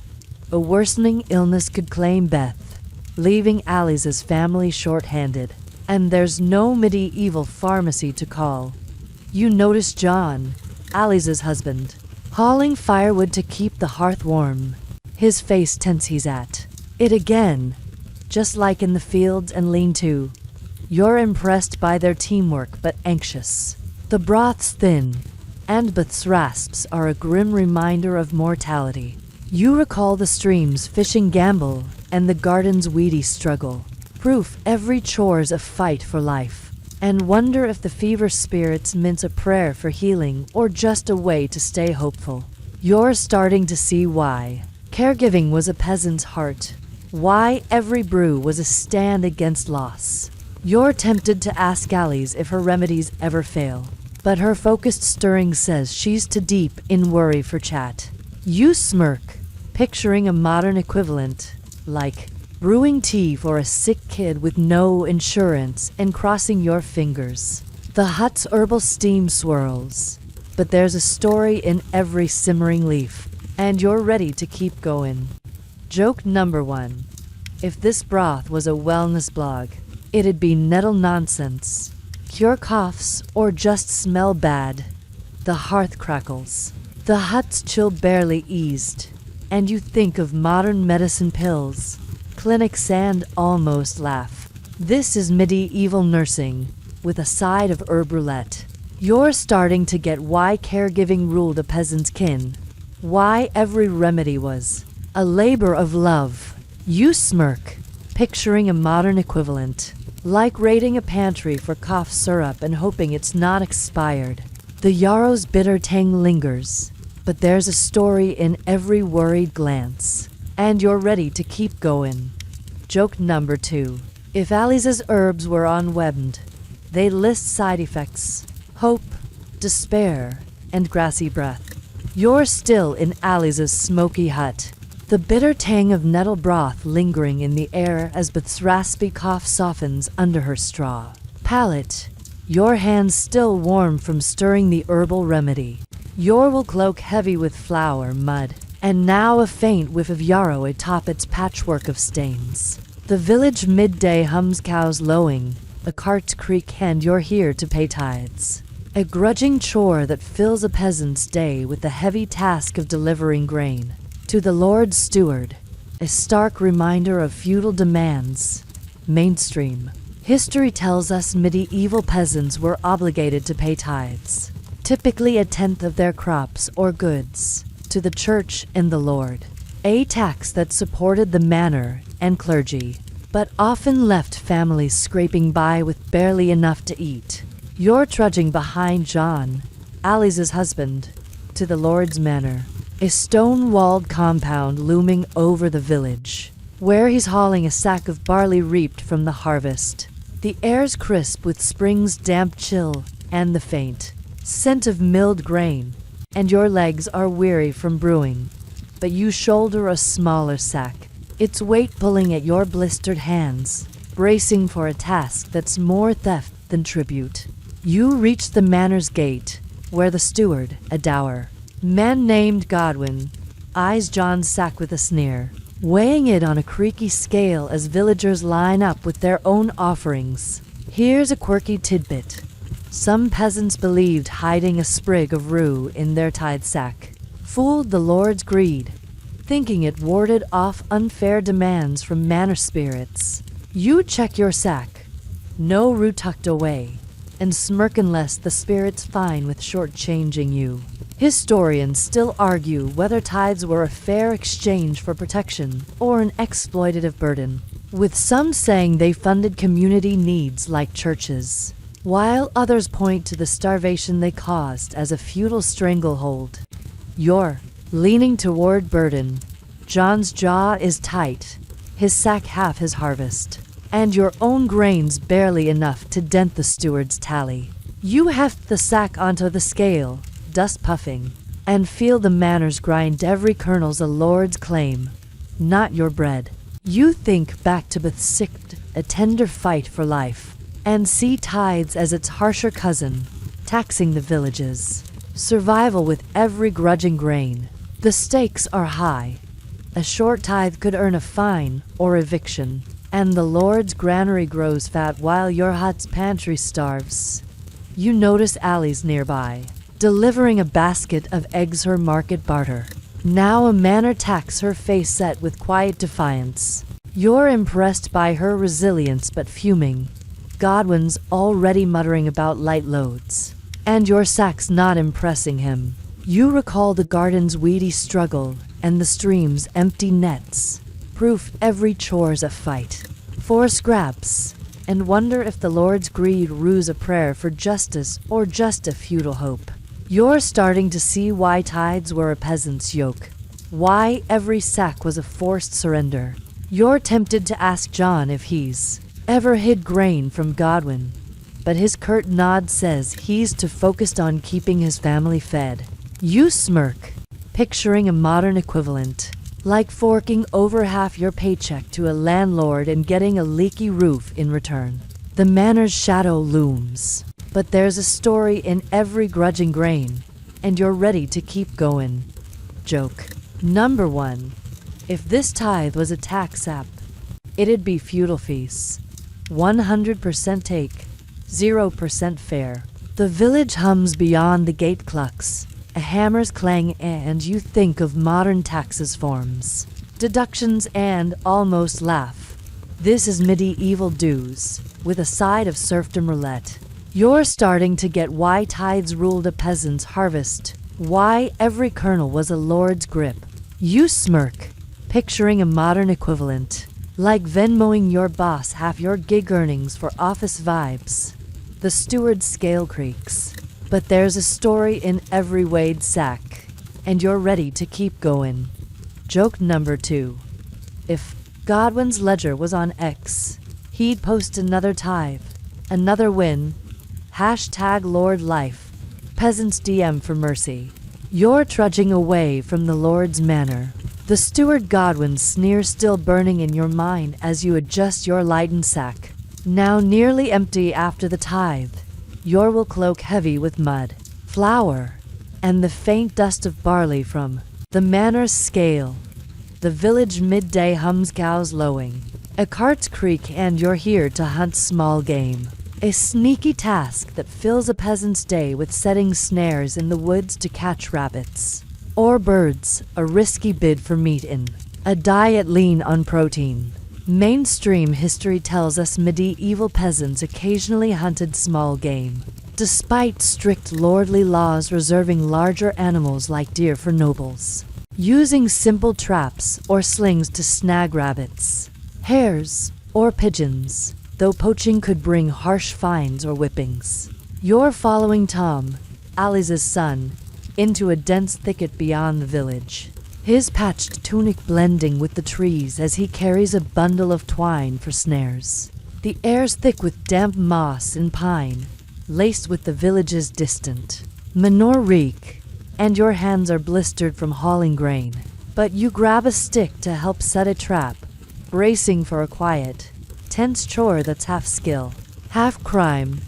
A worsening illness could claim Beth, leaving Alice's family short-handed, and there's no medieval pharmacy to call. You notice John, Alice's husband, hauling firewood to keep the hearth warm. His face tense, he's at it again, just like in the fields and lean-to. You're impressed by their teamwork but anxious. The broth's thin, and Beth's rasps are a grim reminder of mortality. You recall the stream's fishing gamble and the garden's weedy struggle, proof every chore's a fight for life, and wonder if the fever spirits meant a prayer for healing or just a way to stay hopeful. You're starting to see why caregiving was a peasant's heart, why every brew was a stand against loss. You're tempted to ask Alice if her remedies ever fail, but her focused stirring says she's too deep in worry for chat. You smirk, picturing a modern equivalent, like brewing tea for a sick kid with no insurance and crossing your fingers. The hut's herbal steam swirls, but there's a story in every simmering leaf, and you're ready to keep going. Joke number 1. If this broth was a wellness blog, it'd be nettle nonsense. Cure coughs or just smell bad. The hearth crackles. The hut's chill barely eased, and you think of modern medicine pills, clinics, and almost laugh. This is medieval nursing, with a side of herb roulette. You're starting to get why caregiving ruled a peasant's kin, why every remedy was a labor of love. You smirk, picturing a modern equivalent, like raiding a pantry for cough syrup and hoping it's not expired. The yarrow's bitter tang lingers, but there's a story in every worried glance, and you're ready to keep going. Joke number 2. If Alice's herbs were on Webmed, they list side effects: hope, despair, and grassy breath. You're still in Alice's smoky hut, the bitter tang of nettle broth lingering in the air as Beth's raspy cough softens under her straw palate. Your hands still warm from stirring the herbal remedy. Your wool cloak heavy with flour, mud, and now a faint whiff of yarrow atop its patchwork of stains. The village midday hums, cows lowing, a cart creak, and you're here to pay tithes. A grudging chore that fills a peasant's day with the heavy task of delivering grain to the Lord's steward, a stark reminder of feudal demands. Mainstream history tells us medieval peasants were obligated to pay tithes, typically a tenth of their crops or goods, to the church and the Lord, a tax that supported the manor and clergy, but often left families scraping by with barely enough to eat. You're trudging behind John, Alice's husband, to the Lord's manor, a stone-walled compound looming over the village, where he's hauling a sack of barley reaped from the harvest. The air's crisp with spring's damp chill and the faint scent of milled grain, and your legs are weary from brewing, but you shoulder a smaller sack, its weight pulling at your blistered hands, bracing for a task that's more theft than tribute. You reach the manor's gate, where the steward, a dour man named Godwin, eyes John's sack with a sneer, weighing it on a creaky scale as villagers line up with their own offerings. Here's a quirky tidbit. Some peasants believed hiding a sprig of rue in their tithe sack fooled the Lord's greed, thinking it warded off unfair demands from manor spirits. You check your sack, no rue tucked away, and smirk unless the spirit's fine with shortchanging you. Historians still argue whether tithes were a fair exchange for protection or an exploitative burden, with some saying they funded community needs like churches, while others point to the starvation they caused as a feudal stranglehold. You're leaning toward burden. John's jaw is tight, his sack half his harvest, and your own grains barely enough to dent the steward's tally. You heft the sack onto the scale, dust puffing, and feel the manor's grind every kernel's a lord's claim. not your bread. You think back to Bethsicht, a tender fight for life, and see tithes as its harsher cousin, taxing the villages. Survival with every grudging grain. The stakes are high. A short tithe could earn a fine or eviction, and the Lord's granary grows fat while your hut's pantry starves. You notice Alice nearby, delivering a basket of eggs her market barter. Now a manor tax, her face set with quiet defiance. You're impressed by her resilience but fuming. Godwin's already muttering about light loads, and your sack's not impressing him. You recall the garden's weedy struggle and the stream's empty nets, proof every chore's a fight for scraps, and wonder if the Lord's greed rues a prayer for justice or just a futile hope. You're starting to see why tithes were a peasant's yoke, why every sack was a forced surrender. You're tempted to ask John if he's ever hid grain from Godwin, but his curt nod says he's too focused on keeping his family fed. You smirk, picturing a modern equivalent, like forking over half your paycheck to a landlord and getting a leaky roof in return. The manor's shadow looms, but there's a story in every grudging grain, and you're ready to keep going. Joke number 1. If this tithe was a tax app, it'd be feudal fees. 100% take, 0% fair. The village hums beyond the gate clucks, a hammer's clang, and you think of modern taxes forms, deductions, and almost laugh. This is medieval dues, with a side of serfdom roulette. You're starting to get why tithes ruled a peasant's harvest, why every kernel was a lord's grip. You smirk, picturing a modern equivalent, like Venmoing your boss half your gig earnings for office vibes. The steward's scale creaks, but there's a story in every weighed sack, and you're ready to keep going. Joke number 2. If Godwin's ledger was on X, he'd post another tithe, another win, hashtag Lord Life, peasants DM for mercy. You're trudging away from the Lord's manor, the steward Godwin's sneer still burning in your mind as you adjust your lightened sack, now nearly empty after the tithe. Your will cloak heavy with mud, flour, and the faint dust of barley from the manor's scale. The village midday hums cows lowing, a cart's creak, and you're here to hunt small game. A sneaky task that fills a peasant's day with setting snares in the woods to catch rabbits or birds, a risky bid for meat in a diet lean on protein. Mainstream history tells us medieval peasants occasionally hunted small game, despite strict lordly laws reserving larger animals like deer for nobles, using simple traps or slings to snag rabbits, hares, or pigeons, though poaching could bring harsh fines or whippings. You're following Tom, Alice's son, into a dense thicket beyond the village, his patched tunic blending with the trees as he carries a bundle of twine for snares. The air's thick with damp moss and pine, laced with the village's distant manure reek, and your hands are blistered from hauling grain. But you grab a stick to help set a trap, bracing for a quiet, tense chore that's half skill, half crime.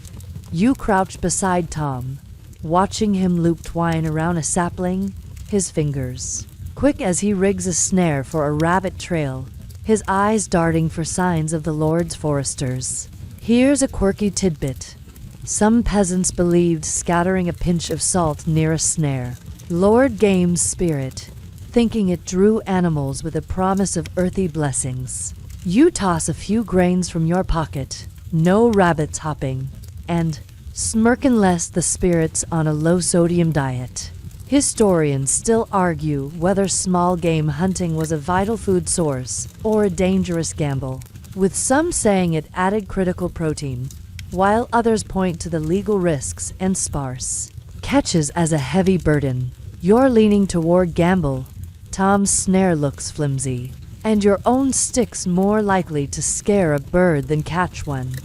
You crouch beside Tom, watching him loop twine around a sapling, his fingers quick as he rigs a snare for a rabbit trail, his eyes darting for signs of the Lord's foresters. Here's a quirky tidbit. Some peasants believed scattering a pinch of salt near a snare Lord Game's spirit, thinking it drew animals with a promise of earthy blessings. You toss a few grains from your pocket, no rabbits hopping, and smirk unless the spirit's on a low-sodium diet. Historians still argue whether small game hunting was a vital food source or a dangerous gamble, with some saying it added critical protein, while others point to the legal risks and sparse catches as a heavy burden. You're leaning toward gamble. Tom's snare looks flimsy, and your own stick's more likely to scare a bird than catch one.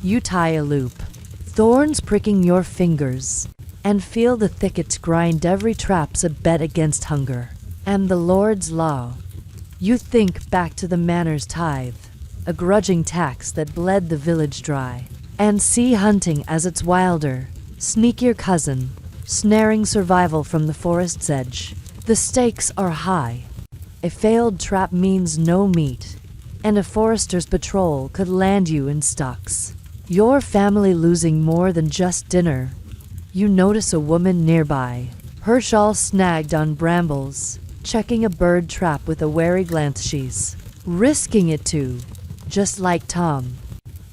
You tie a loop, thorns pricking your fingers, and feel the thickets grind. Every trap's a bet against hunger and the Lord's law. You think back to the manor's tithe, a grudging tax that bled the village dry, and see hunting as its wilder, sneakier cousin, snaring survival from the forest's edge. The stakes are high. A failed trap means no meat, and a forester's patrol could land you in stocks. Your family losing more than just dinner. You notice a woman nearby, her shawl snagged on brambles, checking a bird trap with a wary glance. She's risking it too, just like Tom.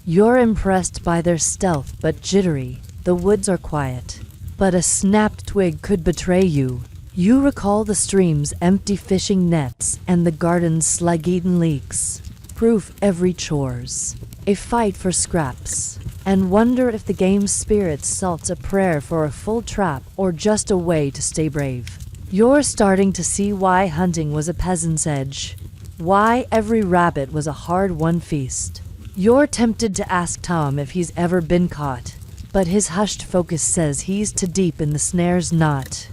You're impressed by their stealth but jittery. The woods are quiet, but a snapped twig could betray you. You recall the stream's empty fishing nets and the garden's slug-eaten leeks. Proof every chores, a fight for scraps, and wonder if the game's spirit salts a prayer for a full trap or just a way to stay brave. You're starting to see why hunting was a peasant's edge, why every rabbit was a hard-won feast. You're tempted to ask Tom if he's ever been caught, but his hushed focus says he's too deep in the snare's knot.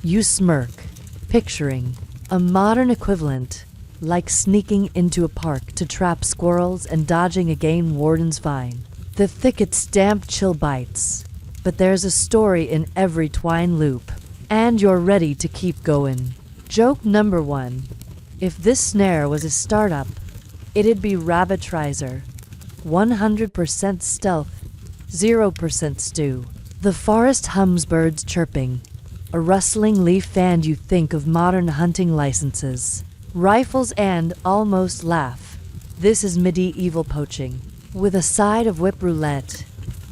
You smirk, picturing a modern equivalent, like sneaking into a park to trap squirrels and dodging a game warden's vine. The thicket's damp chill bites, but there's a story in every twine loop, and you're ready to keep going. Joke number 1. If this snare was a startup, it'd be Rabbitrizer. 100% stealth, 0% stew. The forest hums birds chirping, a rustling leaf, and you think of modern hunting licenses, rifles, and almost laugh. This is medieval poaching, with a side of whip roulette.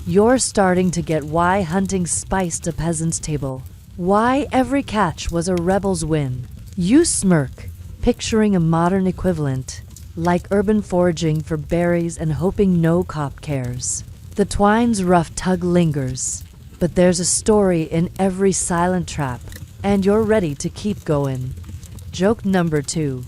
You're starting to get why hunting spiced a peasant's table, why every catch was a rebel's win. You smirk, picturing a modern equivalent, like urban foraging for berries and hoping no cop cares. The twine's rough tug lingers, but there's a story in every silent trap, and you're ready to keep going. Joke number 2.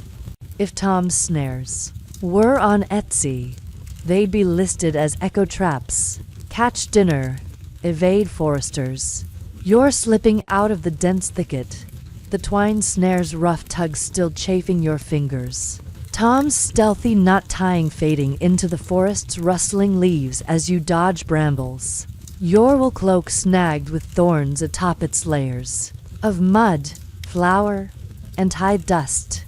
If Tom's snares were on Etsy, they'd be listed as echo traps. Catch dinner, evade foresters. You're slipping out of the dense thicket, the twine snare's rough tug still chafing your fingers. Tom's stealthy knot tying fading into the forest's rustling leaves as you dodge brambles. Your wool cloak snagged with thorns atop its layers of mud, flour, and high dust.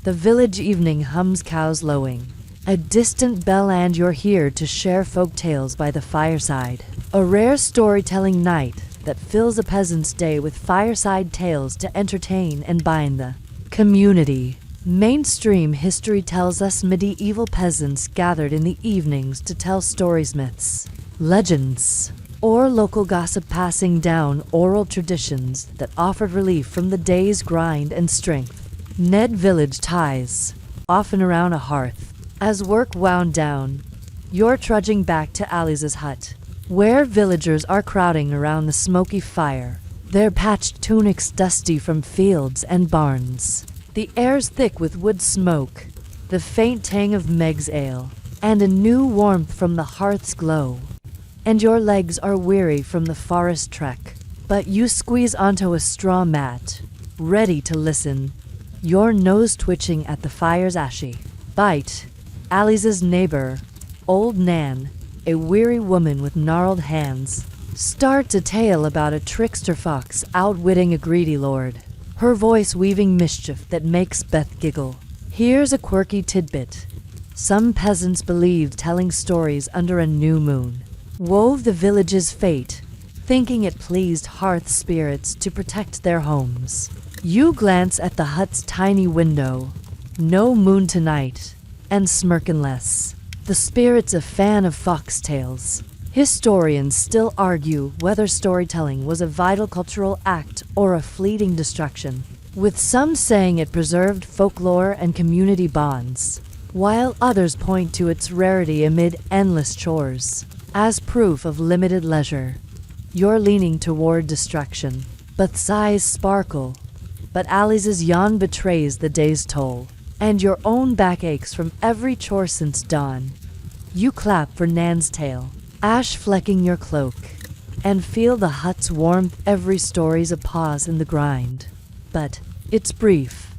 The village evening hums cows lowing, a distant bell, and you're here to share folk tales by the fireside. A rare storytelling night that fills a peasant's day with fireside tales to entertain and bind the community. Mainstream history tells us medieval peasants gathered in the evenings to tell stories, myths, legends, or local gossip, passing down oral traditions that offered relief from the day's grind and strength. Ned village ties, often around a hearth. As work wound down, you're trudging back to Alice's hut, where villagers are crowding around the smoky fire, their patched tunics dusty from fields and barns. The air's thick with wood smoke, the faint tang of Meg's ale, and a new warmth from the hearth's glow. And your legs are weary from the forest trek, but you squeeze onto a straw mat, ready to listen, your nose twitching at the fire's ashy bite. Alice's neighbor, Old Nan, a weary woman with gnarled hands, starts a tale about a trickster fox outwitting a greedy lord, her voice weaving mischief that makes Beth giggle. Here's a quirky tidbit. Some peasants believed telling stories under a new moon wove the village's fate, thinking it pleased hearth spirits to protect their homes. You glance at the hut's tiny window, no moon tonight, and smirk unless the spirit's a fan of fox tales. Historians still argue whether storytelling was a vital cultural act or a fleeting distraction, with some saying it preserved folklore and community bonds, while others point to its rarity amid endless chores as proof of limited leisure. You're leaning toward distraction. Beth's eyes sparkle, but Alice's yawn betrays the day's toll, and your own back aches from every chore since dawn. You clap for Nan's tale, ash flecking your cloak, and feel the hut's warmth. Every story's a pause in the grind, but it's brief.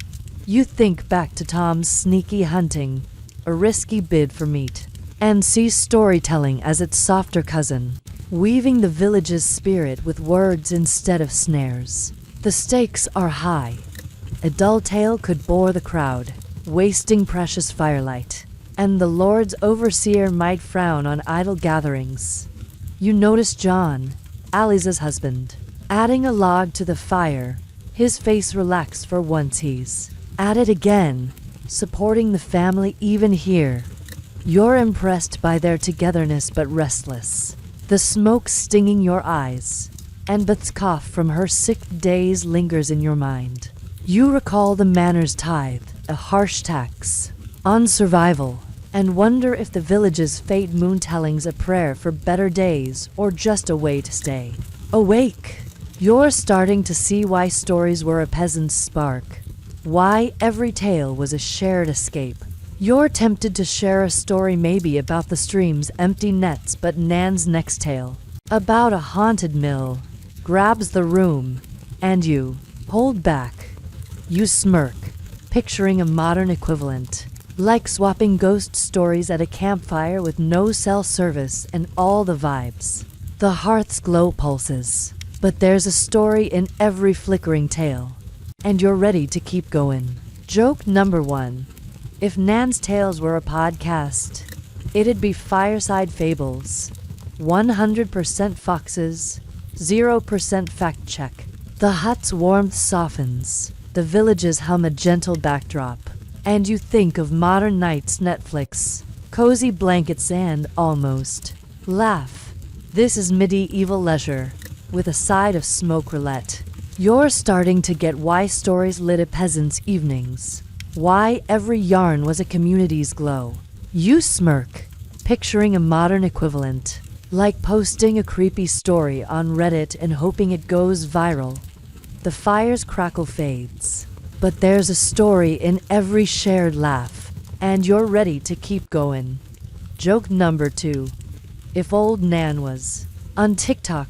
You think back to Tom's sneaky hunting, a risky bid for meat, and see storytelling as its softer cousin, weaving the village's spirit with words instead of snares. The stakes are high. A dull tale could bore the crowd, wasting precious firelight, and the Lord's overseer might frown on idle gatherings. You notice John, Alice's husband, adding a log to the fire, his face relaxed for once. He's at it again, supporting the family even here. You're impressed by their togetherness but restless, the smoke stinging your eyes, and Beth's cough from her sick days lingers in your mind. You recall the manor's tithe, a harsh tax, on survival, and wonder if the village's fate moontelling's a prayer for better days or just a way to stay awake. You're starting to see why stories were a peasant's spark, why every tale was a shared escape. You're tempted to share a story maybe about the stream's empty nets, but Nan's next tale, about a haunted mill, grabs the room, and you hold back. You smirk, picturing a modern equivalent, like swapping ghost stories at a campfire with no cell service and all the vibes. The hearth's glow pulses, but there's a story in every flickering tale, and you're ready to keep going. Joke number 1. If Nan's Tales were a podcast, it'd be Fireside Fables. 100% foxes, 0% fact check. The hut's warmth softens, the villages hum a gentle backdrop, and you think of modern nights Netflix, cozy blankets and almost laugh. This is medieval leisure, with a side of smoke roulette. You're starting to get why stories lit a peasant's evenings, why every yarn was a community's glow. You smirk, picturing a modern equivalent, like posting a creepy story on Reddit and hoping it goes viral. The fire's crackle fades, but there's a story in every shared laugh, and you're ready to keep going. Joke number 2. If old Nan was on TikTok,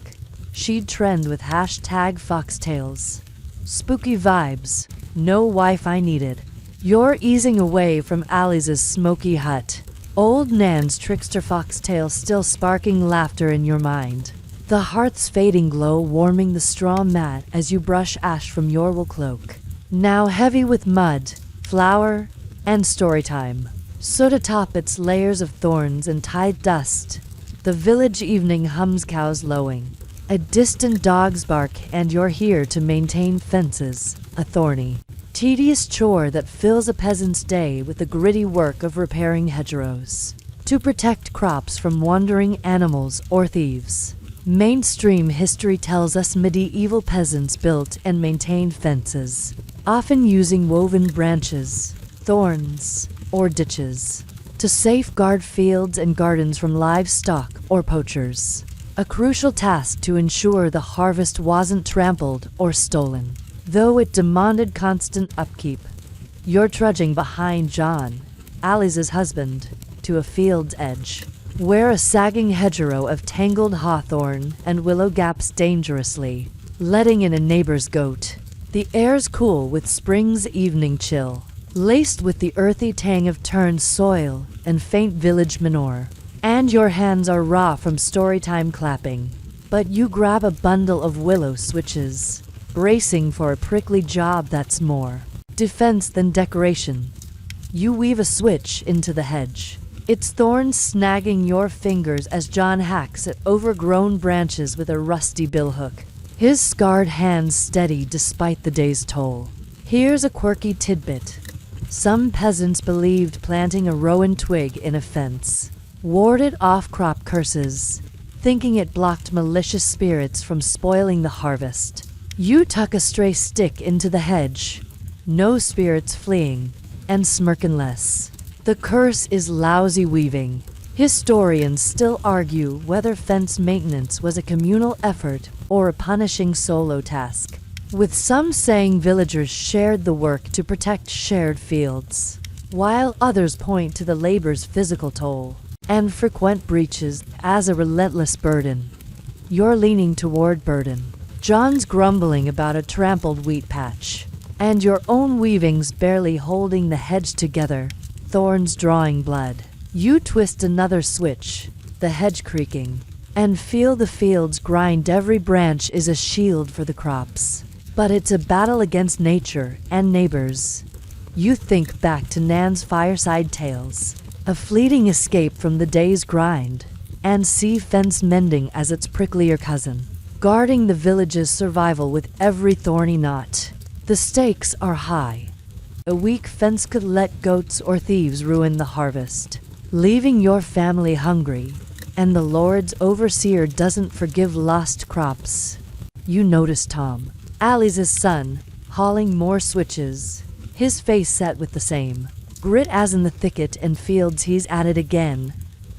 she'd trend with hashtag foxtails. Spooky vibes, no Wi-Fi needed. You're easing away from Alice's smoky hut, old Nan's trickster foxtail still sparking laughter in your mind. The hearth's fading glow warming the straw mat as you brush ash from your wool cloak, now heavy with mud, flour, and story time. Soot atop its layers of thorns and tide dust, the village evening hums cows lowing. A distant dog's bark and you're here to maintain fences, a thorny, tedious chore that fills a peasant's day with the gritty work of repairing hedgerows to protect crops from wandering animals or thieves. Mainstream history tells us medieval peasants built and maintained fences, often using woven branches, thorns, or ditches, to safeguard fields and gardens from livestock or poachers. A crucial task to ensure the harvest wasn't trampled or stolen, though it demanded constant upkeep. You're trudging behind John, Alice's husband, to a field's edge, where a sagging hedgerow of tangled hawthorn and willow gaps dangerously, letting in a neighbor's goat. The air's cool with spring's evening chill, laced with the earthy tang of turned soil and faint village manure. And your hands are raw from storytime clapping, but you grab a bundle of willow switches, bracing for a prickly job that's more defense than decoration. You weave a switch into the hedge, its thorns snagging your fingers as John hacks at overgrown branches with a rusty billhook, his scarred hands steady despite the day's toll. Here's a quirky tidbit. Some peasants believed planting a rowan twig in a fence warded off crop curses, thinking it blocked malicious spirits from spoiling the harvest. You tuck a stray stick into the hedge, no spirits fleeing, and smirking less. The curse is lousy weaving. Historians still argue whether fence maintenance was a communal effort or a punishing solo task, with some saying villagers shared the work to protect shared fields, while others point to the labor's physical toll and frequent breaches as a relentless burden. You're leaning toward burden. John's grumbling about a trampled wheat patch, and your own weavings barely holding the hedge together, thorns drawing blood. You twist another switch, the hedge creaking, and feel the fields grind. Every branch is a shield for the crops, but it's a battle against nature and neighbors. You think back to Nan's fireside tales, a fleeting escape from the day's grind, and see fence mending as its pricklier cousin, guarding the village's survival with every thorny knot. The stakes are high. A weak fence could let goats or thieves ruin the harvest, leaving your family hungry, and the Lord's overseer doesn't forgive lost crops. You notice Tom, Alice's son, hauling more switches, his face set with the same grit as in the thicket and fields. He's at it again.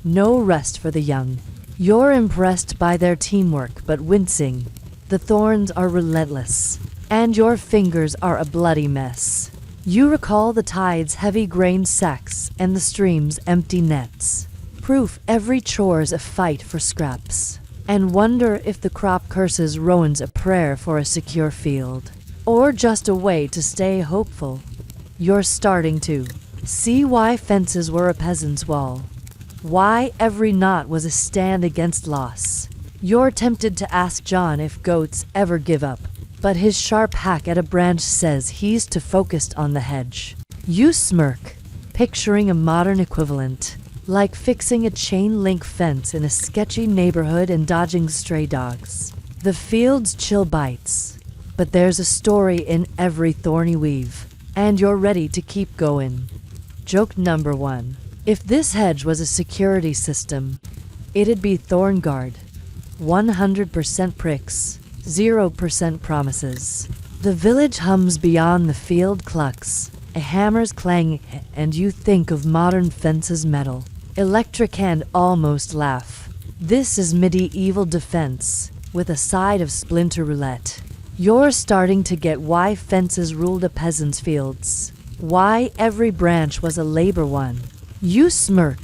No rest for the young. You're impressed by their teamwork but wincing. The thorns are relentless, and your fingers are a bloody mess. You recall the tide's heavy grain sacks and the stream's empty nets. Proof every chore's a fight for scraps, and wonder if the crop curses ruins a prayer for a secure field, or just a way to stay hopeful. You're starting to see why fences were a peasant's wall, why every knot was a stand against loss. You're tempted to ask John if goats ever give up, but his sharp hack at a branch says he's too focused on the hedge. You smirk, picturing a modern equivalent, like fixing a chain-link fence in a sketchy neighborhood and dodging stray dogs. The field's chill bites, but there's a story in every thorny weave, and you're ready to keep going. Joke number 1. If this hedge was a security system, it'd be thorn guard. 100% pricks, 0% promises. The village hums beyond the field clucks, a hammer's clang, and you think of modern fences metal, electric, and almost laugh. This is medieval defense, with a side of splinter roulette. You're starting to get why fences ruled a peasant's fields, why every branch was a labor one. You smirk,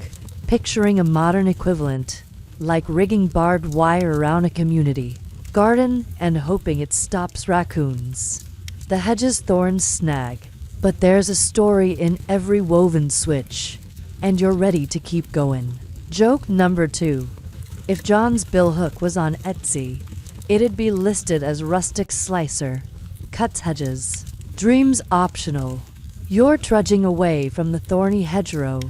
picturing a modern equivalent, like rigging barbed wire around a community garden and hoping it stops raccoons. The hedge's thorns snag, but there's a story in every woven switch, and you're ready to keep going. Joke number 2. If John's billhook was on Etsy, it'd be listed as rustic slicer, cuts hedges, dreams optional. You're trudging away from the thorny hedgerow,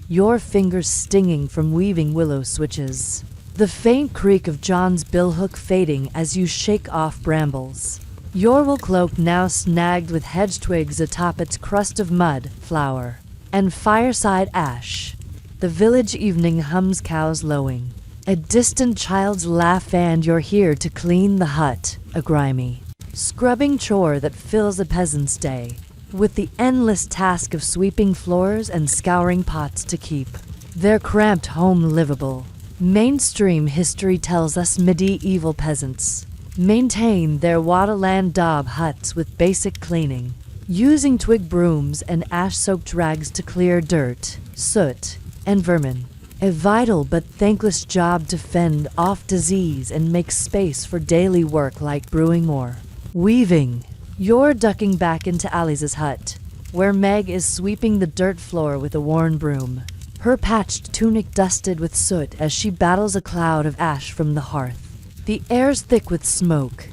your fingers stinging from weaving willow switches. The faint creak of John's billhook fading as you shake off brambles. Your wool cloak now snagged with hedge twigs atop its crust of mud, flour, and fireside ash. The village evening hums cows lowing, a distant child's laugh, and you're here to clean the hut, a grimy, scrubbing chore that fills a peasant's day, with the endless task of sweeping floors and scouring pots to keep their cramped home livable. Mainstream history tells us medieval peasants maintain their waterland daub huts with basic cleaning, using twig brooms and ash-soaked rags to clear dirt, soot, and vermin. A vital but thankless job to fend off disease and make space for daily work like brewing or weaving. You're ducking back into Alice's hut, where Meg is sweeping the dirt floor with a worn broom, her patched tunic dusted with soot as she battles a cloud of ash from the hearth. The air's thick with smoke,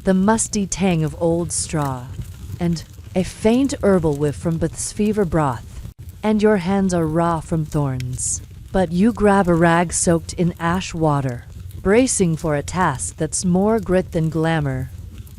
the musty tang of old straw, and a faint herbal whiff from Beth's fever broth, and your hands are raw from thorns. But you grab a rag soaked in ash water, bracing for a task that's more grit than glamour.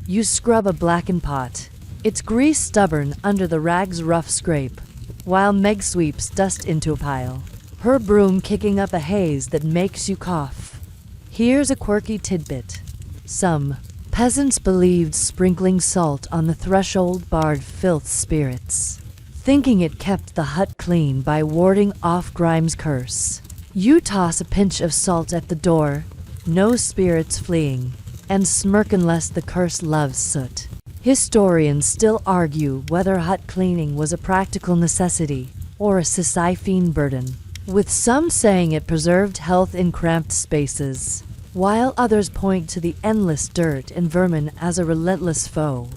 You scrub a blackened pot, its grease stubborn under the rag's rough scrape, while Meg sweeps dust into a pile, her broom kicking up a haze that makes you cough. Here's a quirky tidbit. Some peasants believed sprinkling salt on the threshold barred filth spirits, thinking it kept the hut clean by warding off Grime's curse. You toss a pinch of salt at the door, no spirits fleeing, and smirk unless the curse loves soot. Historians still argue whether hut cleaning was a practical necessity or a Sisyphean burden, with some saying it preserved health in cramped spaces, while others point to the endless dirt and vermin as a relentless foe.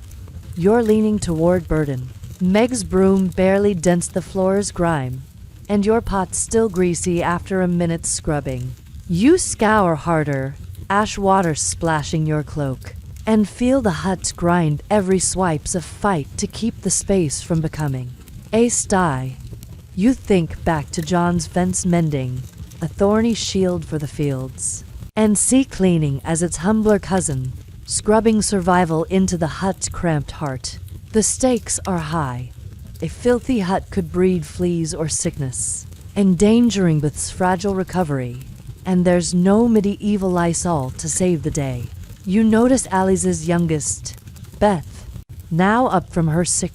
You're leaning toward burden. Meg's broom barely dents the floor's grime, and your pot's still greasy after a minute's scrubbing. You scour harder, ash water splashing your cloak, and feel the hut grind every swipe's a fight to keep the space from becoming a sty. You think back to John's fence mending, a thorny shield for the fields, and see cleaning as its humbler cousin, scrubbing survival into the hut's cramped heart. The stakes are high. A filthy hut could breed fleas or sickness, endangering Beth's fragile recovery, and there's no medieval Lysol to save the day. You notice Alice's youngest, Beth, now up from her sick,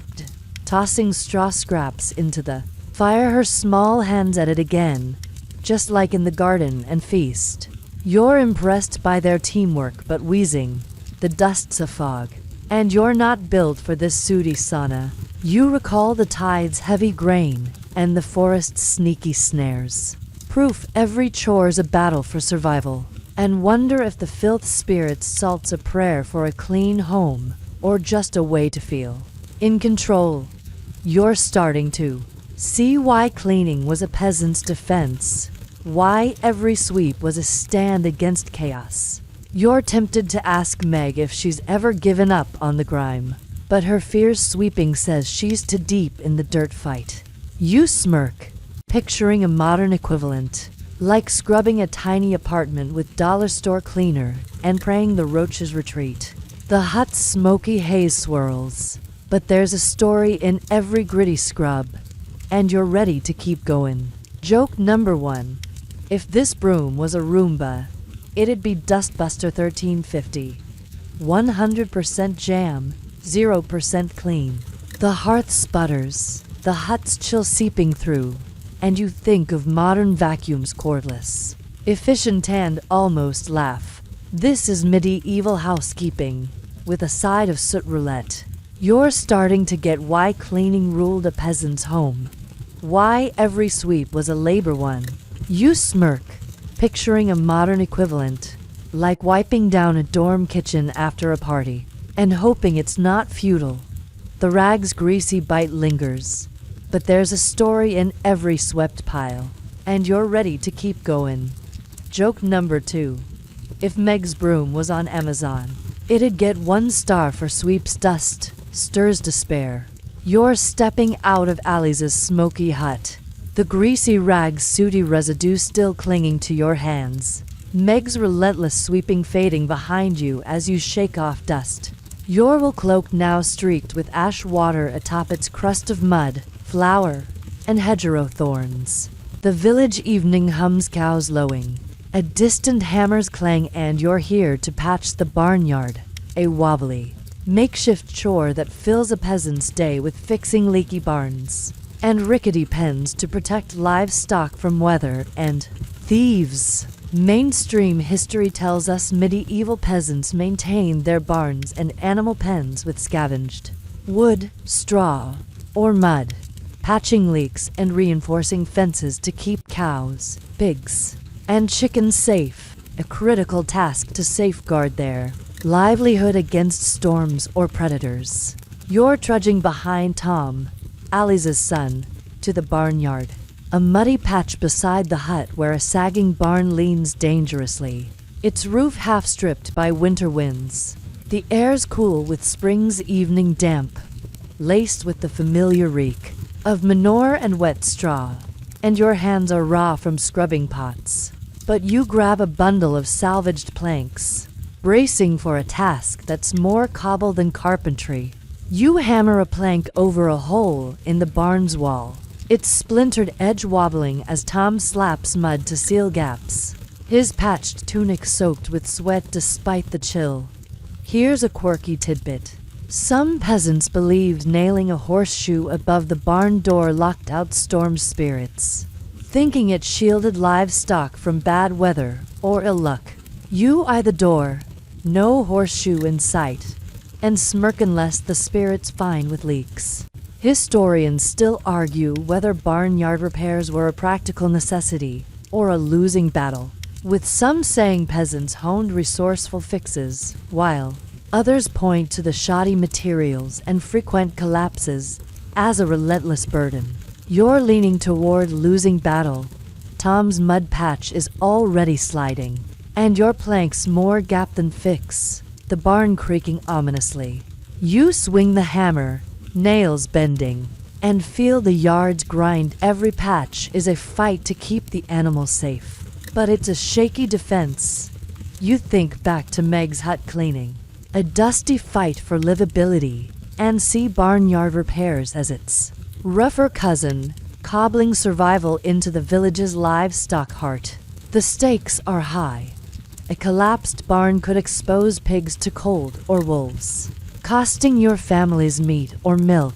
tossing straw scraps into the fire, her small hands at it again, just like in the garden and feast. You're impressed by their teamwork, but wheezing, the dust's a fog, and you're not built for this sooty sauna. You recall the tide's heavy grain and the forest's sneaky snares. Proof every chore's a battle for survival, and wonder if the filth spirit salts a prayer for a clean home, or just a way to feel in control. You're starting to see why cleaning was a peasant's defense, why every sweep was a stand against chaos. You're tempted to ask Meg if she's ever given up on the grime, but her fierce sweeping says she's too deep in the dirt fight. You smirk, picturing a modern equivalent, like scrubbing a tiny apartment with dollar store cleaner and praying the roaches retreat. The hut's smoky haze swirls, but there's a story in every gritty scrub, and you're ready to keep going. Joke number 1. If this broom was a Roomba, it'd be Dustbuster 1350. 100% jam, 0% clean. The hearth sputters, the hut's chill seeping through, and you think of modern vacuums cordless, efficient and almost laugh. This is medieval housekeeping, with a side of soot roulette. You're starting to get why cleaning ruled a peasant's home, why every sweep was a labor one. You smirk, picturing a modern equivalent, like wiping down a dorm kitchen after a party, and hoping it's not futile. The rag's greasy bite lingers, but there's a story in every swept pile, and you're ready to keep going. Joke number 2. If Meg's broom was on Amazon, it'd get 1 star for sweeps dust, stirs despair. You're stepping out of Alice's smoky hut, the greasy rag's sooty residue still clinging to your hands. Meg's relentless sweeping fading behind you as you shake off dust. Your wool cloak now streaked with ash water atop its crust of mud, flour, and hedgerow thorns. The village evening hums cows lowing, a distant hammer's clang, and you're here to patch the barnyard, a wobbly, makeshift chore that fills a peasant's day with fixing leaky barns and rickety pens to protect livestock from weather and thieves. Mainstream history tells us medieval peasants maintained their barns and animal pens with scavenged wood, straw, or mud, patching leaks and reinforcing fences to keep cows, pigs, and chickens safe, a critical task to safeguard their livelihood against storms or predators. You're trudging behind Tom, Alice's son, to the barnyard, a muddy patch beside the hut where a sagging barn leans dangerously, its roof half-stripped by winter winds. The air's cool with spring's evening damp, laced with the familiar reek of manure and wet straw, and your hands are raw from scrubbing pots. But you grab a bundle of salvaged planks, bracing for a task that's more cobble than carpentry. You hammer a plank over a hole in the barn's wall, its splintered edge wobbling as Tom slaps mud to seal gaps, his patched tunic soaked with sweat despite the chill. Here's a quirky tidbit. Some peasants believed nailing a horseshoe above the barn door locked out storm spirits, thinking it shielded livestock from bad weather or ill luck. You eye the door, no horseshoe in sight, and smirk unless the spirit's fine with leaks. Historians still argue whether barnyard repairs were a practical necessity or a losing battle, with some saying peasants honed resourceful fixes, while Others point to the shoddy materials and frequent collapses as a relentless burden. You're leaning toward losing battle. Tom's mud patch is already sliding, and your planks more gap than fix, the barn creaking ominously. You swing the hammer, nails bending, and feel the yards grind. Every patch is a fight to keep the animals safe, but it's a shaky defense. You think back to Meg's hut cleaning, a dusty fight for livability, and see barnyard repairs as its rougher cousin, cobbling survival into the village's livestock heart. The stakes are high. A collapsed barn could expose pigs to cold or wolves, costing your family's meat or milk,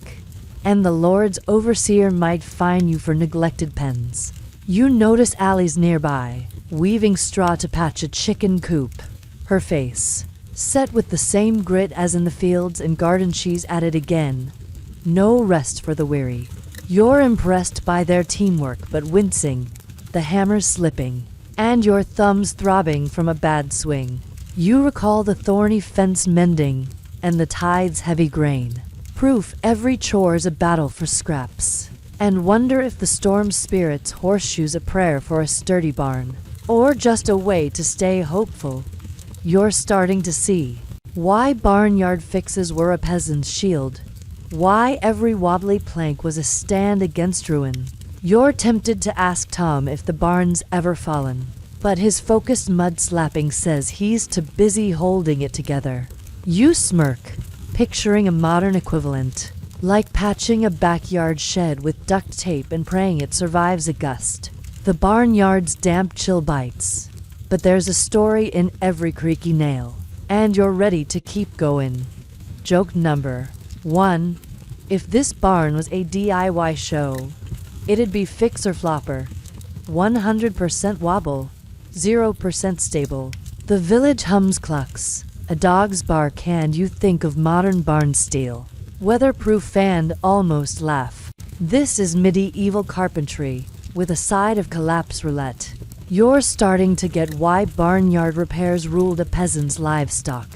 and the Lord's overseer might fine you for neglected pens. You notice Allie's nearby, weaving straw to patch a chicken coop. Her face, set with the same grit as in the fields and garden, she's at it again. No rest for the weary. You're impressed by their teamwork but wincing, the hammers slipping, and your thumbs throbbing from a bad swing. You recall the thorny fence mending and the tide's heavy grain. Proof every chore's a battle for scraps, and wonder if the storm spirit's horseshoes a prayer for a sturdy barn, or just a way to stay hopeful. You're starting to see why barnyard fixes were a peasant's shield, why every wobbly plank was a stand against ruin. You're tempted to ask Tom if the barn's ever fallen, but his focused mud-slapping says he's too busy holding it together. You smirk, picturing a modern equivalent, like patching a backyard shed with duct tape and praying it survives a gust. The barnyard's damp chill bites, but there's a story in every creaky nail, and you're ready to keep going. Joke number 1. If this barn was a DIY show, it'd be fix or flopper. 100% wobble, 0% stable. The village hums clucks, a dog's bark, and you think of modern barn steel, weatherproof and almost laugh. This is medieval carpentry, with a side of collapse roulette. You're starting to get why barnyard repairs ruled a peasant's livestock,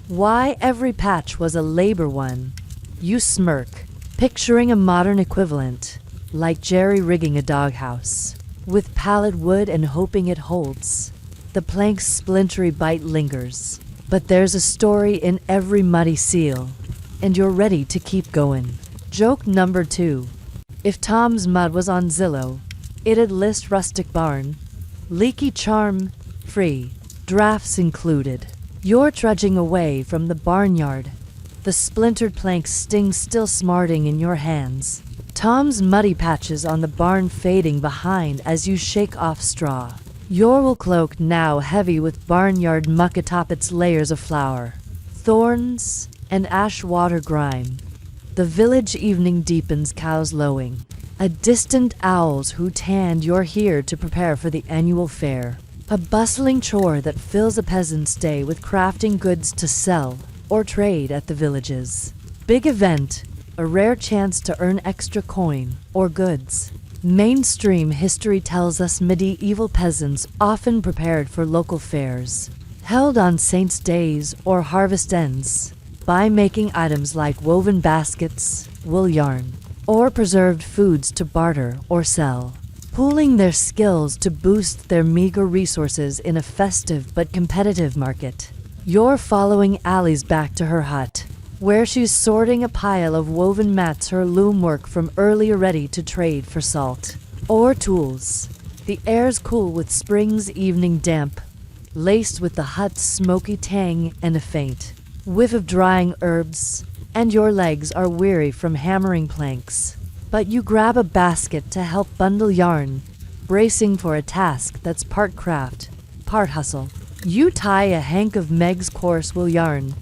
why every patch was a labor one. You smirk, picturing a modern equivalent, like jerry-rigging a doghouse, with pallet wood and hoping it holds. The plank's splintery bite lingers, but there's a story in every muddy seal, and you're ready to keep going. Joke number 2. If Tom's Mud was on Zillow, it'd list rustic barn, leaky charm, free, drafts included. You're trudging away from the barnyard, the splintered planks sting still smarting in your hands. Tom's muddy patches on the barn fading behind as you shake off straw. Your wool cloak now heavy with barnyard muck atop its layers of flour, thorns, and ash water grime. The village evening deepens, cows lowing, a distant owl's hoot, and you're here to prepare for the annual fair, a bustling chore that fills a peasant's day with crafting goods to sell or trade at the village's big event, a rare chance to earn extra coin or goods. Mainstream history tells us medieval peasants often prepared for local fairs, held on saints' days or harvest ends, by making items like woven baskets, wool yarn, or preserved foods to barter or sell, pooling their skills to boost their meager resources in a festive but competitive market. You're following Allie's back to her hut, where she's sorting a pile of woven mats, her loom work from earlier, ready to trade for salt or tools. The air's cool with spring's evening damp, laced with the hut's smoky tang and a faint whiff of drying herbs, and your legs are weary from hammering planks. But you grab a basket to help bundle yarn, bracing for a task that's part craft, part hustle. You tie a hank of Meg's coarse wool yarn,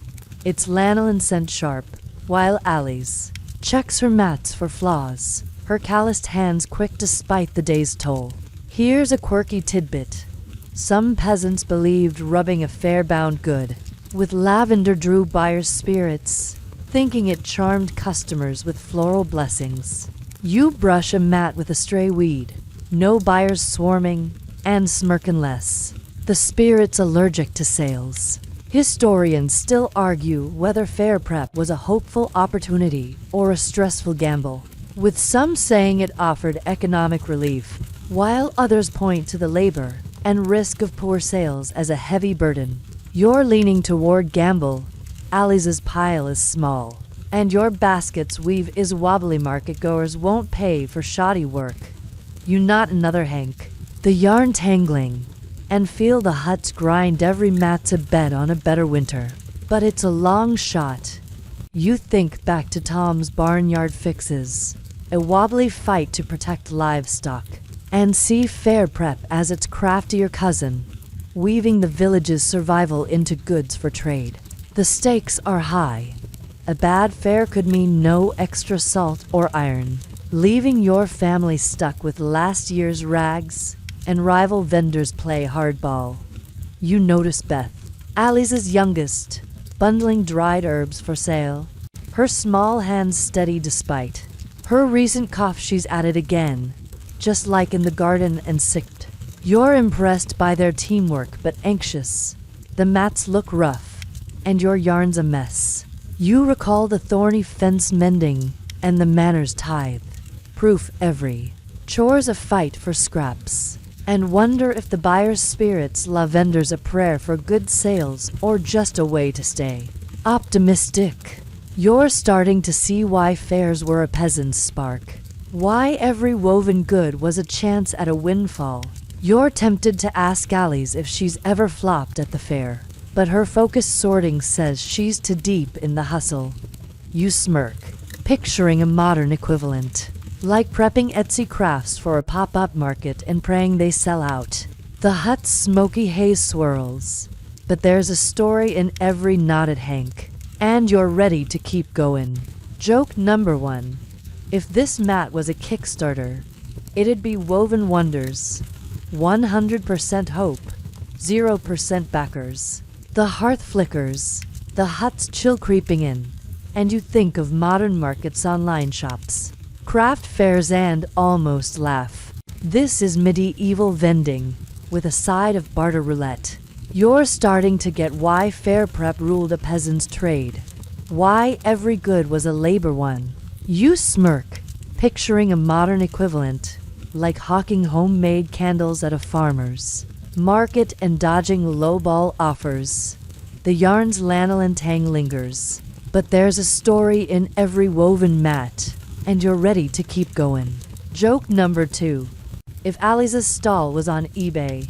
its lanolin scent sharp, while Allie's checks her mats for flaws, her calloused hands quick despite the day's toll. Here's a quirky tidbit. Some peasants believed rubbing a fair-bound good with lavender drew buyers' spirits, thinking it charmed customers with floral blessings. You brush a mat with a stray weed, no buyers swarming, and smirking less. The spirit's allergic to sales. Historians still argue whether fair prep was a hopeful opportunity or a stressful gamble, with some saying it offered economic relief, while others point to the labor and risk of poor sales as a heavy burden. You're leaning toward gamble. Alice's pile is small, and your basket's weave is wobbly. Market goers won't pay for shoddy work. You knot another hank, the yarn tangling, and feel the huts grind every mat to bet on a better winter. But it's a long shot. You think back to Tom's barnyard fixes, a wobbly fight to protect livestock, and see fair prep as its craftier cousin, weaving the village's survival into goods for trade. The stakes are high. A bad fair could mean no extra salt or iron, leaving your family stuck with last year's rags, and rival vendors play hardball. You notice Beth, Alice's youngest, bundling dried herbs for sale, her small hands steady despite her recent cough. She's at it again, just like in the garden and sicked. You're impressed by their teamwork but anxious. The mats look rough, and your yarn's a mess. You recall the thorny fence mending and the manor's tithe. Proof every chore's a fight for scraps, and wonder if the buyer's spirits love vendors a prayer for good sales or just a way to stay optimistic. You're starting to see why fairs were a peasant's spark, why every woven good was a chance at a windfall. You're tempted to ask Alice if she's ever flopped at the fair, but her focused sorting says she's too deep in the hustle. You smirk, picturing a modern equivalent, like prepping Etsy crafts for a pop-up market and praying they sell out. The hut's smoky haze swirls, but there's a story in every knotted hank, and you're ready to keep going. Joke number 1. If this mat was a Kickstarter, it'd be Woven Wonders. 100% hope, 0% backers. The hearth flickers, the hut's chill creeping in, and you think of modern markets, online shops, craft fairs, and almost laugh. This is medieval vending, with a side of barter roulette. You're starting to get why fair prep ruled a peasant's trade, why every good was a labor one. You smirk, picturing a modern equivalent, like hawking homemade candles at a farmer's market and dodging lowball offers. The yarn's lanolin tang lingers, but there's a story in every woven mat, and you're ready to keep going. Joke number 2. If Alice's stall was on eBay,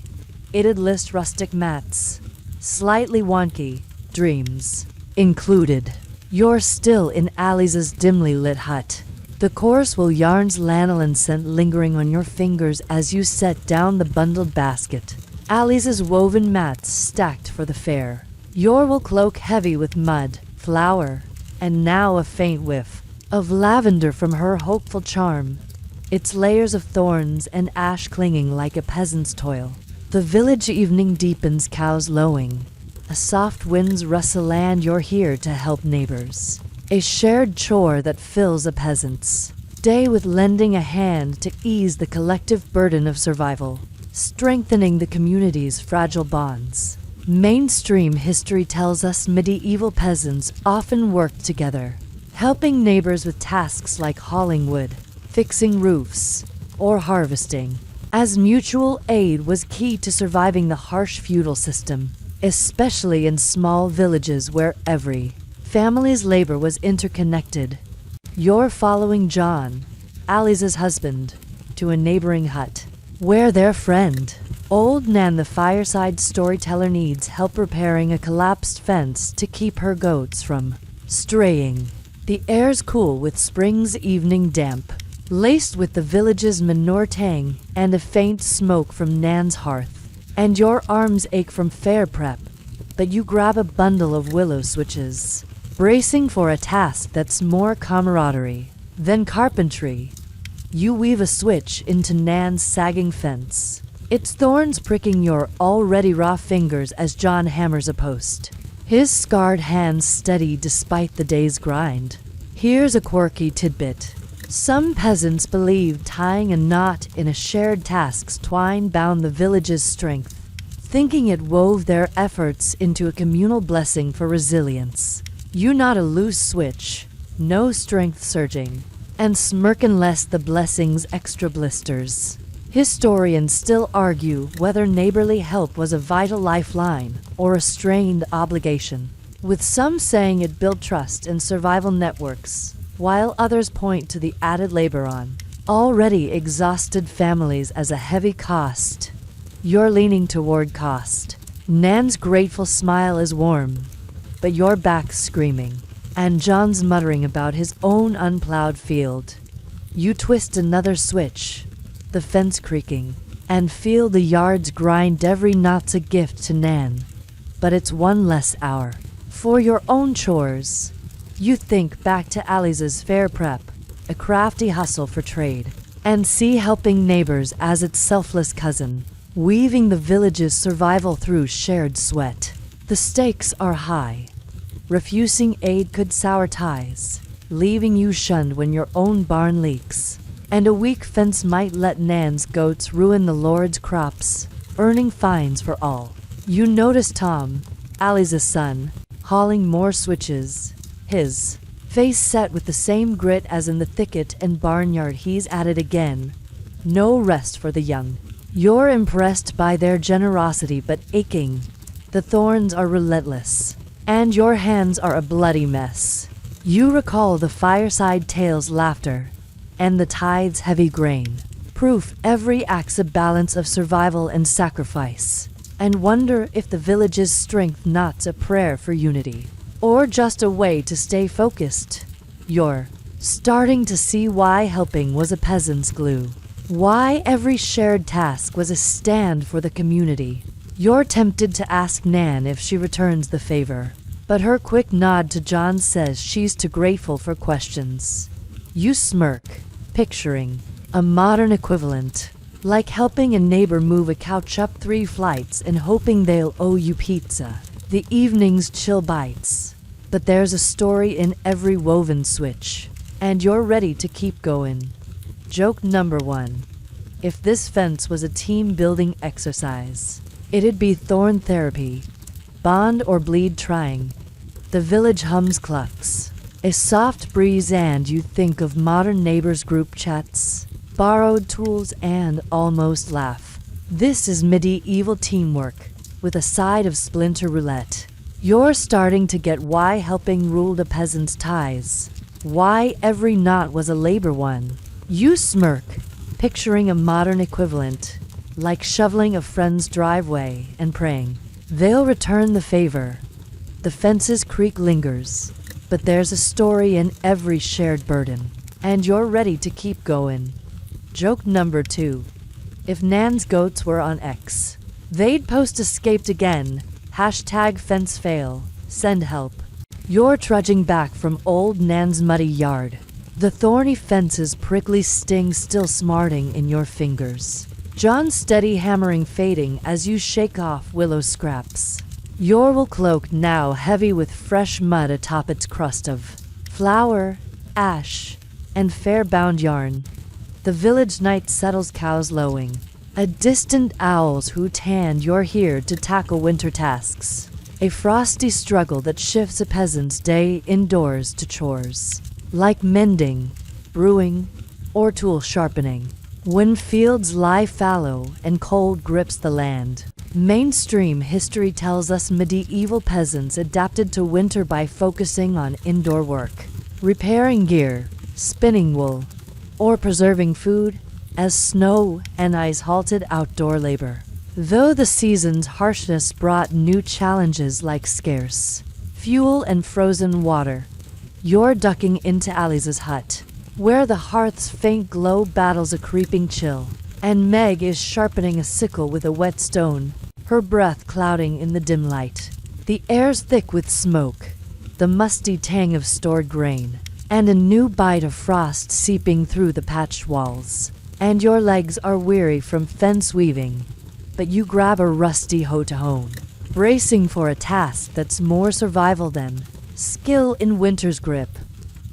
it'd list rustic mats, slightly wonky, dreams included. You're still in Alice's dimly lit hut, the chores yarn's lanolin scent lingering on your fingers as you set down the bundled basket. Alice's woven mats stacked for the fair. Your will cloak heavy with mud, flour, and now a faint whiff of lavender from her hopeful charm. Its layers of thorns and ash clinging like a peasant's toil. The village evening deepens, cows lowing. A soft wind's rustle, and you're here to help neighbors. A shared chore that fills a peasant's day with lending a hand to ease the collective burden of survival, strengthening the community's fragile bonds. Mainstream history tells us medieval peasants often worked together, helping neighbors with tasks like hauling wood, fixing roofs, or harvesting, as mutual aid was key to surviving the harsh feudal system, especially in small villages where every family's labor was interconnected. You're following John, Alice's husband, to a neighboring hut, where their friend, Old Nan the fireside storyteller, needs help repairing a collapsed fence to keep her goats from straying. The air's cool with spring's evening damp, laced with the village's manure tang and a faint smoke from Nan's hearth. And your arms ache from fair prep, but you grab a bundle of willow switches, bracing for a task that's more camaraderie than carpentry. You weave a switch into Nan's sagging fence, its thorns pricking your already raw fingers as John hammers a post, his scarred hands steady despite the day's grind. Here's a quirky tidbit. Some peasants believed tying a knot in a shared task's twine bound the village's strength. thinking it wove their efforts into a communal blessing for resilience. You not a loose switch, no strength surging, and smirk unless the blessing's extra blisters. Historians still argue whether neighborly help was a vital lifeline or a strained obligation, with some saying it built trust and survival networks, while others point to the added labor on already exhausted families as a heavy cost. You're leaning toward cost. Nan's grateful smile is warm, but your back's screaming, and John's muttering about his own unplowed field. You twist another switch, the fence creaking, and feel the yards grind. Every knot's a gift to Nan, but it's one less hour for your own chores. You think back to Alice's fair prep, a crafty hustle for trade, and see helping neighbors as its selfless cousin, weaving the village's survival through shared sweat. The stakes are high. Refusing aid could sour ties, leaving you shunned when your own barn leaks. And a weak fence might let Nan's goats ruin the Lord's crops, earning fines for all. You notice Tom, Alice's son, hauling more switches, his face set with the same grit as in the thicket and barnyard. He's at it again. No rest for the young. You're impressed by their generosity but aching. The thorns are relentless, and your hands are a bloody mess. You recall the fireside tale's laughter, and the tide's heavy grain, proof every act's a balance of survival and sacrifice, and wonder if the village's strength not's a prayer for unity, or just a way to stay focused. You're starting to see why helping was a peasant's glue, why every shared task was a stand for the community. You're tempted to ask Nan if she returns the favor, but her quick nod to John says she's too grateful for questions. You smirk, picturing a modern equivalent, like helping a neighbor move a couch up 3 flights and hoping they'll owe you pizza. The evening's chill bites, but there's a story in every woven switch, and you're ready to keep going. Joke number 1. If this fence was a team-building exercise, it'd be thorn therapy. Bond or bleed trying. The village hums clucks. A soft breeze and you think of modern neighbors group chats, borrowed tools and almost laugh. This is medieval teamwork, with a side of splinter roulette. You're starting to get why helping ruled a peasant's ties, why every knot was a labor one. You smirk, picturing a modern equivalent, like shoveling a friend's driveway and praying they'll return the favor. The fence's creak lingers, but there's a story in every shared burden, and you're ready to keep going. Joke number 2. If Nan's goats were on X, they'd post escaped again, #fence fail, send help. You're trudging back from old Nan's muddy yard, the thorny fence's prickly sting still smarting in your fingers. John's steady hammering fading as you shake off willow scraps. Your wool cloak now heavy with fresh mud atop its crust of flour, ash, and fair-bound yarn. The village night settles cows lowing, a distant owls hoot, and you're here to tackle winter tasks. A frosty struggle that shifts a peasant's day indoors to chores, like mending, brewing, or tool sharpening. When fields lie fallow and cold grips the land, mainstream history tells us medieval peasants adapted to winter by focusing on indoor work, repairing gear, spinning wool, or preserving food, as snow and ice halted outdoor labor. Though the season's harshness brought new challenges like scarce fuel and frozen water, you're ducking into Alice's hut, where the hearth's faint glow battles a creeping chill, and Meg is sharpening a sickle with a wet stone, her breath clouding in the dim light. The air's thick with smoke, the musty tang of stored grain, and a new bite of frost seeping through the patched walls. And your legs are weary from fence weaving, but you grab a rusty hoe to hone, bracing for a task that's more survival than skill in winter's grip.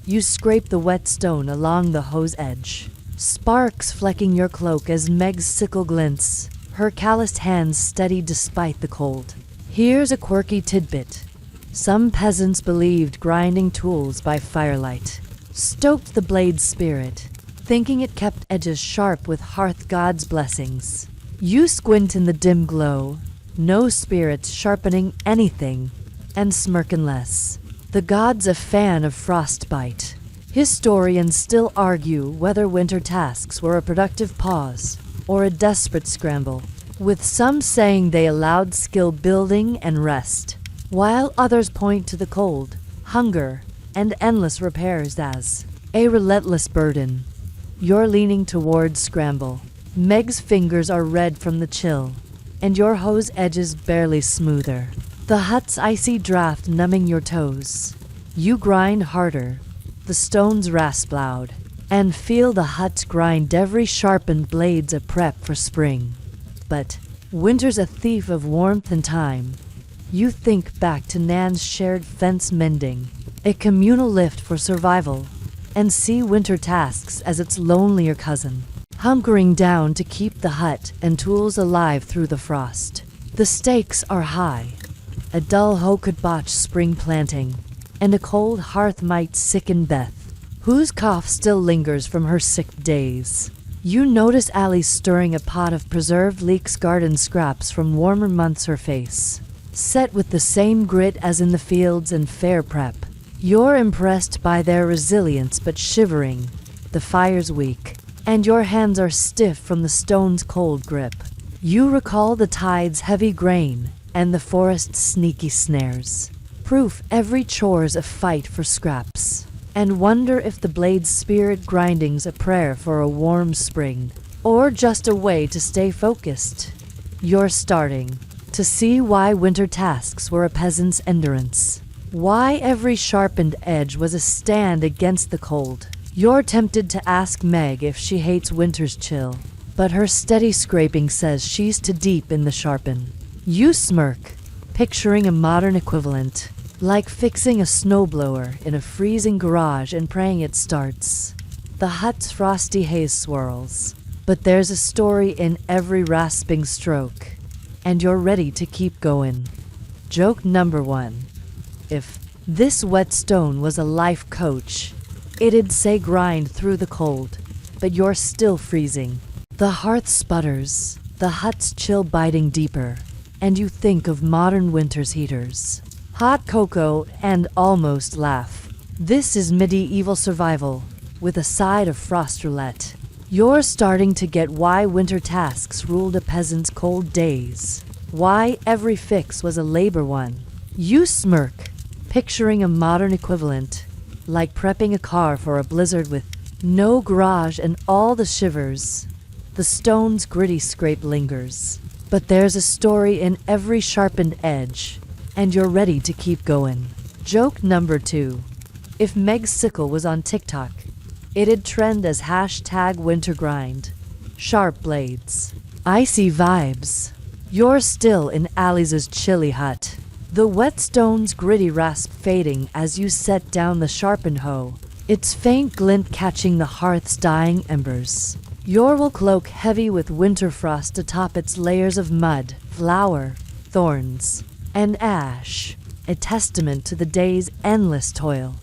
You scrape the wet stone along the hoe's edge, sparks flecking your cloak as Meg's sickle glints, her calloused hands steady despite the cold. Here's a quirky tidbit. Some peasants believed grinding tools by firelight stoked the blade's spirit, thinking it kept edges sharp with hearth god's blessings. You squint in the dim glow, no spirits sharpening anything, and smirk unless the god's a fan of frostbite. Historians still argue whether winter tasks were a productive pause or a desperate scramble, with some saying they allowed skill building and rest, while others point to the cold, hunger, and endless repairs as a relentless burden. You're leaning towards scramble. Meg's fingers are red from the chill, and your hose edges barely smoother. The hut's icy draft numbing your toes. You grind harder, the stones rasp loud, and feel the hut's grind every sharpened blade's a prep for spring. But winter's a thief of warmth and time. You think back to Nan's shared fence mending, a communal lift for survival, and see winter tasks as its lonelier cousin, hunkering down to keep the hut and tools alive through the frost. The stakes are high. A dull hoe could botch spring planting, and a cold hearth might sicken Beth, whose cough still lingers from her sick days. You notice Allie stirring a pot of preserved leeks garden scraps from warmer months, her face set with the same grit as in the fields and fair prep. You're impressed by their resilience but shivering. The fire's weak, and your hands are stiff from the stone's cold grip. You recall the tide's heavy grain and the forest's sneaky snares. Proof every chore's a fight for scraps, and wonder if the blade's spirit grinding's a prayer for a warm spring, or just a way to stay focused. You're starting to see why winter tasks were a peasant's endurance, why every sharpened edge was a stand against the cold. You're tempted to ask Meg if she hates winter's chill, but her steady scraping says she's too deep in the sharpen. You smirk, picturing a modern equivalent, like fixing a snowblower in a freezing garage and praying it starts. The hut's frosty haze swirls, but there's a story in every rasping stroke, and you're ready to keep going. Joke number 1. If this whetstone was a life coach, it'd say grind through the cold, but you're still freezing. The hearth sputters, the hut's chill biting deeper, and you think of modern winter's heaters, hot cocoa, and almost laugh. This is medieval survival, with a side of frost roulette. You're starting to get why winter tasks ruled a peasant's cold days, why every fix was a labor one. You smirk, picturing a modern equivalent, like prepping a car for a blizzard with no garage and all the shivers. The stone's gritty scrape lingers, but there's a story in every sharpened edge, and you're ready to keep going. Joke number 2. If Meg's sickle was on TikTok, it'd trend as #wintergrind. Sharp blades, icy vibes. You're still in Allie's chilly hut, the whetstone's gritty rasp fading as you set down the sharpened hoe, its faint glint catching the hearth's dying embers. Your wool cloak heavy with winter frost atop its layers of mud, flour, thorns, and ash, a testament to the day's endless toil.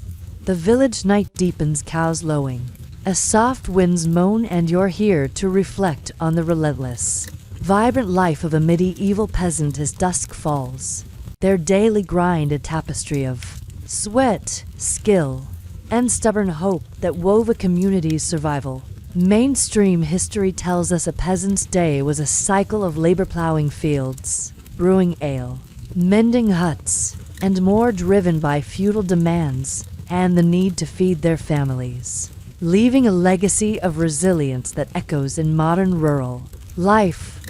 The village night deepens, cows lowing, as soft winds moan, and you're here to reflect on the relentless, vibrant life of a medieval peasant as dusk falls. Their daily grind a tapestry of sweat, skill, and stubborn hope that wove a community's survival. Mainstream history tells us a peasant's day was a cycle of labor plowing fields, brewing ale, mending huts, and more, driven by feudal demands and the need to feed their families, leaving a legacy of resilience that echoes in modern rural life.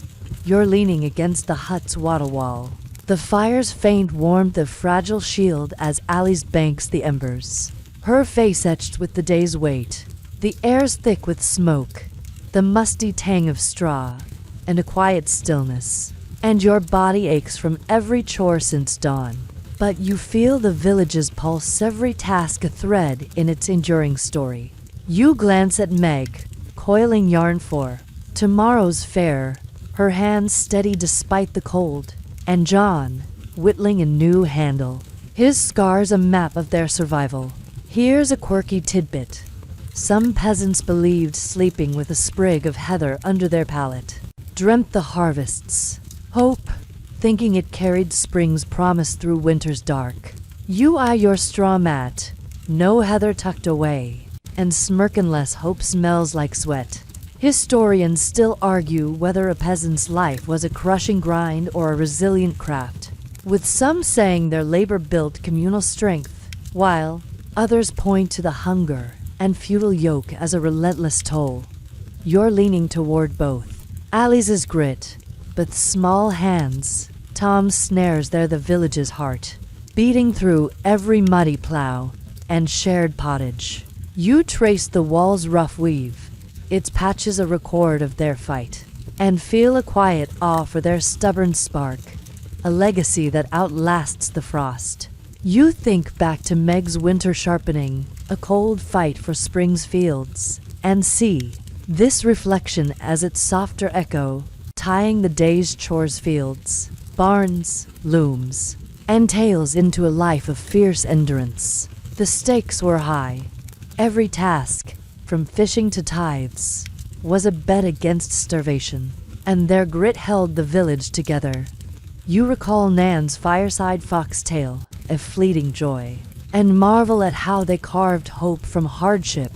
You're leaning against the hut's wattle wall, the fire's faint warmth a fragile shield as Allie's banks the embers, her face etched with the day's weight. The air's thick with smoke, the musty tang of straw, and a quiet stillness, and your body aches from every chore since dawn. But you feel the village's pulse, every task a thread in its enduring story. You glance at Meg, coiling yarn for tomorrow's fair, her hands steady despite the cold, and John, whittling a new handle, his scars a map of their survival. Here's a quirky tidbit. Some peasants believed sleeping with a sprig of heather under their pallet dreamt the harvests. Hope, thinking it carried spring's promise through winter's dark. You eye your straw mat, no heather tucked away, and smirk unless hope smells like sweat. Historians still argue whether a peasant's life was a crushing grind or a resilient craft, with some saying their labor built communal strength, while others point to the hunger and feudal yoke as a relentless toll. You're leaning toward both. Allie's is grit, but small hands. Tom's snares, they're the village's heart, beating through every muddy plow and shared pottage. You trace the wall's rough weave, its patches a record of their fight, and feel a quiet awe for their stubborn spark, a legacy that outlasts the frost. You think back to Meg's winter sharpening, a cold fight for spring's fields, and see this reflection as its softer echo, tying the day's chores, fields, barns, looms, and tales into a life of fierce endurance. The stakes were high. Every task, from fishing to tithes, was a bet against starvation, and their grit held the village together. You recall Nan's fireside foxtail, a fleeting joy, and marvel at how they carved hope from hardship,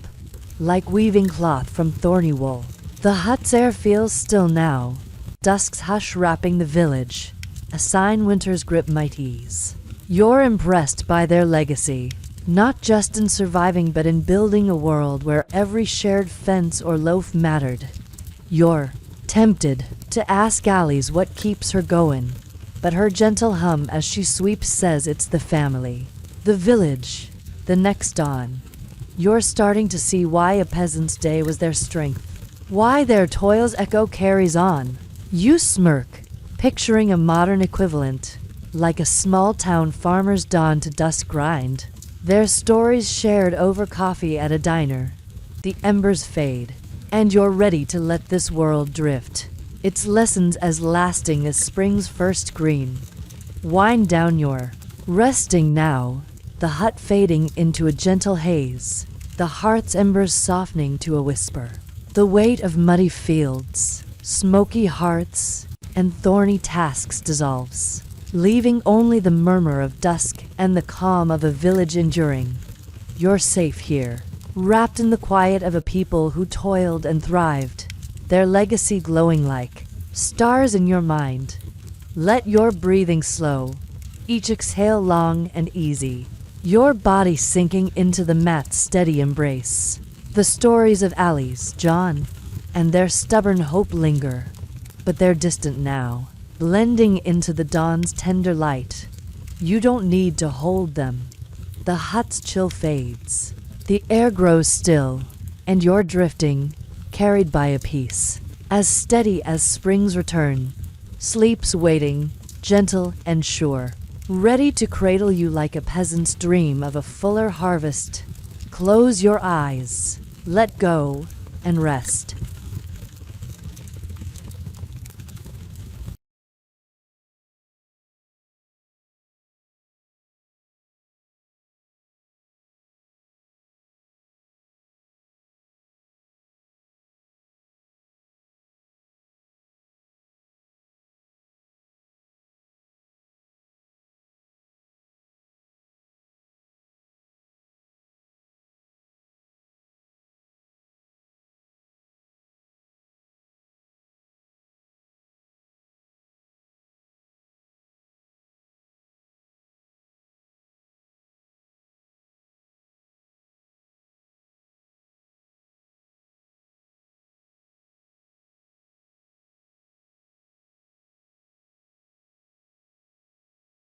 like weaving cloth from thorny wool. The hut's air feels still now, dusk's hush wrapping the village, a sign winter's grip might ease. You're impressed by their legacy, not just in surviving but in building a world where every shared fence or loaf mattered. You're tempted to ask Allie's what keeps her going, but her gentle hum as she sweeps says it's the family, the village, the next dawn. You're starting to see why a peasant's day was their strength, why their toil's echo carries on. You smirk, picturing a modern equivalent, like a small-town farmer's dawn to dusk grind. Their stories shared over coffee at a diner. The embers fade, and you're ready to let this world drift, its lessons as lasting as spring's first green. Wind down your resting now, the hut fading into a gentle haze, the hearth's embers softening to a whisper. The weight of muddy fields, smoky hearths, and thorny tasks dissolves, leaving only the murmur of dusk and the calm of a village enduring. You're safe here, wrapped in the quiet of a people who toiled and thrived, their legacy glowing like stars in your mind. Let your breathing slow, each exhale long and easy, your body sinking into the mat's steady embrace. The stories of Allie's, John, and their stubborn hope linger, but they're distant now, blending into the dawn's tender light. You don't need to hold them. The hut's chill fades, the air grows still, and you're drifting, carried by a peace as steady as spring's return. Sleep's waiting, gentle and sure, ready to cradle you like a peasant's dream of a fuller harvest. Close your eyes, let go, and rest.